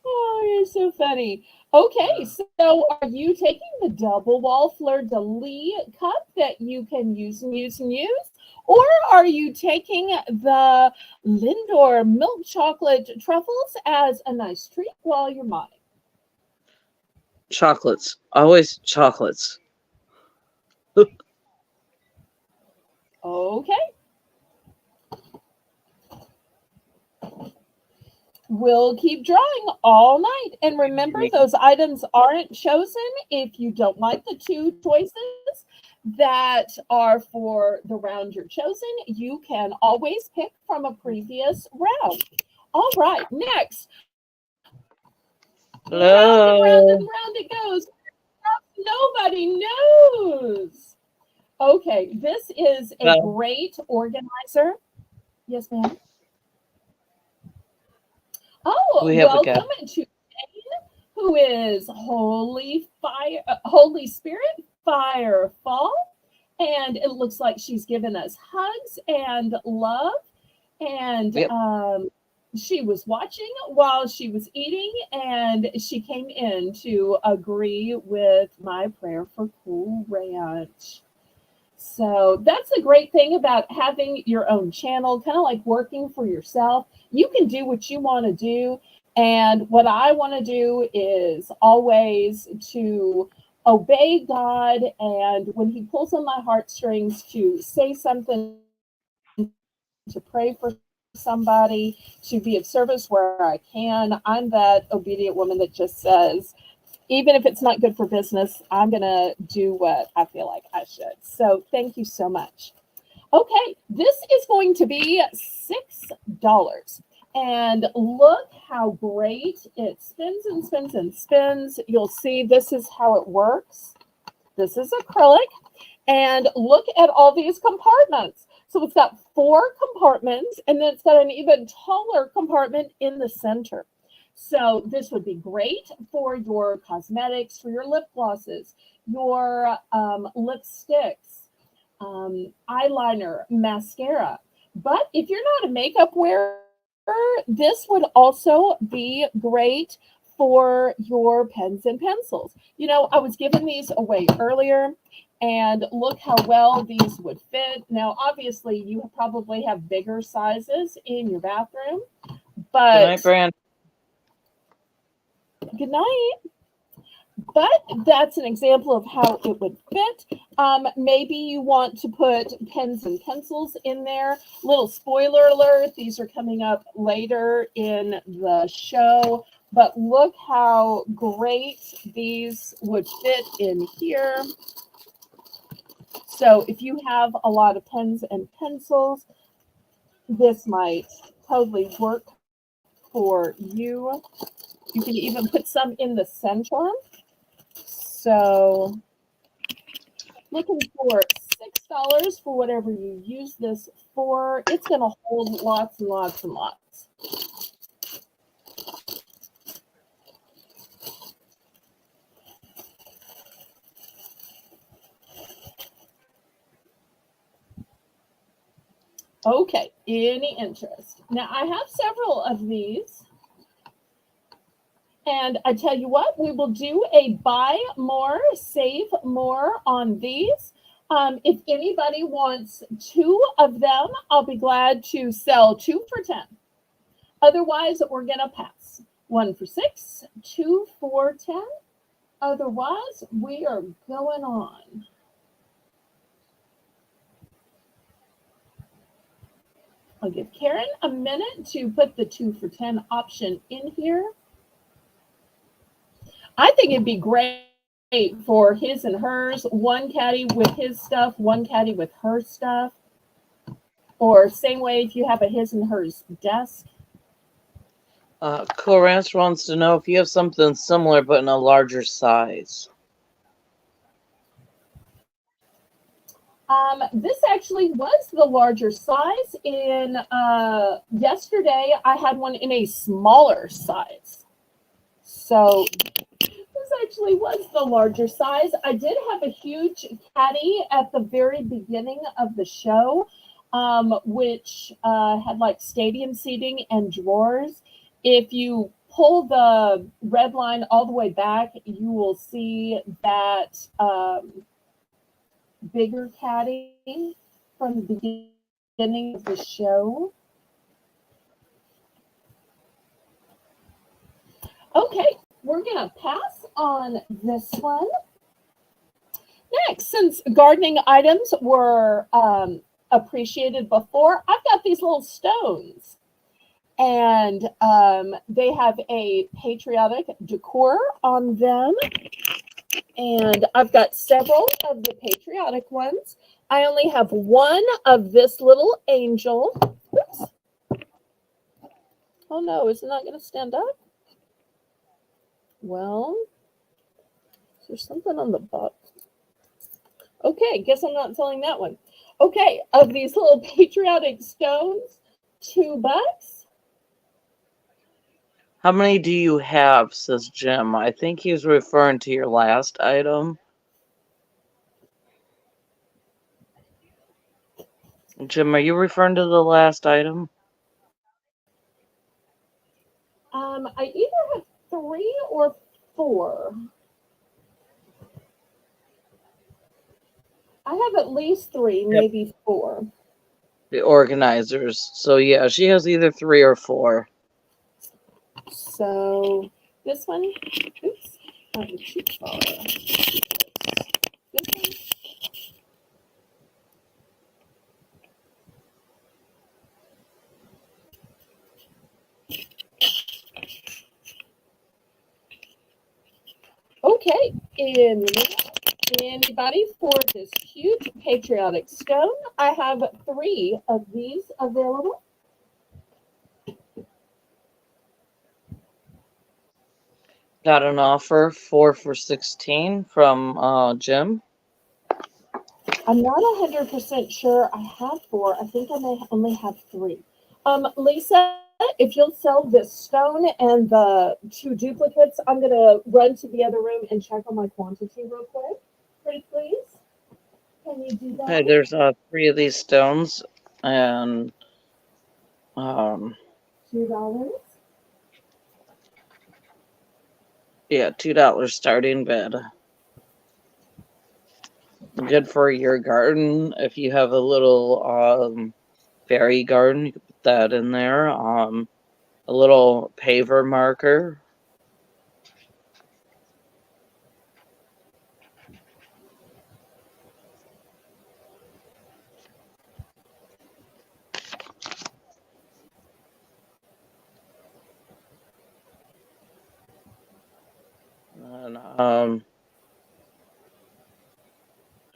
Oh, you're so funny. Okay, so are you taking the double wall fleur-de-lis cup that you can use and use and use? Or are you taking the Lindor milk chocolate truffles as a nice treat while you're modding? Chocolates. Always chocolates. Okay. We'll keep drawing all night. And remember, those items aren't chosen if you don't like the two choices that are for the round you're chosen. You can always pick from a previous round. All right, next. Hello. Round it goes. Nobody knows. Okay, this is a great organizer. Yes, ma'am. Oh, we have welcome to Jane, who is Holy Spirit Firefall, and it looks like she's given us hugs and love, and she was watching while she was eating, and she came in to agree with my prayer for Cool Ranch. So that's the great thing about having your own channel, kind of like working for yourself. You can do what you want to do. And what I want to do is always to obey God. And when He pulls on my heartstrings to say something, to pray for somebody, to be of service where I can, I'm that obedient woman that just says, even if it's not good for business, I'm going to do what I feel like I should. So thank you so much. Okay, this is going to be $6. And look how great it spins and spins and spins. You'll see this is how it works. This is acrylic. And look at all these compartments. So it's got 4 compartments, and then it's got an even taller compartment in the center. So this would be great for your cosmetics, for your lip glosses, your lipsticks, eyeliner, mascara. But if you're not a makeup wearer, this would also be great for your pens and pencils. You know, I was giving these away earlier, and look how well these would fit. Now, obviously, you probably have bigger sizes in your bathroom, but... Good night, Brand. Good night. But that's an example of how it would fit. Maybe you want to put pens and pencils in there. Little spoiler alert, these are coming up later in the show. But look how great these would fit in here. So if you have a lot of pens and pencils, this might totally work for you. You can even put some in the center. So looking for $6 for whatever you use this for. It's going to hold lots and lots and lots. Okay, any interest? Now, I have several of these. And I tell you what, we will do a buy more, save more on these. If anybody wants 2 of them, I'll be glad to sell 2 for 10. Otherwise, we're going to pass. 1 for 6, 2 for 10. Otherwise, we are going on. I'll give Karen a minute to put the 2 for 10 option in here. I think it'd be great for his and hers, one caddy with his stuff, one caddy with her stuff. Or same way if you have a his and hers desk. Cool Ranch wants to know if you have something similar but in a larger size. This actually was the larger size. In yesterday, I had one in a smaller size. So this actually was the larger size. I did have a huge caddy at the very beginning of the show, which had like stadium seating and drawers. If you pull the red line all the way back, you will see that bigger caddy from the beginning of the show. Okay, we're going to pass on this one. Next, since gardening items were appreciated before, I've got these little stones. And they have a patriotic decor on them. And I've got several of the patriotic ones. I only have one of this little angel. Oops. Oh no, is it not going to stand up? Well, there's something on the box. Okay, guess I'm not selling that one. Okay, of these little patriotic stones, $2. How many do you have, says Jim. I think he's referring to your last item. Jim, are you referring to the last item? I either have 3 or 4. I have at least 3, maybe 4. The organizers. So yeah, she has either 3 or 4. So this one, oops, I have a cheap bar. This one. Okay, anybody for this huge patriotic stone? I have 3 of these available. Got an offer 4 for $16 from Jim. I'm not 100% sure I have 4. I think I may only have 3. Lisa, if you'll sell this stone and the 2 duplicates, I'm going to run to the other room and check on my quantity real quick. Pretty please. Can you do that? Okay, there's 3 of these stones and $2. yeah, $2 starting bid. Good for your garden. If you have a little fairy garden, you can put that in there. A little paver marker. And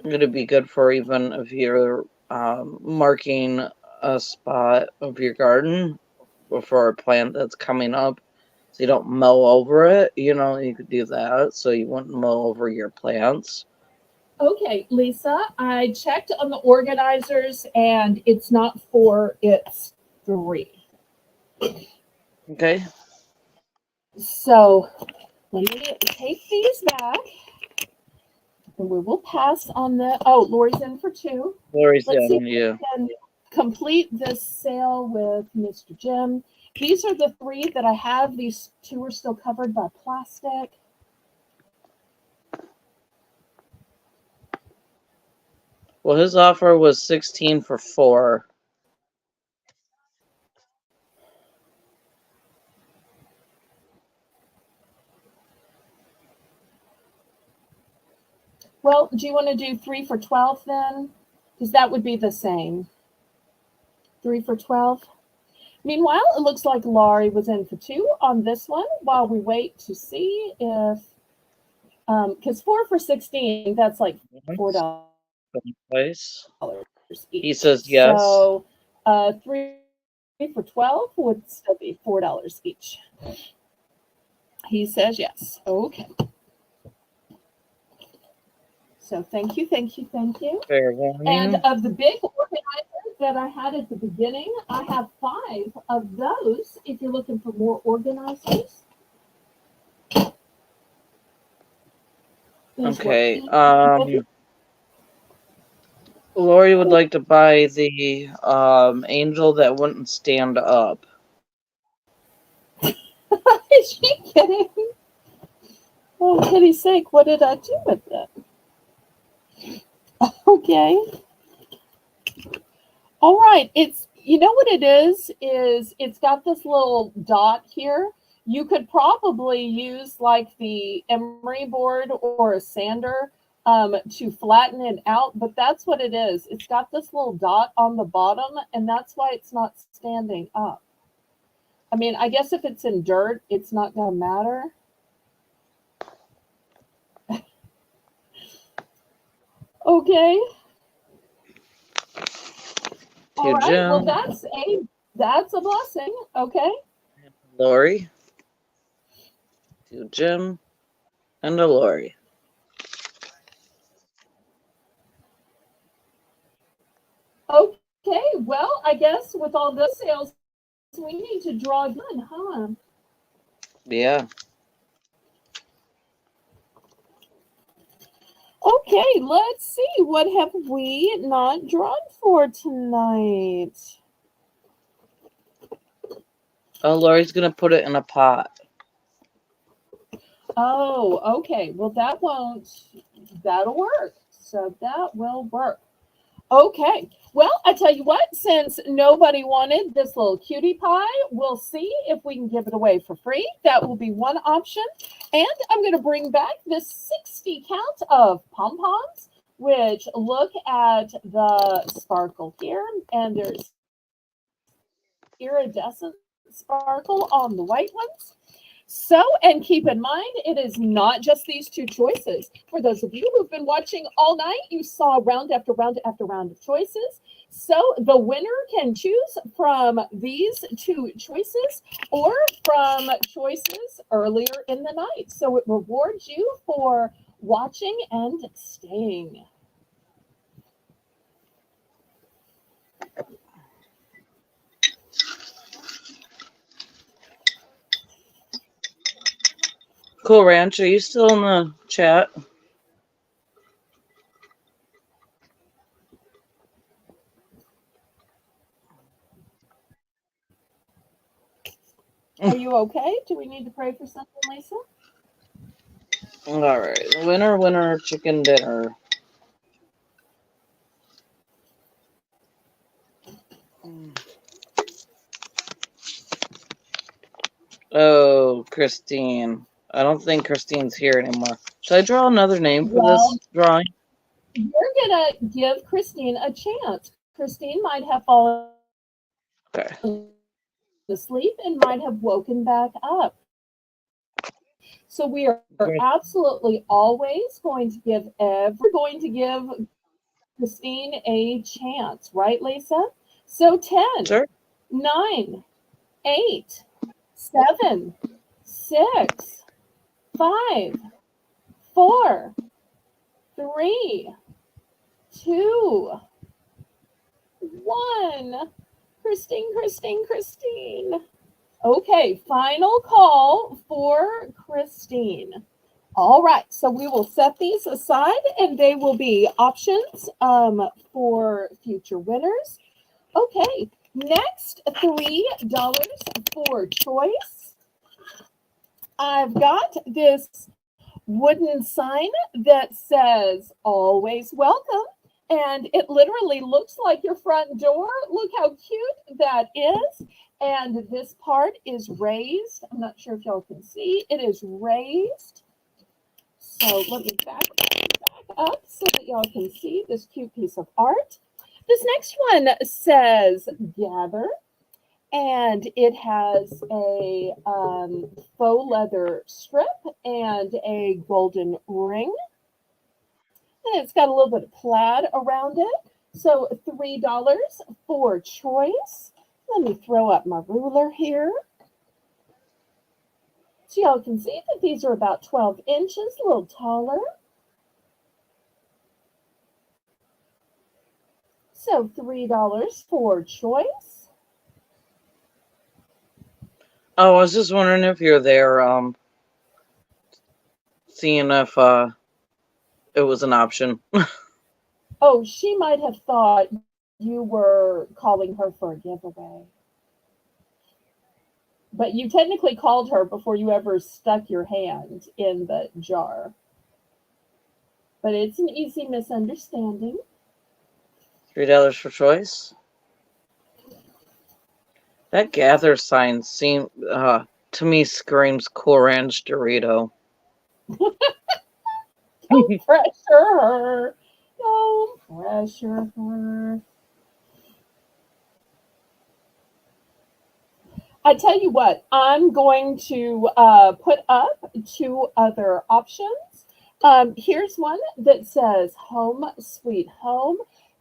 going to be good for even if you're marking a spot of your garden for a plant that's coming up, so you don't mow over it. You know, you could do that so you wouldn't mow over your plants. Okay, Lisa, I checked on the organizers and it's not 4, it's 3. Okay. So let me take these back. And we will pass on the. Oh, Lori's in for 2. Lori's Let's see if yeah. we can complete this sale with Mr. Jim. These are the 3 that I have. These 2 are still covered by plastic. Well, his offer was 16 for 4. Well, do you want to do 3 for 12 then? Because that would be the same. 3 for 12. Meanwhile, it looks like Laurie was in for 2 on this one while we wait to see if, because 4 for 16, that's like $4 Place. each. He says yes. So 3 for 12 would still be $4 each. He says yes. Okay. So thank you, thank you, thank you. Fair warning. And of the big organizers that I had at the beginning, I have 5 of those if you're looking for more organizers. Okay. Lori would like to buy the angel that wouldn't stand up. Is she kidding? Oh, pity's sake, what did I do with it? Okay. All right. It's, you know what it is it's got this little dot here. You could probably use like the emery board or a sander to flatten it out, but that's what it is. It's got this little dot on the bottom, and that's why it's not standing up. I mean, I guess if it's in dirt, it's not going to matter. Okay. All To right. Well, Jim, that's a blessing. Okay. Lori, to Jim, and to Lori. Okay. Well, I guess with all those sales, we need to draw again, huh? Yeah. Okay, let's see. What have we not drawn for tonight? Oh, Lori's gonna put it in a pot. Oh, okay. Well, that'll work. So that will work. Okay. Well, I tell you what, since nobody wanted this little cutie pie, we'll see if we can give it away for free. That will be one option. And I'm going to bring back this 60 count of pom-poms, which look at the sparkle here. And there's iridescent sparkle on the white ones. So, and keep in mind, it is not just these two choices. For those of you who've been watching all night, you saw round after round after round of choices. So the winner can choose from these two choices or from choices earlier in the night. So it rewards you for watching and staying. Cool Ranch, are you still in the chat? Are you okay? Do we need to pray for something, Lisa? All right. Winner, winner, chicken dinner. Oh, Christine. I don't think Christine's here anymore. Should I draw another name for Well, this drawing? you're going to give Christine a chance. Christine might have fallen Okay. asleep and might have woken back up. So we are absolutely always going to give Christine a chance, right, Lisa? So 10, Sure. 9, 8, 7, 6, 5, 4, 3, 2, 1. Christine. Okay, final call for Christine. All right, so we will set these aside and they will be options for future winners. Okay, next $3 for choice. I've got this wooden sign that says always welcome. And it literally looks like your front door. Look how cute that is. And this part is raised. I'm not sure if y'all can see. It is raised. So let me back up so that y'all can see this cute piece of art. This next one says gather. And it has a faux leather strip and a golden ring. And it's got a little bit of plaid around it. So $3 for choice. Let me throw up my ruler here. So y'all can see that these are about 12 inches, a little taller. So $3 for choice. Oh, I was just wondering if you're there, seeing if it was an option. Oh, she might have thought you were calling her for a giveaway. But you technically called her before you ever stuck your hand in the jar. But it's an easy misunderstanding. $3 for choice. That gather sign seemed to me screams Cool Ranch Dorito. Don't pressure her. Don't pressure her. I tell you what, I'm going to put up two other options. Here's one that says Home Sweet Home,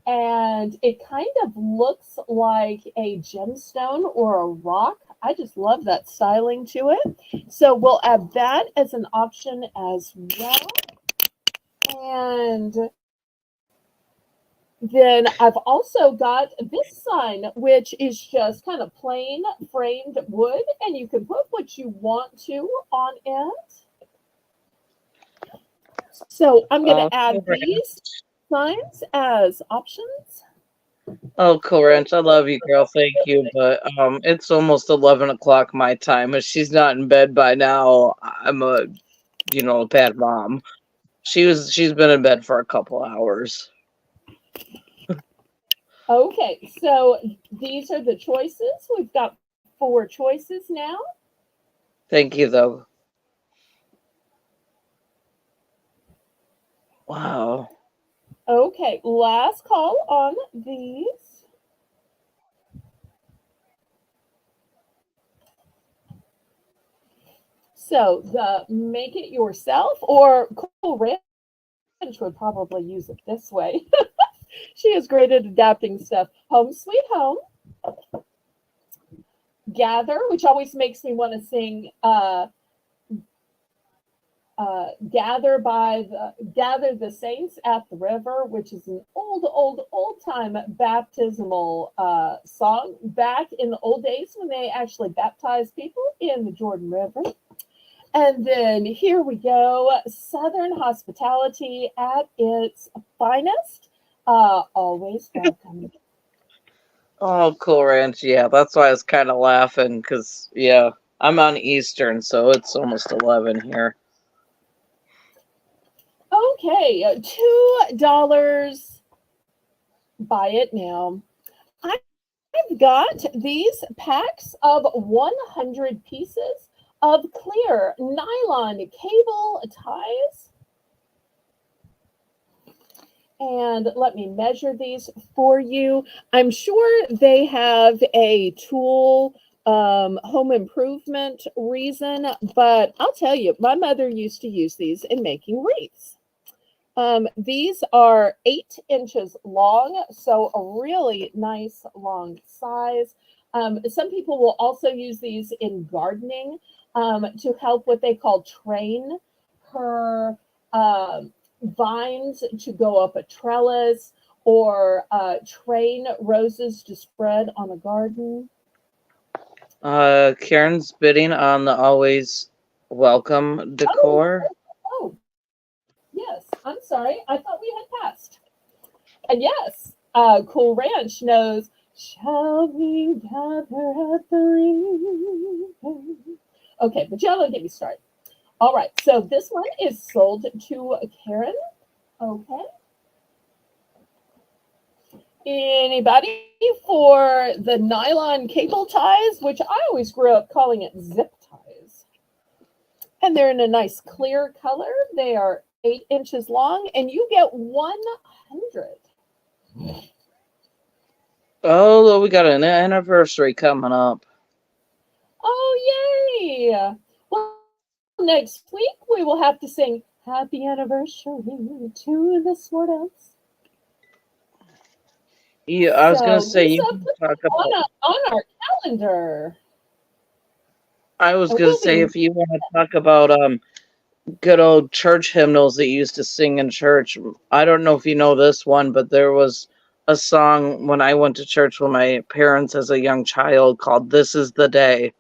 and it kind of looks like a gemstone or a rock. I just love that styling to it. So we'll add that as an option as well. And then I've also got this sign, which is just kind of plain framed wood, and you can put what you want to on it. So I'm going to add Cool these signs as options. Oh, Cool Ranch, I love you, girl. Thank you, but it's almost 11 o'clock my time. If she's not in bed by now, I'm a bad mom. She's been in bed for a couple hours. Okay, so these are the choices. We've got four choices now. Thank you, though. Wow. Okay, last call on these. So the make it yourself or Cool Ranch would probably use it this way. She is great at adapting stuff. Home Sweet Home. Gather, which always makes me want to sing Gather the Saints at the River, which is an old time baptismal song back in the old days when they actually baptized people in the Jordan River. And then here we go, Southern hospitality at its finest. Always welcome. Oh, Cool Ranch. Yeah, that's why I was kind of laughing because, yeah, I'm on Eastern, so it's almost 11 here. Okay, $2. Buy it now. I've got these packs of 100 pieces of clear nylon cable ties. And let me measure these for you. I'm sure they have a tool home improvement reason, but I'll tell you, my mother used to use these in making wreaths. These are 8 inches long, so a really nice long size. Some people will also use these in gardening to help what they call train her vines to go up a trellis or train roses to spread on a garden. Karen's bidding on the always welcome decor. Oh, yes. I'm sorry. I thought we had passed. And yes, Cool Ranch knows. Shall we gather at the river? Okay, but y'all don't get me started. All right, so this one is sold to Karen. Okay. Anybody for the nylon cable ties, which I always grew up calling it zip ties. And they're in a nice clear color. They are 8 inches long, and you get 100. Oh, we got an anniversary coming up. Oh, yay! Well, next week we will have to sing Happy Anniversary to the Swartouts. Yeah, I was gonna So, say you Lisa, can put talk that about. on our calendar. I was And gonna we'll say be if you want to talk about good old church hymnals that you used to sing in church. I don't know if you know this one, but there was a song when I went to church with my parents as a young child called "This Is the Day."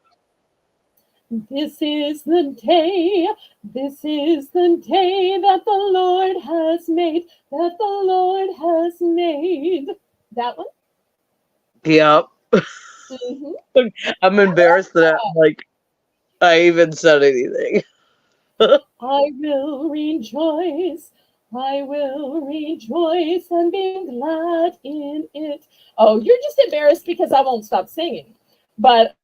This is the day, this is the day that the Lord has made, that the Lord has made. That one? Yep. Mm-hmm. I'm embarrassed that like I even said anything. I will rejoice and be glad in it. Oh, you're just embarrassed because I won't stop singing. But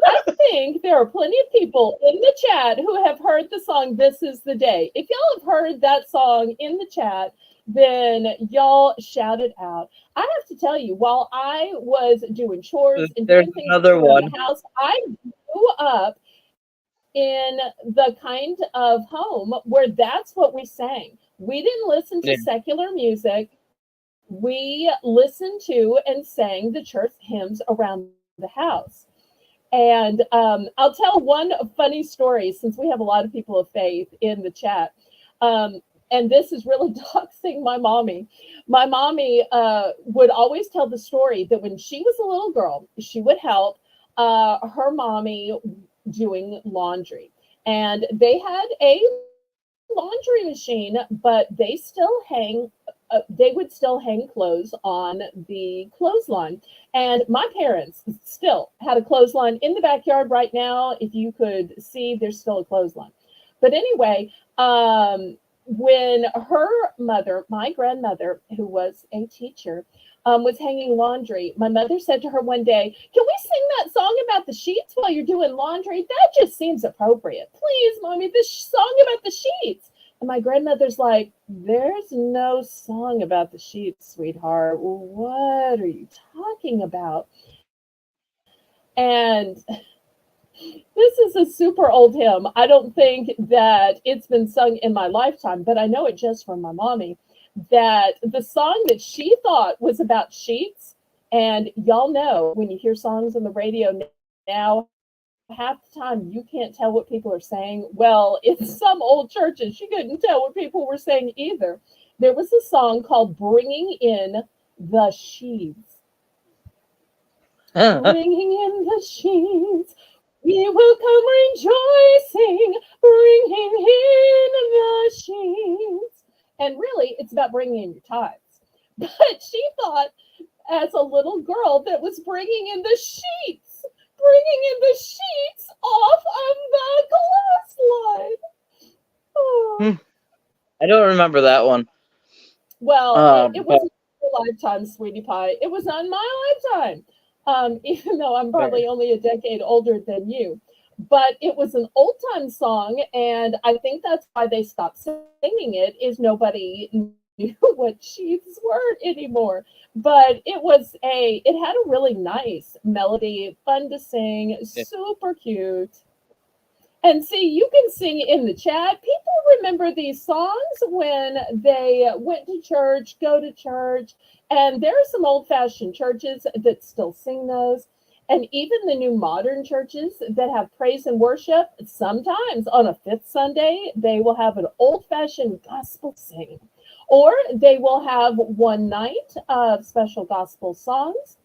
I think there are plenty of people in the chat who have heard the song This Is the Day. If y'all have heard that song in the chat, then y'all shout it out. I have to tell you, while I was doing chores and There's doing things another around the one. house, I grew up in the kind of home where that's what we sang. We didn't listen to Yeah. secular music. We listened to and sang the church hymns around the house. And I'll tell one funny story since we have a lot of people of faith in the chat. Um, and this is really doxing my mommy. My mommy would always tell the story that when she was a little girl, she would help her mommy doing laundry. And they had a laundry machine, but they would still hang clothes on the clothesline. And my parents still had a clothesline in the backyard right now. If you could see, there's still a clothesline. But anyway, when her mother, my grandmother, who was a teacher, was hanging laundry, my mother said to her one day, "Can we sing that song about the sheets while you're doing laundry? That just seems appropriate. Please, mommy, this song about the sheets." And my grandmother's like, "There's no song about the sheets, sweetheart. What are you talking about?" And this is a super old hymn. I don't think that it's been sung in my lifetime, but I know it just from my mommy that the song that she thought was about sheets, and y'all know when you hear songs on the radio now, half the time you can't tell what people are saying. Well, in some old churches, she couldn't tell what people were saying either. There was a song called Bringing in the Sheaves. Bringing in the sheaves, we will come rejoicing, bringing in the sheaves. And really, it's about bringing in your tithes. But she thought, as a little girl, that was bringing in the sheets, bringing in the sheets off of the clothesline. Oh. I don't remember that one. Well, it But wasn't your lifetime, sweetie pie. It was not my lifetime. Even though I'm but probably only a decade older than you. But it was an old time song, and I think that's why they stopped singing it, is nobody knew what sheaves were anymore. But it had a really nice melody, fun to sing, yeah. super cute. And see, you can sing in the chat. People remember these songs when they went to church, go to church, and there are some old fashioned churches that still sing those. And even the new modern churches that have praise and worship, sometimes on a fifth Sunday, they will have an old fashioned gospel sing, or they will have one night of special gospel songs.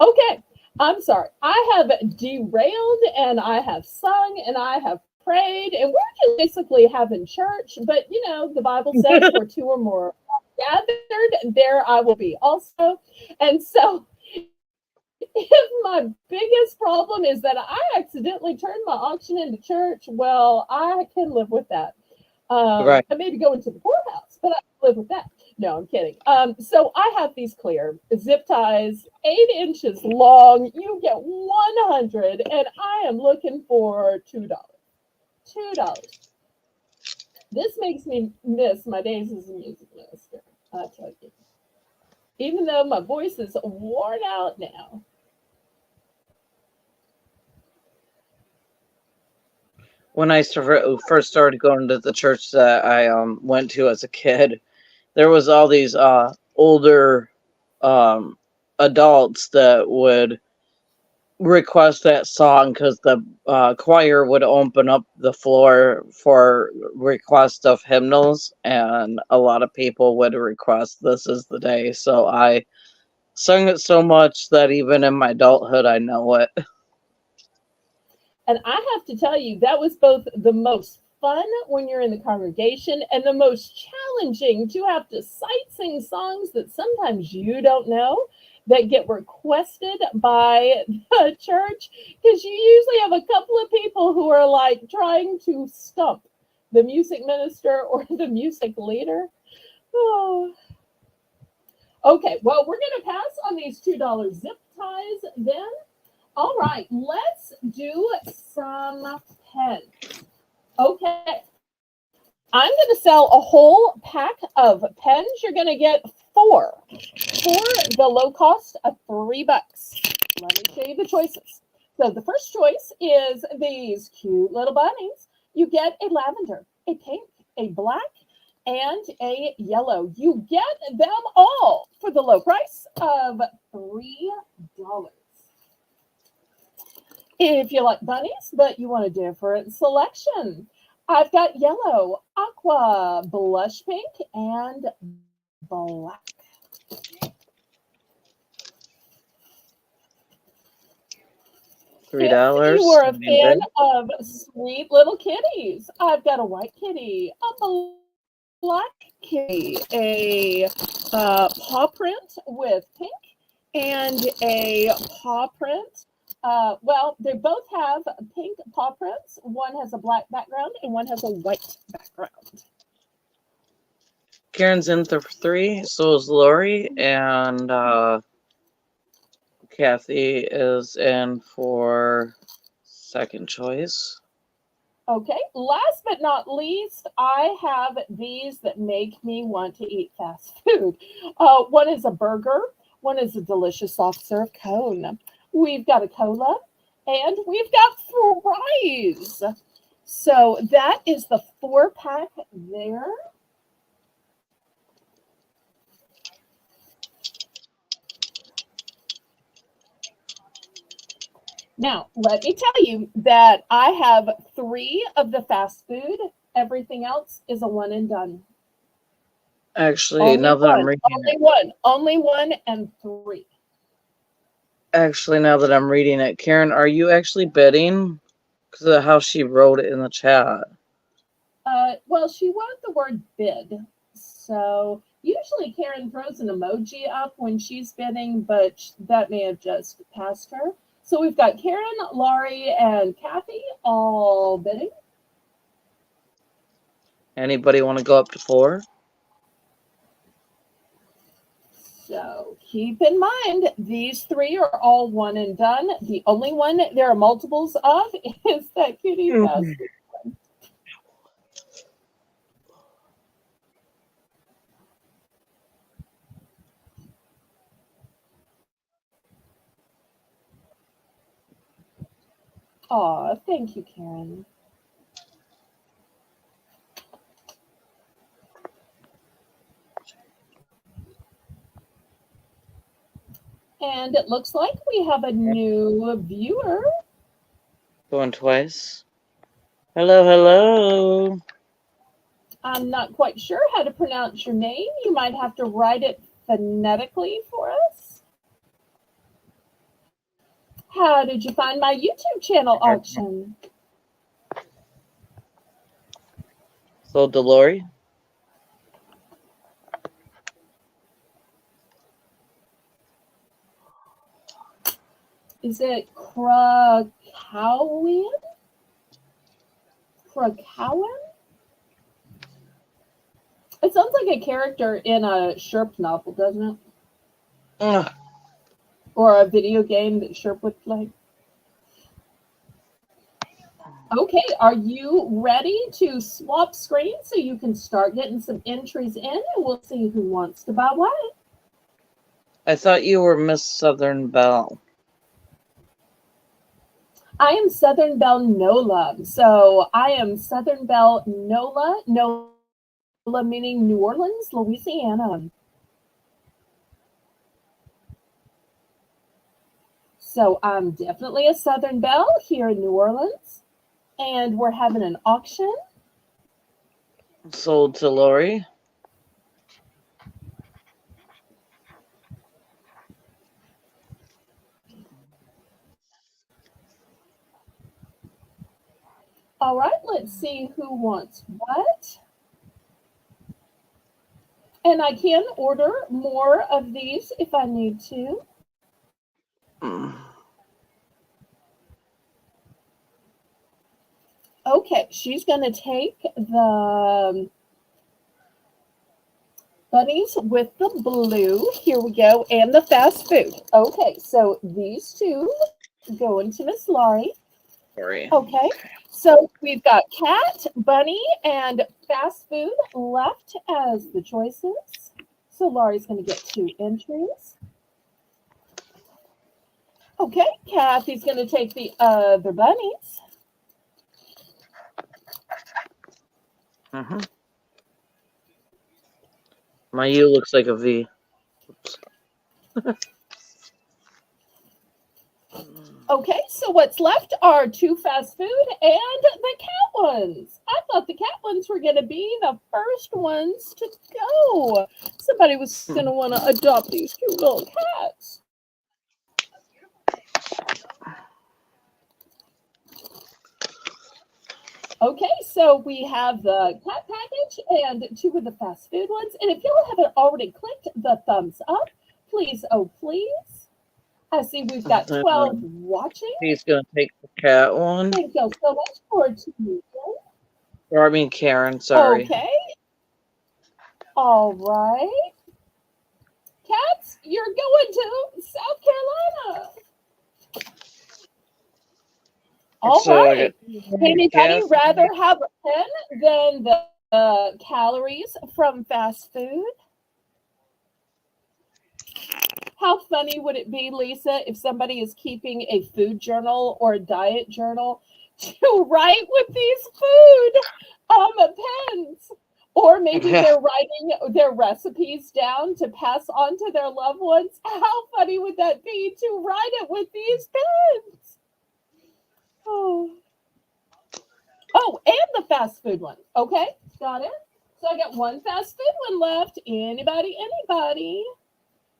Okay, I'm sorry. I have derailed and I have sung and I have prayed, and we're just basically having church. But you know, the Bible says where two or more are gathered, there I will be also. And so, if my biggest problem is that I accidentally turned my auction into church, well, I can live with that. Right. I maybe go into the poorhouse, but I can live with that. No, I'm kidding. So I have these clear zip ties, 8 inches long. You get 100, and I am looking for $2. $2. This makes me miss my days as a music minister. I tell you, even though my voice is worn out now. When I first started going to the church that I went to as a kid, there was all these older um adults that would request that song because the choir would open up the floor for request of hymnals, and a lot of people would request "This Is the Day." So I sung it so much that even in my adulthood, I know it. And I have to tell you, that was both the most fun when you're in the congregation and the most challenging to have to sight sing songs that sometimes you don't know that get requested by the church, because you usually have a couple of people who are like trying to stump the music minister or the music leader. Oh. Okay, well, we're going to pass on these $2 zip ties then. All right, let's do some pens. Okay, I'm going to sell a whole pack of pens. You're going to get 4 for the low cost of $3. Let me show you the choices. So the first choice is these cute little bunnies. You get a lavender, a pink, a black, and a yellow. You get them all for the low price of $3. If you like bunnies, but you want a different selection, I've got yellow, aqua, blush pink, and black. $3. If you are a fan of sweet little kitties, I've got a white kitty, a black kitty, a paw print with pink, and a paw print. Well, they both have pink paw prints. One has a black background and one has a white background. Karen's in for 3, so is Lori, and Kathy is in for second choice. Okay, last but not least, I have these that make me want to eat fast food. One is a burger, one is a delicious soft serve cone. We've got a cola, and we've got fries. So that is the 4-pack there. Now, let me tell you that I have 3 of the fast food. Everything else is a one and done. Actually, now that I'm reading Only one and 3. Actually, now that I'm reading it, Karen, are you actually bidding? Because of how she wrote it in the chat. Well, she wrote the word bid. So usually Karen throws an emoji up when she's bidding, but that may have just passed her. So we've got Karen, Laurie, and Kathy all bidding. Anybody want to go up to 4? So keep in mind, these 3 are all one and done. The only one there are multiples of is that kitty fast food one. Aw, thank you, Karen. And it looks like we have a new viewer. Going twice. Hello, hello. I'm not quite sure how to pronounce your name. You might have to write it phonetically for us. How did you find my YouTube channel auction? So, Delori? Is it Krakowian? Krakowian? It sounds like a character in a Sherp novel, doesn't it? Ugh. Or a video game that Sherp would play. Okay, are you ready to swap screens so you can start getting some entries in, and we'll see who wants to buy what? I thought you were Miss Southern Belle. I am Southern Belle Nola. So I am Southern Belle Nola. Nola meaning New Orleans, Louisiana. So I'm definitely a Southern Belle here in New Orleans. And we're having an auction. Sold to Lori. All right, let's see who wants what. And I can order more of these if I need to. Okay, she's going to take the bunnies with the blue. Here we go. And the fast food. Okay, so these 2 go into Miss Laurie. Sorry. Okay, so we've got cat, bunny, and fast food left as the choices. So Laurie's going to get 2 entries. Okay, Kathy's going to take the other bunnies. Mm-hmm. My U looks like a V. Oops. Okay, so what's left are 2 fast food and the cat ones. I thought the cat ones were going to be the first ones to go. Somebody was going to want to adopt these 2 little cats. Okay, so we have the cat package and 2 of the fast food ones. And if y'all haven't already clicked the thumbs up, please, oh please. I see we've got 12 watching. He's gonna take the cat one. Thank y'all so much for tuning in. Or I mean Karen, sorry. Okay. All right. Cats, you're going to South Carolina. All So right. Anybody rather have a pen than the calories from fast food? How funny would it be, Lisa, if somebody is keeping a food journal or a diet journal to write with these food pens? Or maybe they're writing their recipes down to pass on to their loved ones. How funny would that be to write it with these pens? Oh, and the fast food one. Okay, got it. So I got 1 fast food one left. Anybody?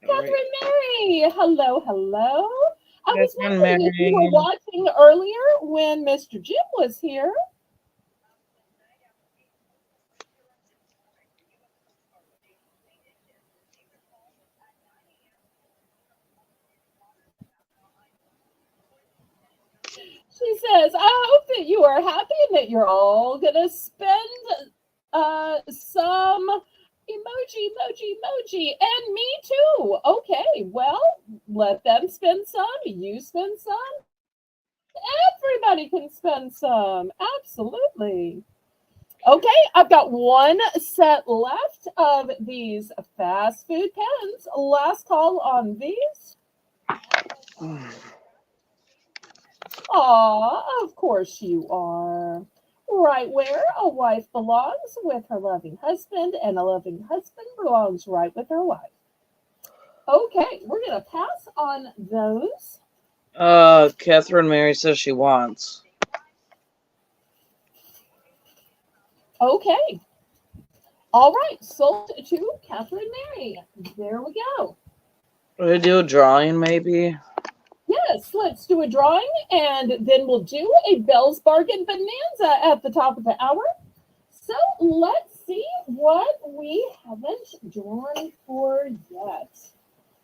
Catherine Mary. Hello, hello. I was wondering if you were watching earlier when Mr. Jim was here. She says, I hope that you are happy and that you're all going to spend some emoji, and me too. Okay, well, let them spend some, you spend some, everybody can spend some. Absolutely. Okay, I've got 1 set left of these fast food pens. Last call on these. Aw, of course you are. Right where a wife belongs with her loving husband, and a loving husband belongs right with her wife. Okay, we're going to pass on those. Catherine Mary says she wants. Okay. All right, sold to Catherine Mary. There we go. Should I do a drawing, maybe? Yes, let's do a drawing, and then we'll do a Belle's Bargain Bonanza at the top of the hour. So let's see what we haven't drawn for yet.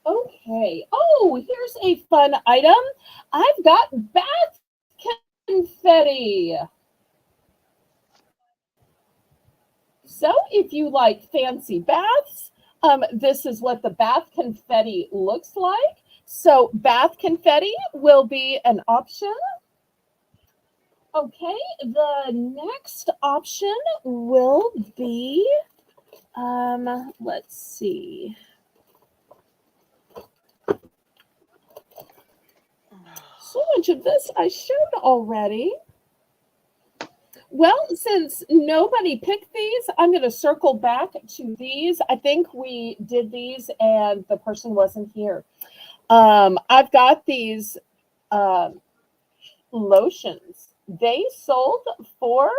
Okay. Oh, here's a fun item. I've got bath confetti. So if you like fancy baths, this is what the bath confetti looks like. So bath confetti will be an option. Okay, the next option will be, let's see. So much of this I showed already. Well, since nobody picked these, I'm going to circle back to these. I think we did these and the person wasn't here. I've got these lotions. They sold for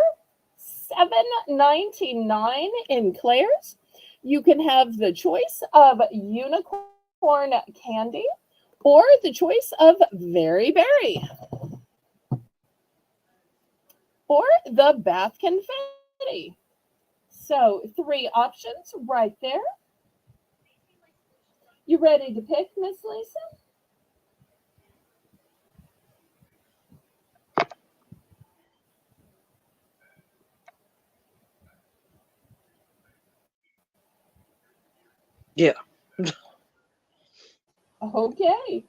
$7.99 in Claire's. You can have the choice of unicorn candy or the choice of very berry, or the bath confetti. So 3 options right there. You ready to pick, Miss Lisa? Yeah. Okay.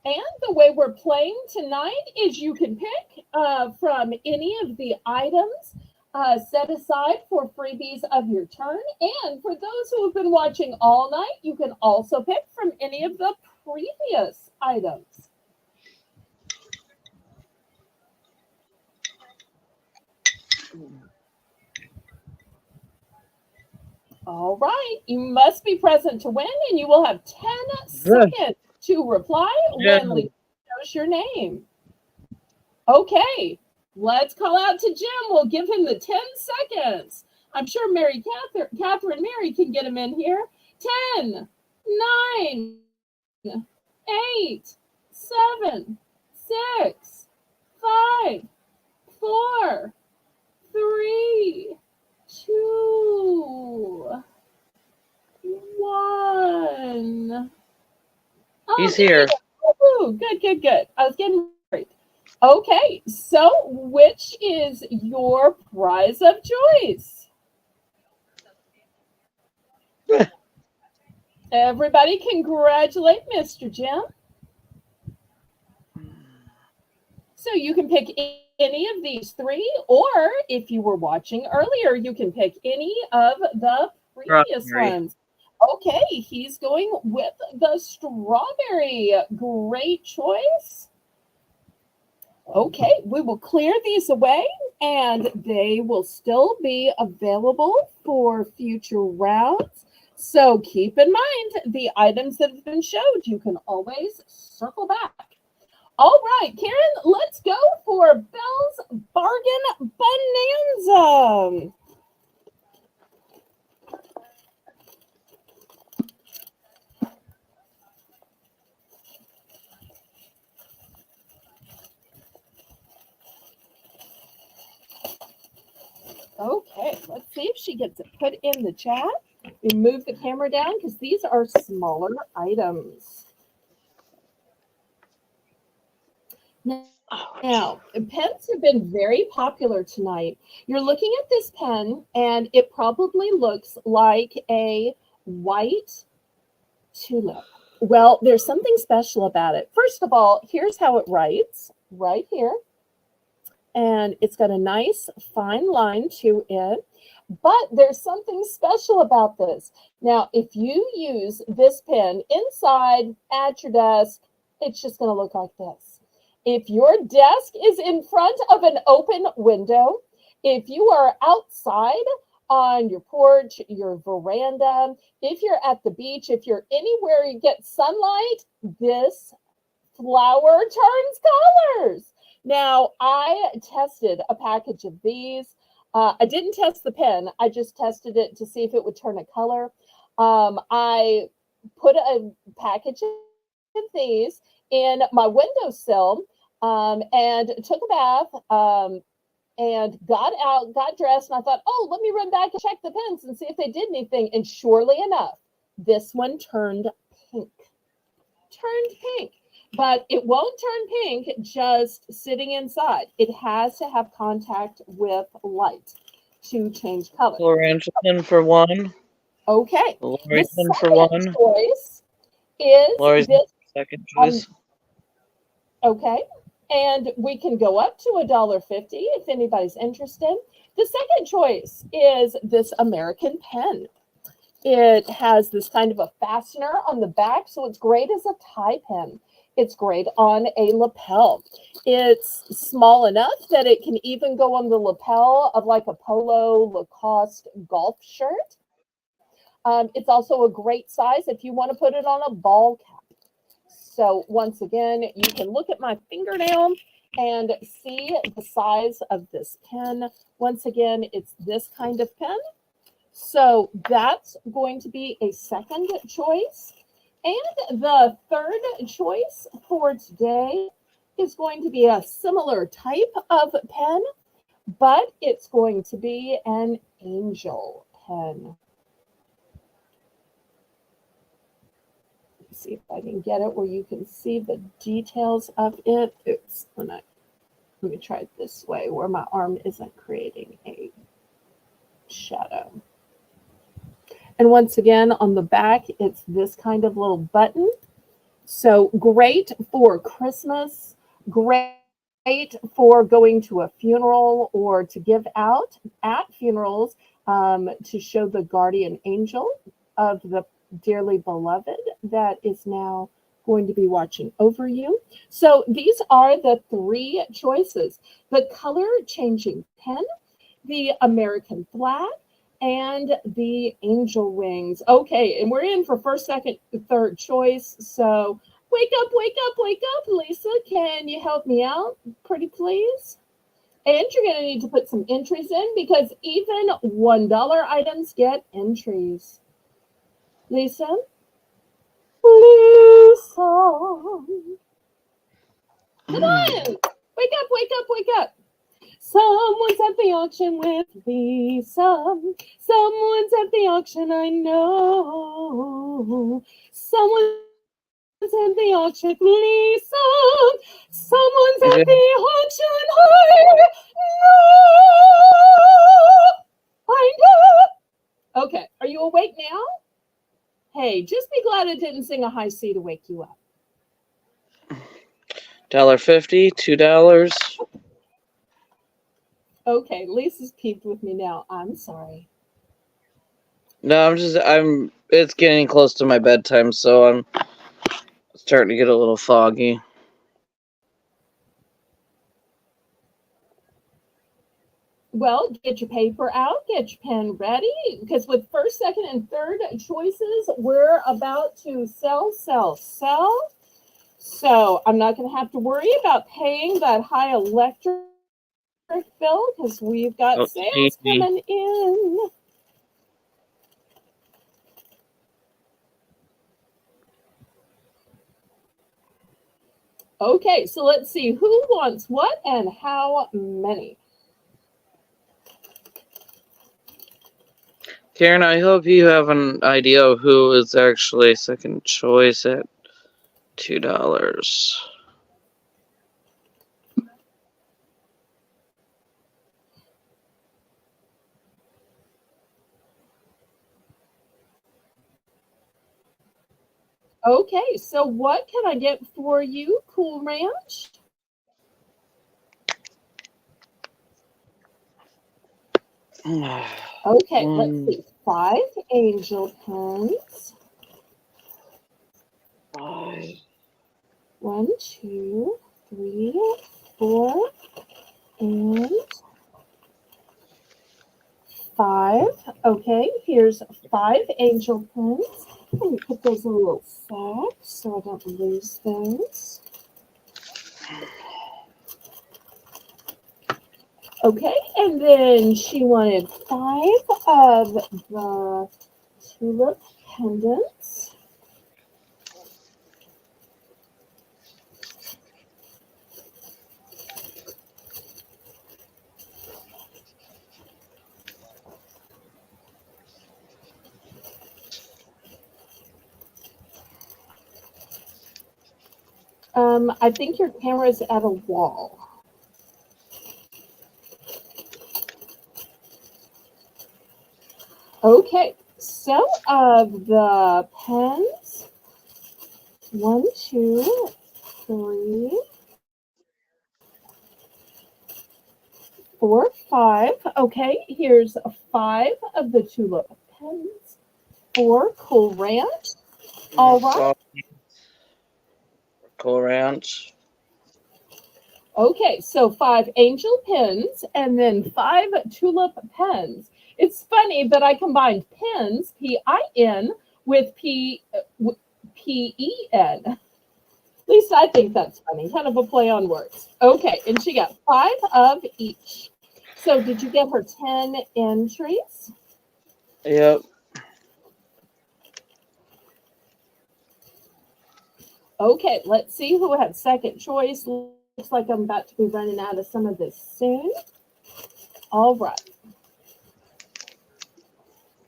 And the way we're playing tonight is you can pick from any of the items set aside for freebies of your turn. And for those who have been watching all night, you can also pick from any of the previous items. All right, you must be present to win, and you will have 10 seconds to reply when Lisa shows your name. Okay, let's call out to Jim. We'll give him the 10 seconds. I'm sure Catherine Mary can get him in here. 10, 9, 8, 7, 6, 5, 4, 3, 2, 1. He's here. Oh, good. I was getting worried. Okay, so which is your prize of choice? Everybody congratulate Mr. Jim. So you can pick any of these three, or if you were watching earlier, you can pick any of the previous ones. Okay, he's going with the strawberry. Great choice. Okay, we will clear these away, and they will still be available for future rounds. So keep in mind the items that have been showed. You can always circle back. All right, Karen, let's go for Belle's Bargain Bonanza. Okay, let's see if she gets it put in the chat. We move the camera down because these are smaller items. Now, pens have been very popular tonight. You're looking at this pen, and it probably looks like a white tulip. Well, there's something special about it. First of all, here's how it writes right here. And it's got a nice fine line to it. But there's something special about this. Now, if you use this pen inside at your desk, it's just going to look like this. If your desk is in front of an open window, if you are outside on your porch, your veranda, if you're at the beach, if you're anywhere you get sunlight, this flower turns colors. Now, I tested a package of these. I didn't test the pen. I just tested it to see if it would turn a color. I put a package of these in my windowsill and took a bath and got out, got dressed, and I thought, oh, let me run back and check the pens and see if they did anything. And surely enough, this one turned pink. Turned pink. But it won't turn pink just sitting inside. It has to have contact with light to change color. Laurentian for one. Okay. Laurentian for one. Choice is Lori's this second choice. Okay. And we can go up to $1.50 if anybody's interested. The second choice is this American pen. It has this kind of a fastener on the back, so it's great as a tie pen. It's great on a lapel. It's small enough that it can even go on the lapel of like a polo Lacoste golf shirt. It's also a great size if you want to put it on a ball cap. So once again, you can look at my fingernail and see the size of this pen. Once again, it's this kind of pen. So that's going to be a second choice. And the third choice for today is going to be a similar type of pen, but it's going to be an angel pen. Let's see if I can get it where you can see the details of it. Oops, let me try it this way where my arm isn't creating a shadow. And once again, on the back, it's this kind of little button. So great for Christmas, great for going to a funeral or to give out at funerals, to show the guardian angel of the dearly beloved that is now going to be watching over you. So these are the three choices: the color changing pen, the American flag, and the angel wings. Okay, and we're in for first, second, third choice. So wake up, wake up, wake up, Lisa. Can you help me out, pretty please? And you're going to need to put some entries in because even $1 items get entries. Lisa? Lisa. Come on. Wake up, wake up, wake up. Someone's at the auction with Lisa. Someone's at the auction, I know. Someone's at the auction with Lisa. Someone's at the auction, I know. Okay, are you awake now? Hey, just be glad I didn't sing a high C to wake you up. $1.50, $2. Okay, Lisa's peeved with me now. I'm sorry. No, it's getting close to my bedtime, so I'm starting to get a little foggy. Well, get your paper out, get your pen ready, because with first, second, and third choices, we're about to sell. So I'm not going to have to worry about paying that high electric bill because we've got sales coming in. Okay, so let's see who wants what and how many. Karen, I hope you have an idea of who is actually second choice at $2. Okay, so what can I get for you, Cool Ranch? Okay, let's see. 5 angel pens. 1, 2, 3, 4, and 5. Okay, here's 5 angel pens. Let me put those in a little sack so I don't lose those. Okay, and then she wanted 5 of the tulip pendants. I think your camera's at a wall. Okay, so of the pens, 1, 2, 3, 4, 5. Okay, here's 5 of the tulip pens for Cool Ranch. All right. Cool Ranch. Okay, so 5 angel pens and then 5 tulip pens. It's funny that I combined pens, P-I-N, with P-E-N. At least I think that's funny, kind of a play on words. Okay, and she got 5 of each. So did you get her 10 entries? Yep. Okay, let's see who had second choice. Looks like I'm about to be running out of some of this soon. All right.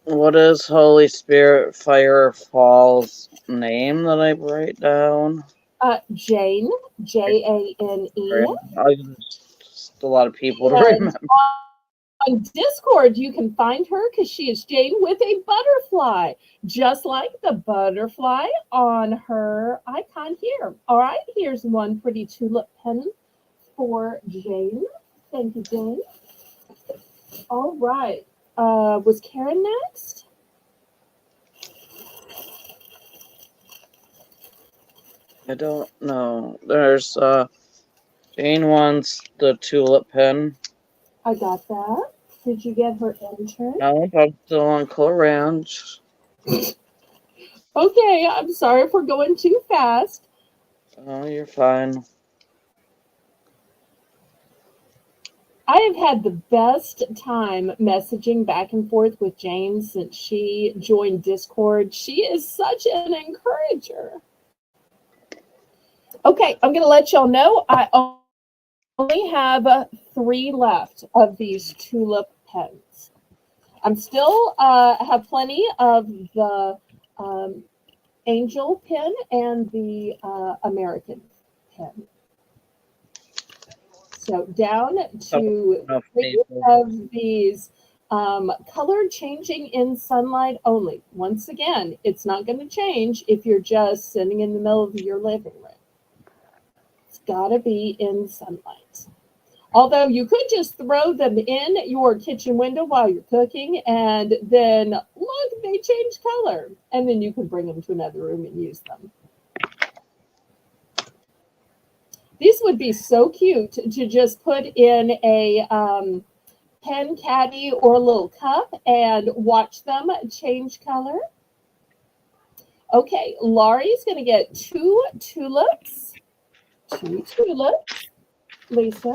What is Holy Spirit Fire Fall's name that I write down? Jane, Jane. Just a lot of people to remember. on Discord, you can find her because she is Jane with a butterfly, just like the butterfly on her icon here. All right, here's one pretty tulip pen for Jane. Thank you, Jane. All right. Was Karen next? I don't know. There's Jane wants the tulip pen. I got that. Did you get her intern? No, I'm still on Color Ranch. Okay, I'm sorry if we're going too fast. Oh, you're fine. I have had the best time messaging back and forth with Jane since she joined Discord. She is such an encourager. Okay, I'm going to let y'all know I only have 3 left of these tulip pens. I'm still have plenty of the angel pen and the American pen. So down to 3 of these color changing in sunlight only. Once again, it's not going to change if you're just sitting in the middle of your living room. It's got to be in sunlight. Although you could just throw them in your kitchen window while you're cooking and then look, they change color. And then you can bring them to another room and use them. These would be so cute to just put in a pen caddy or a little cup and watch them change color. Okay, Laurie's going to get 2 tulips. 2 tulips. Lisa.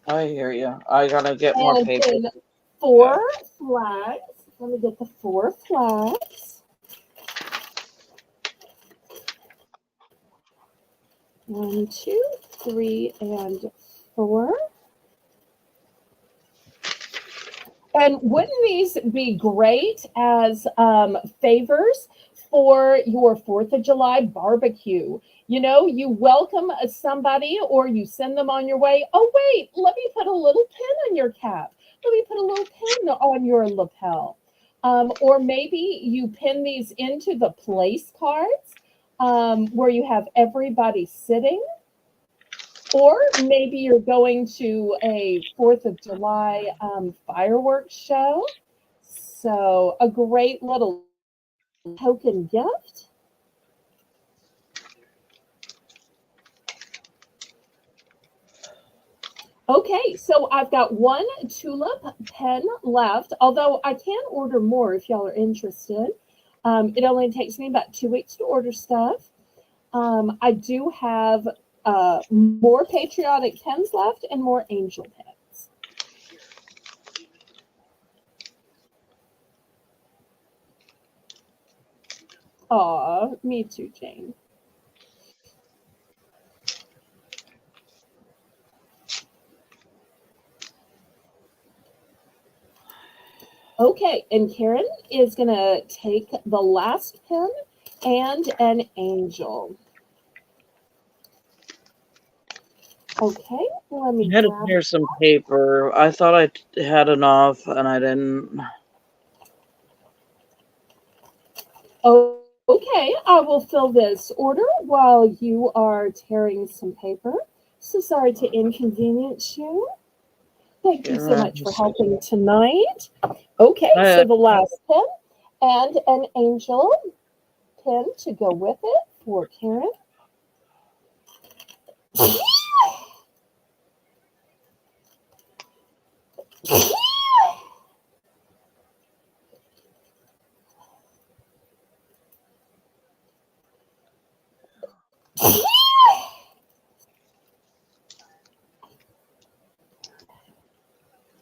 I hear you. I gotta get more paper. And 4 flags. Let me get the 4 flags. 1, 2, 3, and 4. And wouldn't these be great as favors for your 4th of July barbecue? You know, you welcome somebody or you send them on your way. Oh, wait, let me put a little pin on your cap. Let me put a little pin on your lapel. Or maybe you pin these into the place cards where you have everybody sitting. Or maybe you're going to a 4th of July fireworks show. So a great little token gift. Okay, so I've got 1 tulip pen left, although I can order more if y'all are interested. It only takes me about 2 weeks to order stuff. I do have more patriotic pens left and more angel pens. Aw, me too, Jane. Okay, and Karen is going to take the last pen and an angel. Okay, let me I had to clear some paper. I thought I had enough, and I didn't. Oh, okay, I will fill this order while you are tearing some paper. So sorry to inconvenience you. Thank you so much for helping tonight. Okay, so the last pen and an angel pen to go with it for Karen.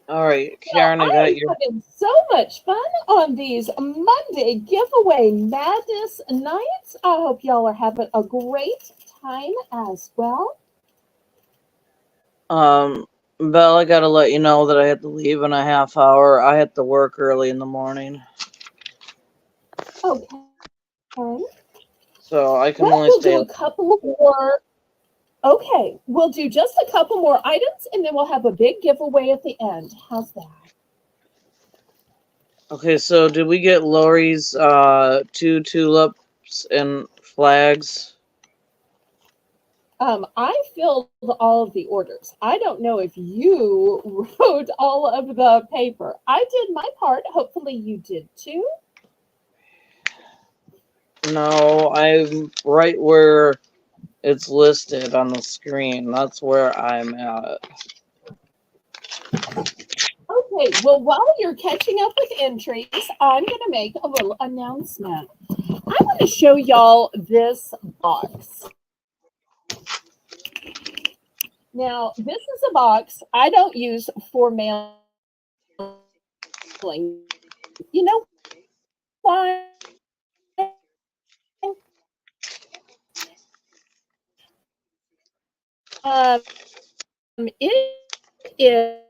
All right, Karen, I got you. I'm having so much fun on these Monday giveaway madness nights. I hope y'all are having a great time as well. Belle, I gotta let you know that I had to leave in a half hour. I had to work early in the morning. Okay. So I can only we'll stay. Do a couple more. Okay, we'll do just a couple more items and then we'll have a big giveaway at the end. How's that? Okay, so did we get Lori's 2 tulips and flags? I filled all of the orders. I don't know if you wrote all of the paper. I did my part. Hopefully you did too. No, I'm right where it's listed on the screen. That's where I'm at. Okay, well, while you're catching up with entries, I'm going to make a little announcement. I want to show y'all this box. Now, this is a box I don't use for mailing. You know why? It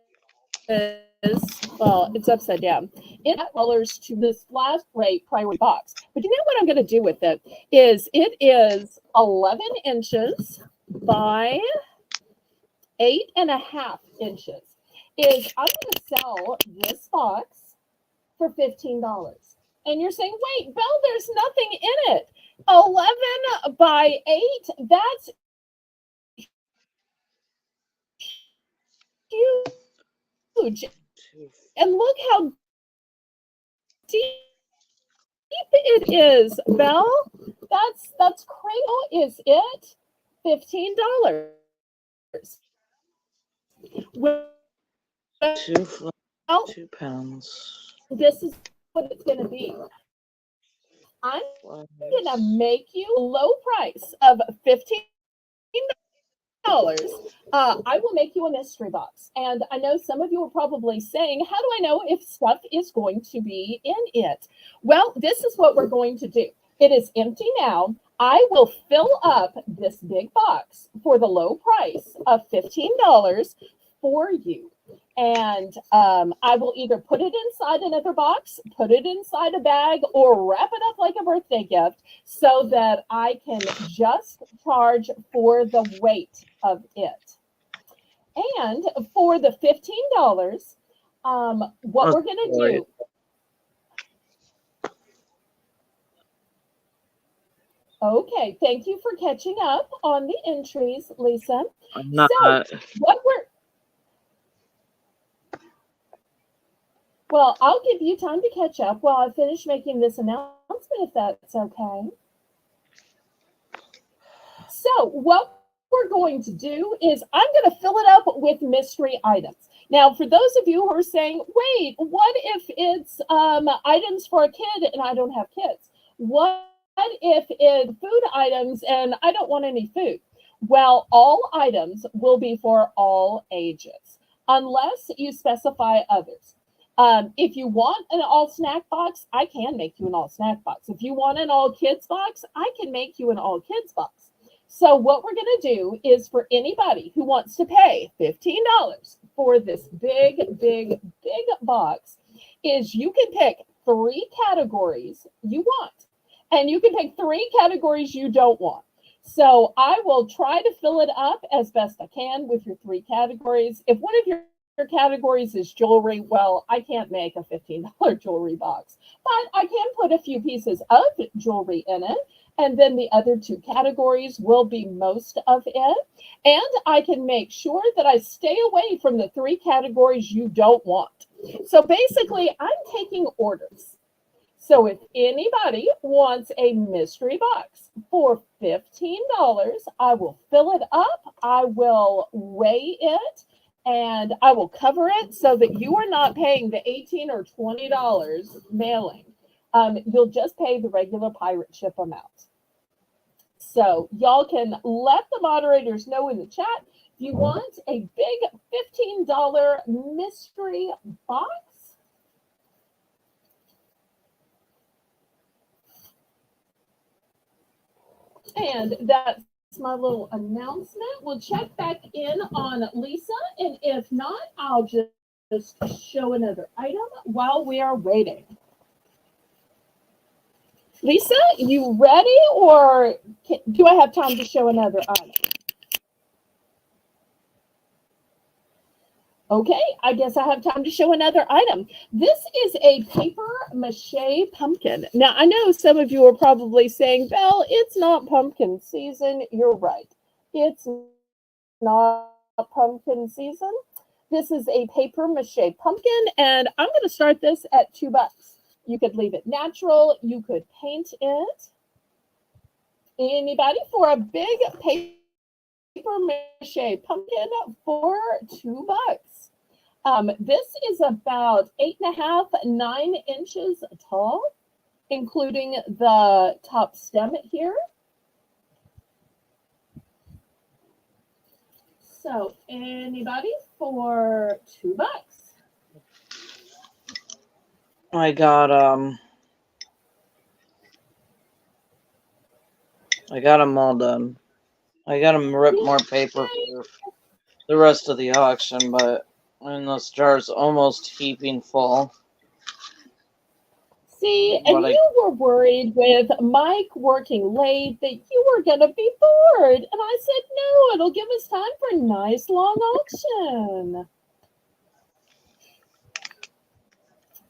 well, it's upside down. It colors to this last rate priority box. But you know what I'm going to do with it is it is 11 inches by 8.5 inches. Is I'm going to sell this box for $15. And you're saying, wait, Belle, there's nothing in it. 11 by 8, that's huge. And look how deep it is, Belle. That's crazy. Is it $15? Well, Two, 2 pounds. this is what it's going to be. I'm going to make you a low price of $15. I will make you a mystery box. And I know some of you are probably saying, how do I know if stuff is going to be in it? Well, this is what we're going to do. It is empty now. I will fill up this big box for the low price of $15 for you. And I will either put it inside another box, put it inside a bag, or wrap it up like a birthday gift so that I can just charge for the weight of it. And for the $15, what we're going to do. Okay, thank you for catching up on the entries, Lisa. I'm not. So, well, I'll give you time to catch up while I finish making this announcement, if that's okay. So, what we're going to do is I'm going to fill it up with mystery items. Now, for those of you who are saying, wait, what if it's items for a kid and I don't have kids? What if it's food items and I don't want any food? Well, all items will be for all ages, unless you specify others. If you want an all snack box, I can make you an all snack box. If you want an all kids box, I can make you an all kids box. So what we're going to do is for anybody who wants to pay $15 for this big box is you can pick 3 categories you want. And you can pick 3 categories you don't want. So I will try to fill it up as best I can with your 3 categories. If one of your categories is jewelry, well, I can't make a $15 jewelry box, but I can put a few pieces of jewelry in it. And then the other 2 categories will be most of it. And I can make sure that I stay away from the 3 categories you don't want. So basically, I'm taking orders. So if anybody wants a mystery box for $15, I will fill it up. I will weigh it. And I will cover it so that you are not paying the $18 or $20 mailing. You'll just pay the regular pirate ship amount. So y'all can let the moderators know in the chat if you want a big $15 mystery box. And that's my little announcement. We'll check back in on Lisa, and if not, I'll just show another item while we are waiting. Lisa, you ready, or do I have time to show another item? Okay, I guess I have time to show another item. This is a paper mache pumpkin. Now, I know some of you are probably saying, Belle, it's not pumpkin season. You're right. It's not pumpkin season. This is a paper mache pumpkin, and I'm going to start this at $2. You could leave it natural. You could paint it. Anybody for a big paper mache pumpkin for $2? This is about 8.5, 9 inches tall, including the top stem here. So, anybody for $2? I got them all done. I got them rip more paper for the rest of the auction, but and this jar's almost heaping full. See, and you were worried with Mike working late that you were going to be bored. And I said, no, it'll give us time for a nice long auction.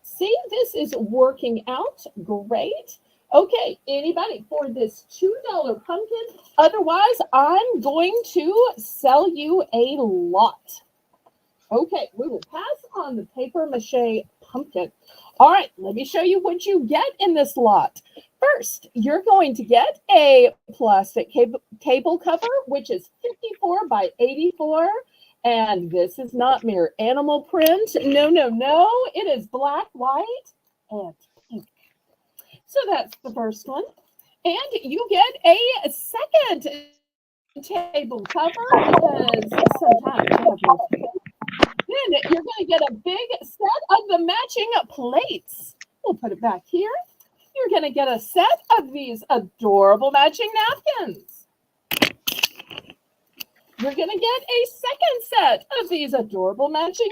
See, this is working out great. Okay, anybody for this $2 pumpkin? Otherwise, I'm going to sell you a lot. Okay, we will pass on the paper mache pumpkin. All right, let me show you what you get in this lot. First, you're going to get a plastic table cover, which is 54 by 84. And this is not mere animal print. No, no, no. It is black, white, and pink. So that's the first one. And you get a second table cover because sometimes you have more. Then you're going to get a big set of the matching plates. We'll put it back here. You're going to get a set of these adorable matching napkins. You're going to get a second set of these adorable matching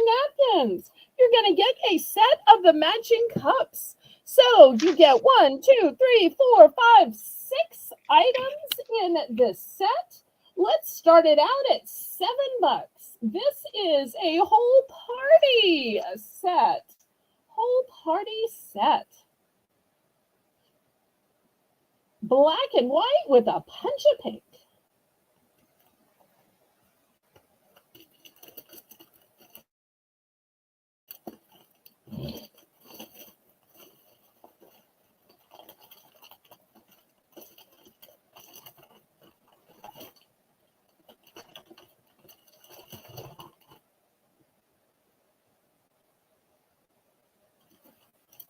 napkins. You're going to get a set of the matching cups. So you get 1, 2, 3, 4, 5, 6 items in this set. Let's start it out at $7. This is a whole party set. Whole party set. Black and white with a punch of pink.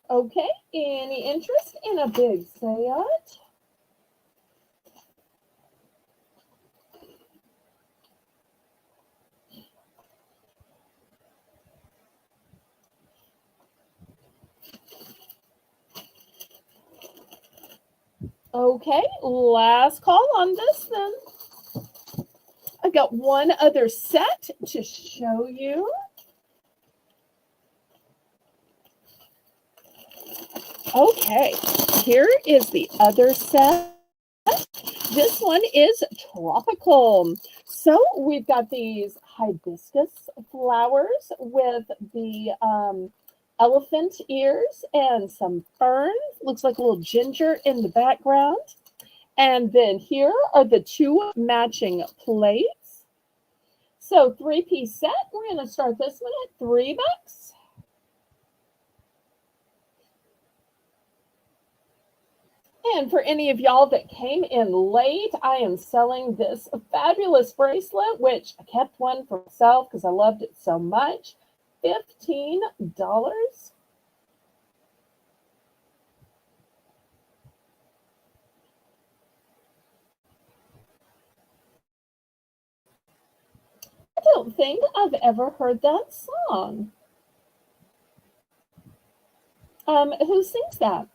Okay, any interest in a big set? Okay, last call on this then. I got one other set to show you. Okay, here is the other set. This one is tropical. So we've got these hibiscus flowers with the elephant ears and some ferns. Looks like a little ginger in the background. And then here are the 2 matching plates. So 3-piece set. We're going to start this one at $3. And for any of y'all that came in late, I am selling this fabulous bracelet, which I kept one for myself because I loved it so much. $15. I don't think I've ever heard that song. Who sings that?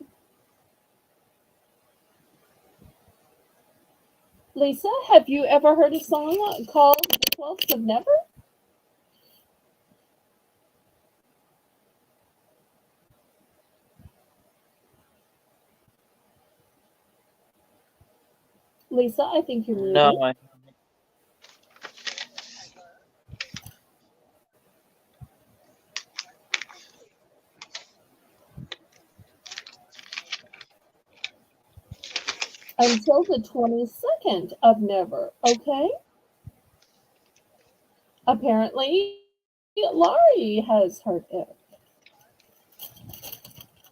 Lisa, have you ever heard a song called The 12th of Never? Lisa, I think you're muted. No, until the 22nd of Never, okay? Apparently, Laurie has heard it.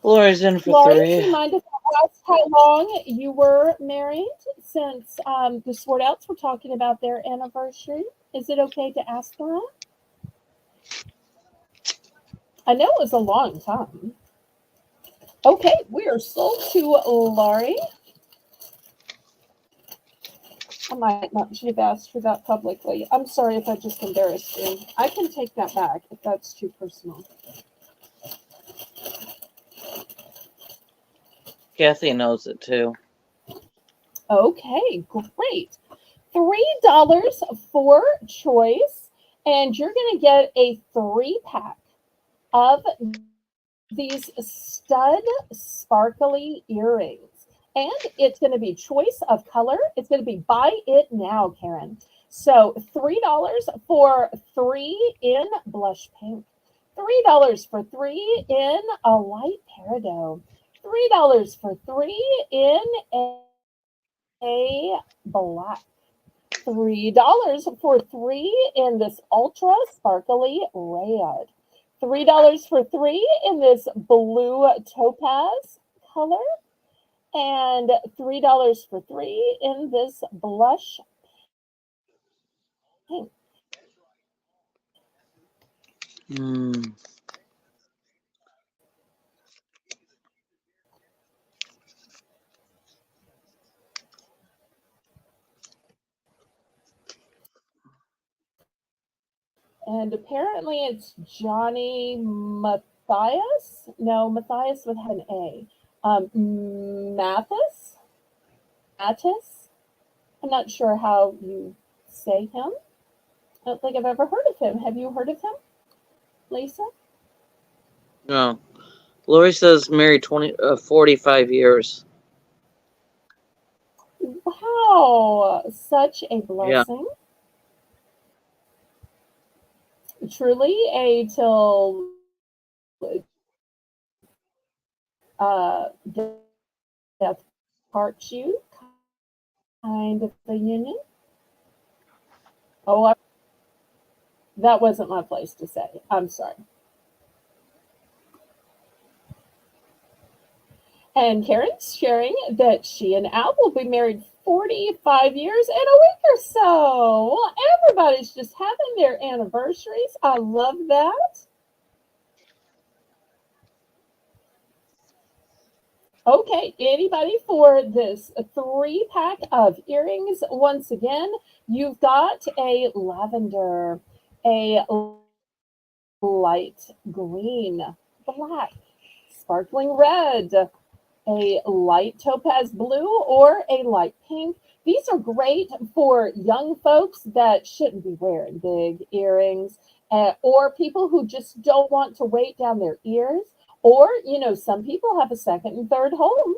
Laura's in for Laurie, do 3. you mind if I ask how long you were married since the Sword Outs were talking about their anniversary? Is it okay to ask that? I know it was a long time. Okay, we are sold to Laurie. I might not should have asked for that publicly. I'm sorry if I just embarrassed you. I can take that back if that's too personal. Kathy knows it too. Okay, great. $3 for choice, and you're going to get a 3-pack of these stud sparkly earrings. And it's going to be choice of color. It's going to be buy it now, Karen. So $3 for 3 in blush pink. $3 for 3 in a light peridot. $3 for 3 in a black. $3 for 3 in this ultra sparkly red. $3 for 3 in this blue topaz color. And $3 for 3 in this blush pink. Mm. And apparently it's Johnny Matthias. No, Matthias with an A. Mathis? Mattis? I'm not sure how you say him. I don't think I've ever heard of him. Have you heard of him, Lisa? No. Lori says married 45 years. Wow, such a Yeah. blessing. Truly a till death parts you kind of a union. Oh, that wasn't my place to say. I'm sorry. And Karen's sharing that she and Al will be married 45 years in a week or so. Well, everybody's just having their anniversaries. I love that. Okay, anybody for this 3-pack of earrings? Once again, you've got a lavender, a light green, black, sparkling red, a light topaz blue, or a light pink. These are great for young folks that shouldn't be wearing big earrings, or people who just don't want to weight down their ears. Or, some people have a second and third home.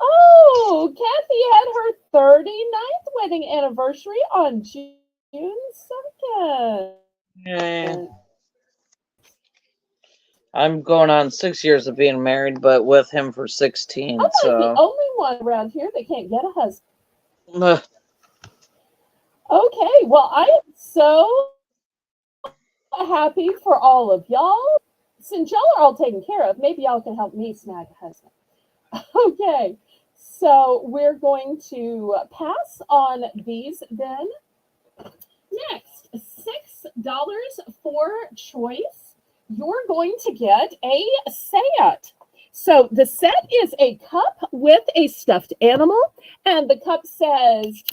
Oh, Kathy had her 39th wedding anniversary on June 2nd. Yeah. I'm going on 6 years of being married, but with him for 16. I'm like the So. only one around here that can't get a husband. Ugh. Okay, well, I am so happy for all of y'all. Since y'all are all taken care of, maybe y'all can help me snag a husband. Okay, so we're going to pass on these then. Next, $6 for choice. You're going to get a set. So the set is a cup with a stuffed animal, and the cup says,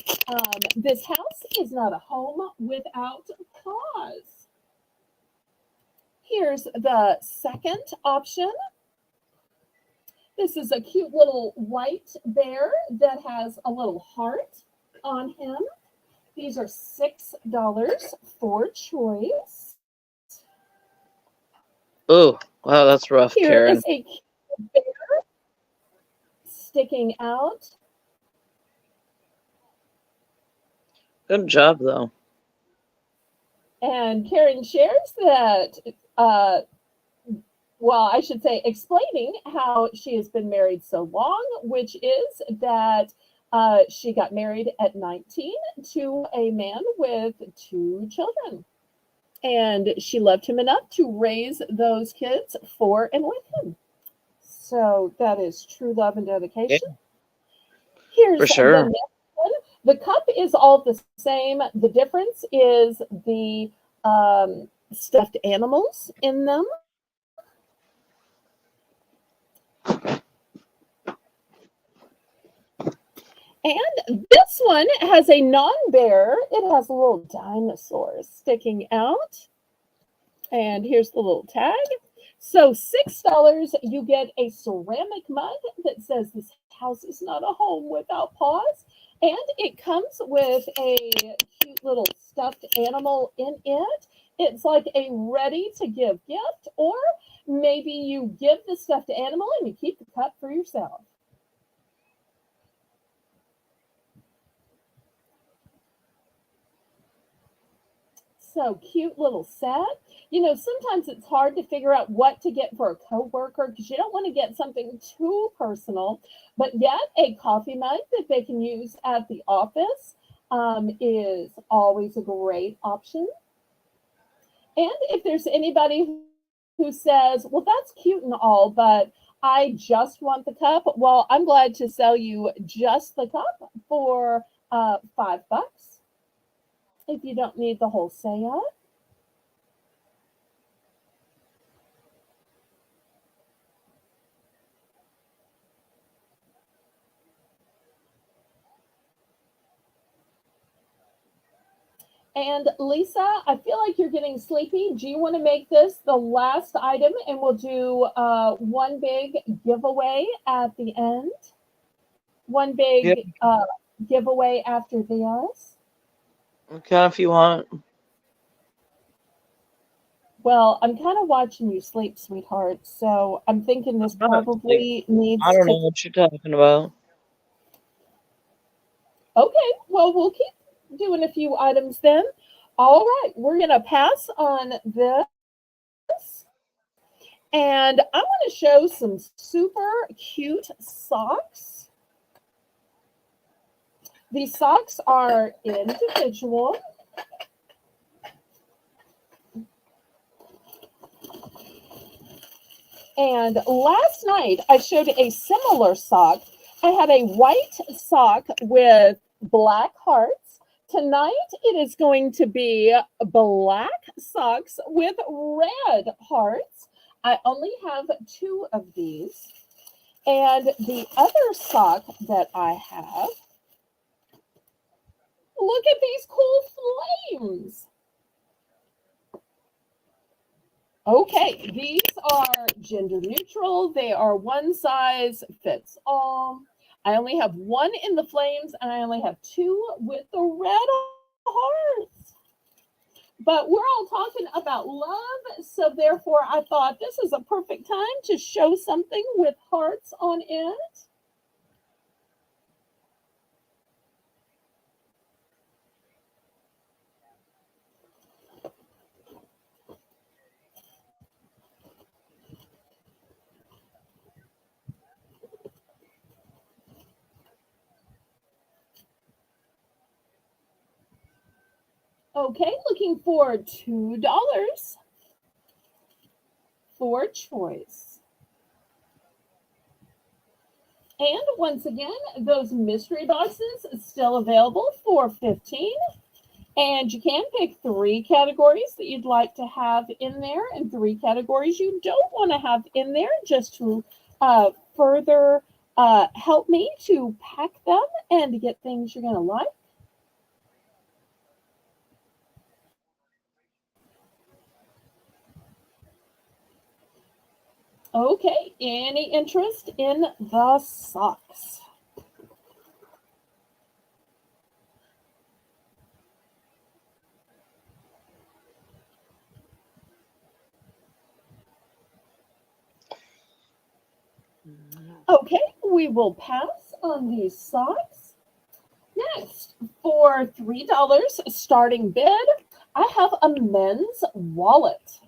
"This house is not a home without cause." Here's the second option. This is a cute little white bear that has a little heart on him. These are $6 for choice. Oh, wow, that's rough, Here Karen. is a cute bear sticking out. Good job, though. And Karen shares that well, I should say, explaining how she has been married so long, which is that she got married at 19 to a man with two children. And she loved him enough to raise those kids for and with him. So that is true love and Yeah, dedication. for Here's the sure. next one. The cup is all the same. The difference is the stuffed animals in them. And this one has a non-bear. It has a little dinosaur sticking out. And here's the little tag. So $6, you get a ceramic mug that says this house is not a home without paws. And it comes with a cute little stuffed animal in it. It's like a ready to give gift, or maybe you give the stuffed animal and you keep the cup for yourself. So cute little set. You know, sometimes it's hard to figure out what to get for a coworker because you don't want to get something too personal, but yet a coffee mug that they can use at the office is always a great option. And if there's anybody who says, well, that's cute and all, but I just want the cup, well, I'm glad to sell you just the cup for $5 if you don't need the whole set. And Lisa, I feel like you're getting sleepy. Do you want to make this the last item and we'll do one big giveaway at the end? One Yep. big giveaway after this? Okay, if you want. Well, I'm kind of watching you sleep, sweetheart. So I'm thinking this I'm not asleep. probably I needs don't to. know what you're talking about. Okay, well, we'll keep doing a few items then. All right, we're going to pass on this. And I want to show some super cute socks. These socks are individual. And last night I showed a similar sock. I had a white sock with black hearts. Tonight it is going to be black socks with red hearts. I only have two of these. And the other sock that I have, look at these cool flames. Okay, these are gender neutral. They are one size fits all. I only have one in the flames and I only have two with the red hearts. But we're all talking about love, so therefore I thought this is a perfect time to show something with hearts on it. Okay, looking for $2 for choice. And once again, those mystery boxes still available for 15. And you can pick three categories that you'd like to have in there and three categories you don't want to have in there, just to further help me to pack them and to get things you're going to like. Okay, any interest in the socks? Okay, we will pass on these socks. Next, for $3 starting bid, I have a men's wallet.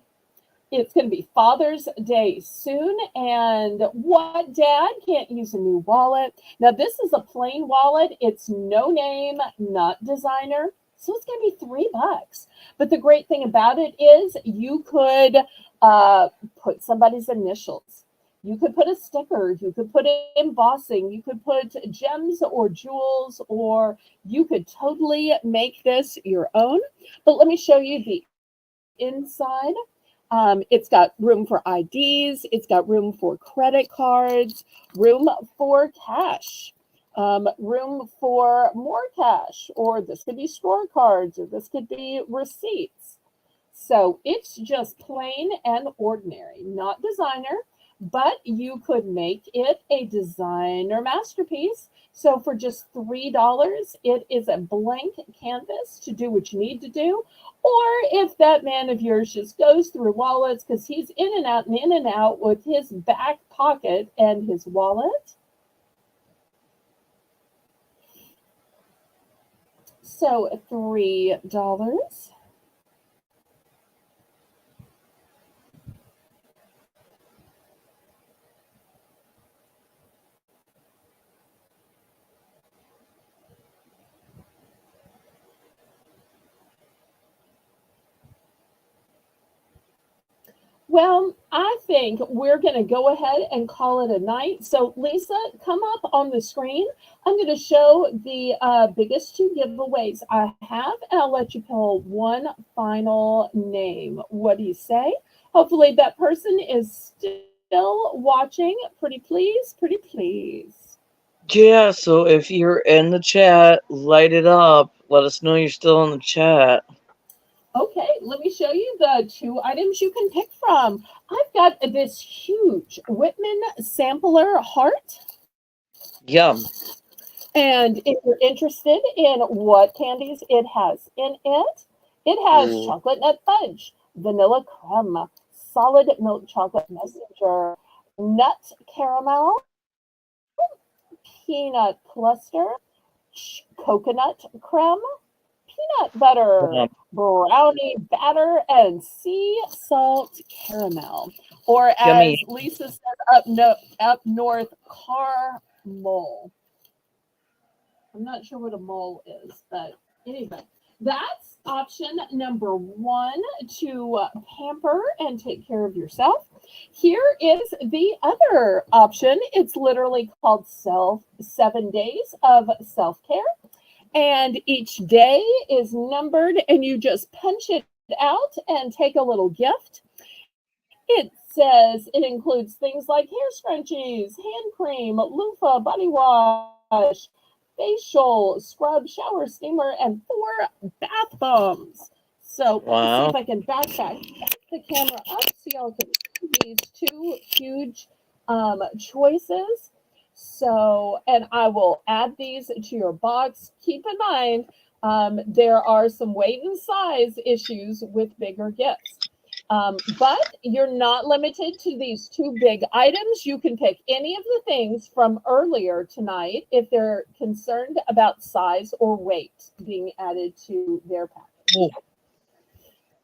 It's going to be Father's Day soon, and what dad can't use a new wallet? Now, this is a plain wallet. It's no name, not designer, so it's going to be $3. But the great thing about it is you could put somebody's initials. You could put a sticker, you could put embossing, you could put gems or jewels, or you could totally make this your own. But let me show you the inside. It's got room for IDs, it's got room for credit cards, room for cash, room for more cash, or this could be scorecards, or this could be receipts. So it's just plain and ordinary, not designer, but you could make it a designer masterpiece. So for just $3, it is a blank canvas to do what you need to do. Or if that man of yours just goes through wallets because he's in and out with his back pocket and his wallet. So $3. Well, I think we're going to go ahead and call it a night. So, Lisa, come up on the screen. I'm going to show the biggest two giveaways I have, and I'll let you pull one final name. What do you say? Hopefully, that person is still watching. Pretty please, pretty please. Yeah, so if you're in the chat, light it up. Let us know you're still in the chat. Okay, let me show you the two items you can pick from. I've got this huge Whitman sampler heart. Yum. And if you're interested in what candies it has in it, it has Ooh. chocolate nut fudge, vanilla creme, solid milk chocolate messenger, nut caramel, peanut cluster, coconut creme, peanut butter, brownie batter, and sea salt caramel. Or as Yummy. Lisa said up north, caramel. I'm not sure what a mole is, but anyway, that's option number one to pamper and take care of yourself. Here is the other option. It's literally called 7 days of self-care. And each day is numbered, and you just punch it out and take a little gift. It says it includes things like hair scrunchies, hand cream, loofah, body wash, facial scrub, shower steamer, and 4 bath bombs. So let me see if I can back the camera up so y'all can see these two huge choices. So, and I will add these to your box. Keep in mind, there are some weight and size issues with bigger gifts. But you're not limited to these 2 big items. You can pick any of the things from earlier tonight if they're concerned about size or weight being added to their package. Ooh.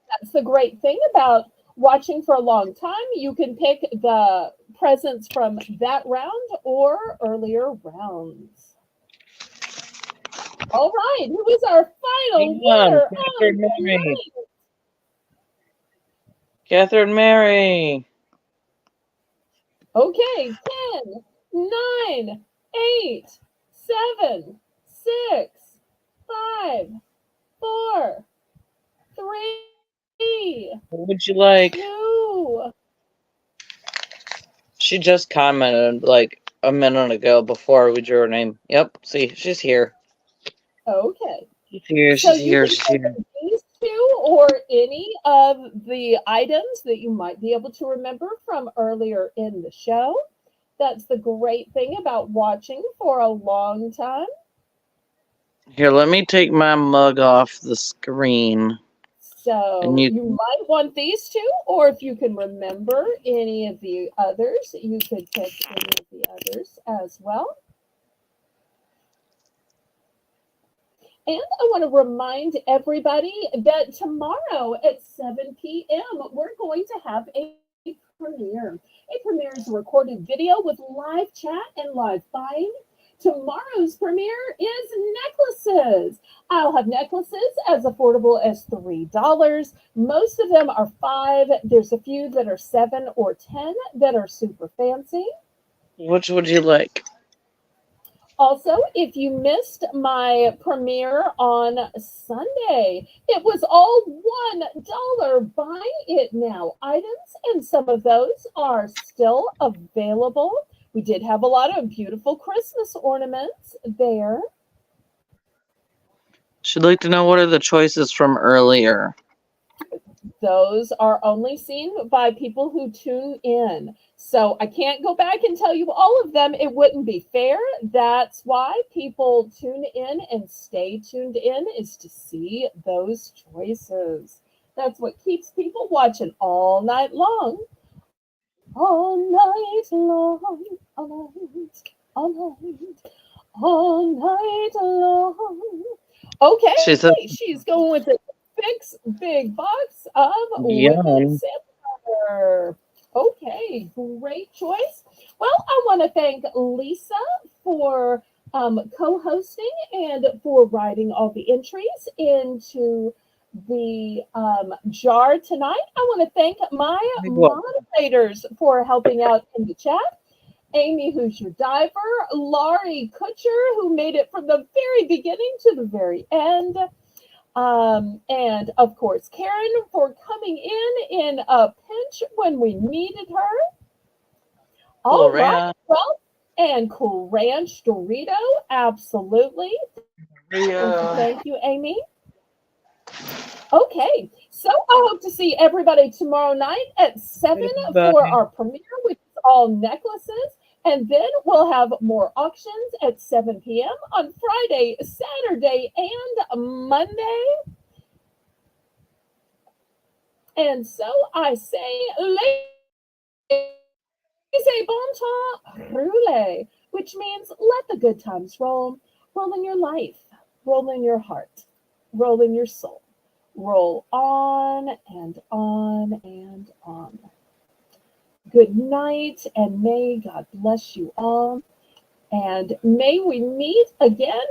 That's the great thing about watching for a long time. You can pick the presents from that round or earlier rounds. All right, who is our final winner of the night? Catherine Mary. Okay, 10, 9, 8, 7, 6, 5, 4, 3, What would you like? 2. She just commented like a minute ago before we drew her name. Yep, see, she's here. Okay. She's here, So she's here, you she's can here. pick these 2 or any of the items that you might be able to remember from earlier in the show. That's the great thing about watching for a long time. Here, let me take my mug off the screen. So you might want these 2, or if you can remember any of the others, you could pick any of the others as well. And I want to remind everybody that tomorrow at 7 p.m., we're going to have a premiere. A premiere is a recorded video with live chat and live buying. Tomorrow's premiere is necklaces. I'll have necklaces as affordable as $3. Most of them are 5. There's a few that are 7 or 10 that are super fancy. Which would you like? Also, if you missed my premiere on Sunday, it was all $1. Buy it now items, and some of those are still available. We did have a lot of beautiful Christmas ornaments there. She'd like to know what are the choices from earlier. Those are only seen by people who tune in. So I can't go back and tell you all of them. It wouldn't be fair. That's why people tune in and stay tuned in, is to see those choices. That's what keeps people watching all night long. All night long. All night. All night. All night long. Okay, She said, she's going with the big box of women's yum. sampler. Okay, great choice. Well, I want to thank Lisa for co-hosting and for writing all the entries into the jar tonight. I want to thank my moderators for helping out in the chat. Amy, who's your diver, Laurie Kutcher, who made it from the very beginning to the very end, and of course, Karen for coming in a pinch when we needed her. All right, well, and Cool Ranch Dorito, absolutely. Thank you, Amy. Okay, so I hope to see everybody tomorrow night at 7 for our premiere, which is all necklaces. And then we'll have more auctions at 7 p.m. on Friday, Saturday, and Monday. And so I say, laissez bon temps rouler, which means let the good times roll. Roll in your life, roll in your heart, roll in your soul. Roll on and on and on. Good night, and may God bless you all. And may we meet again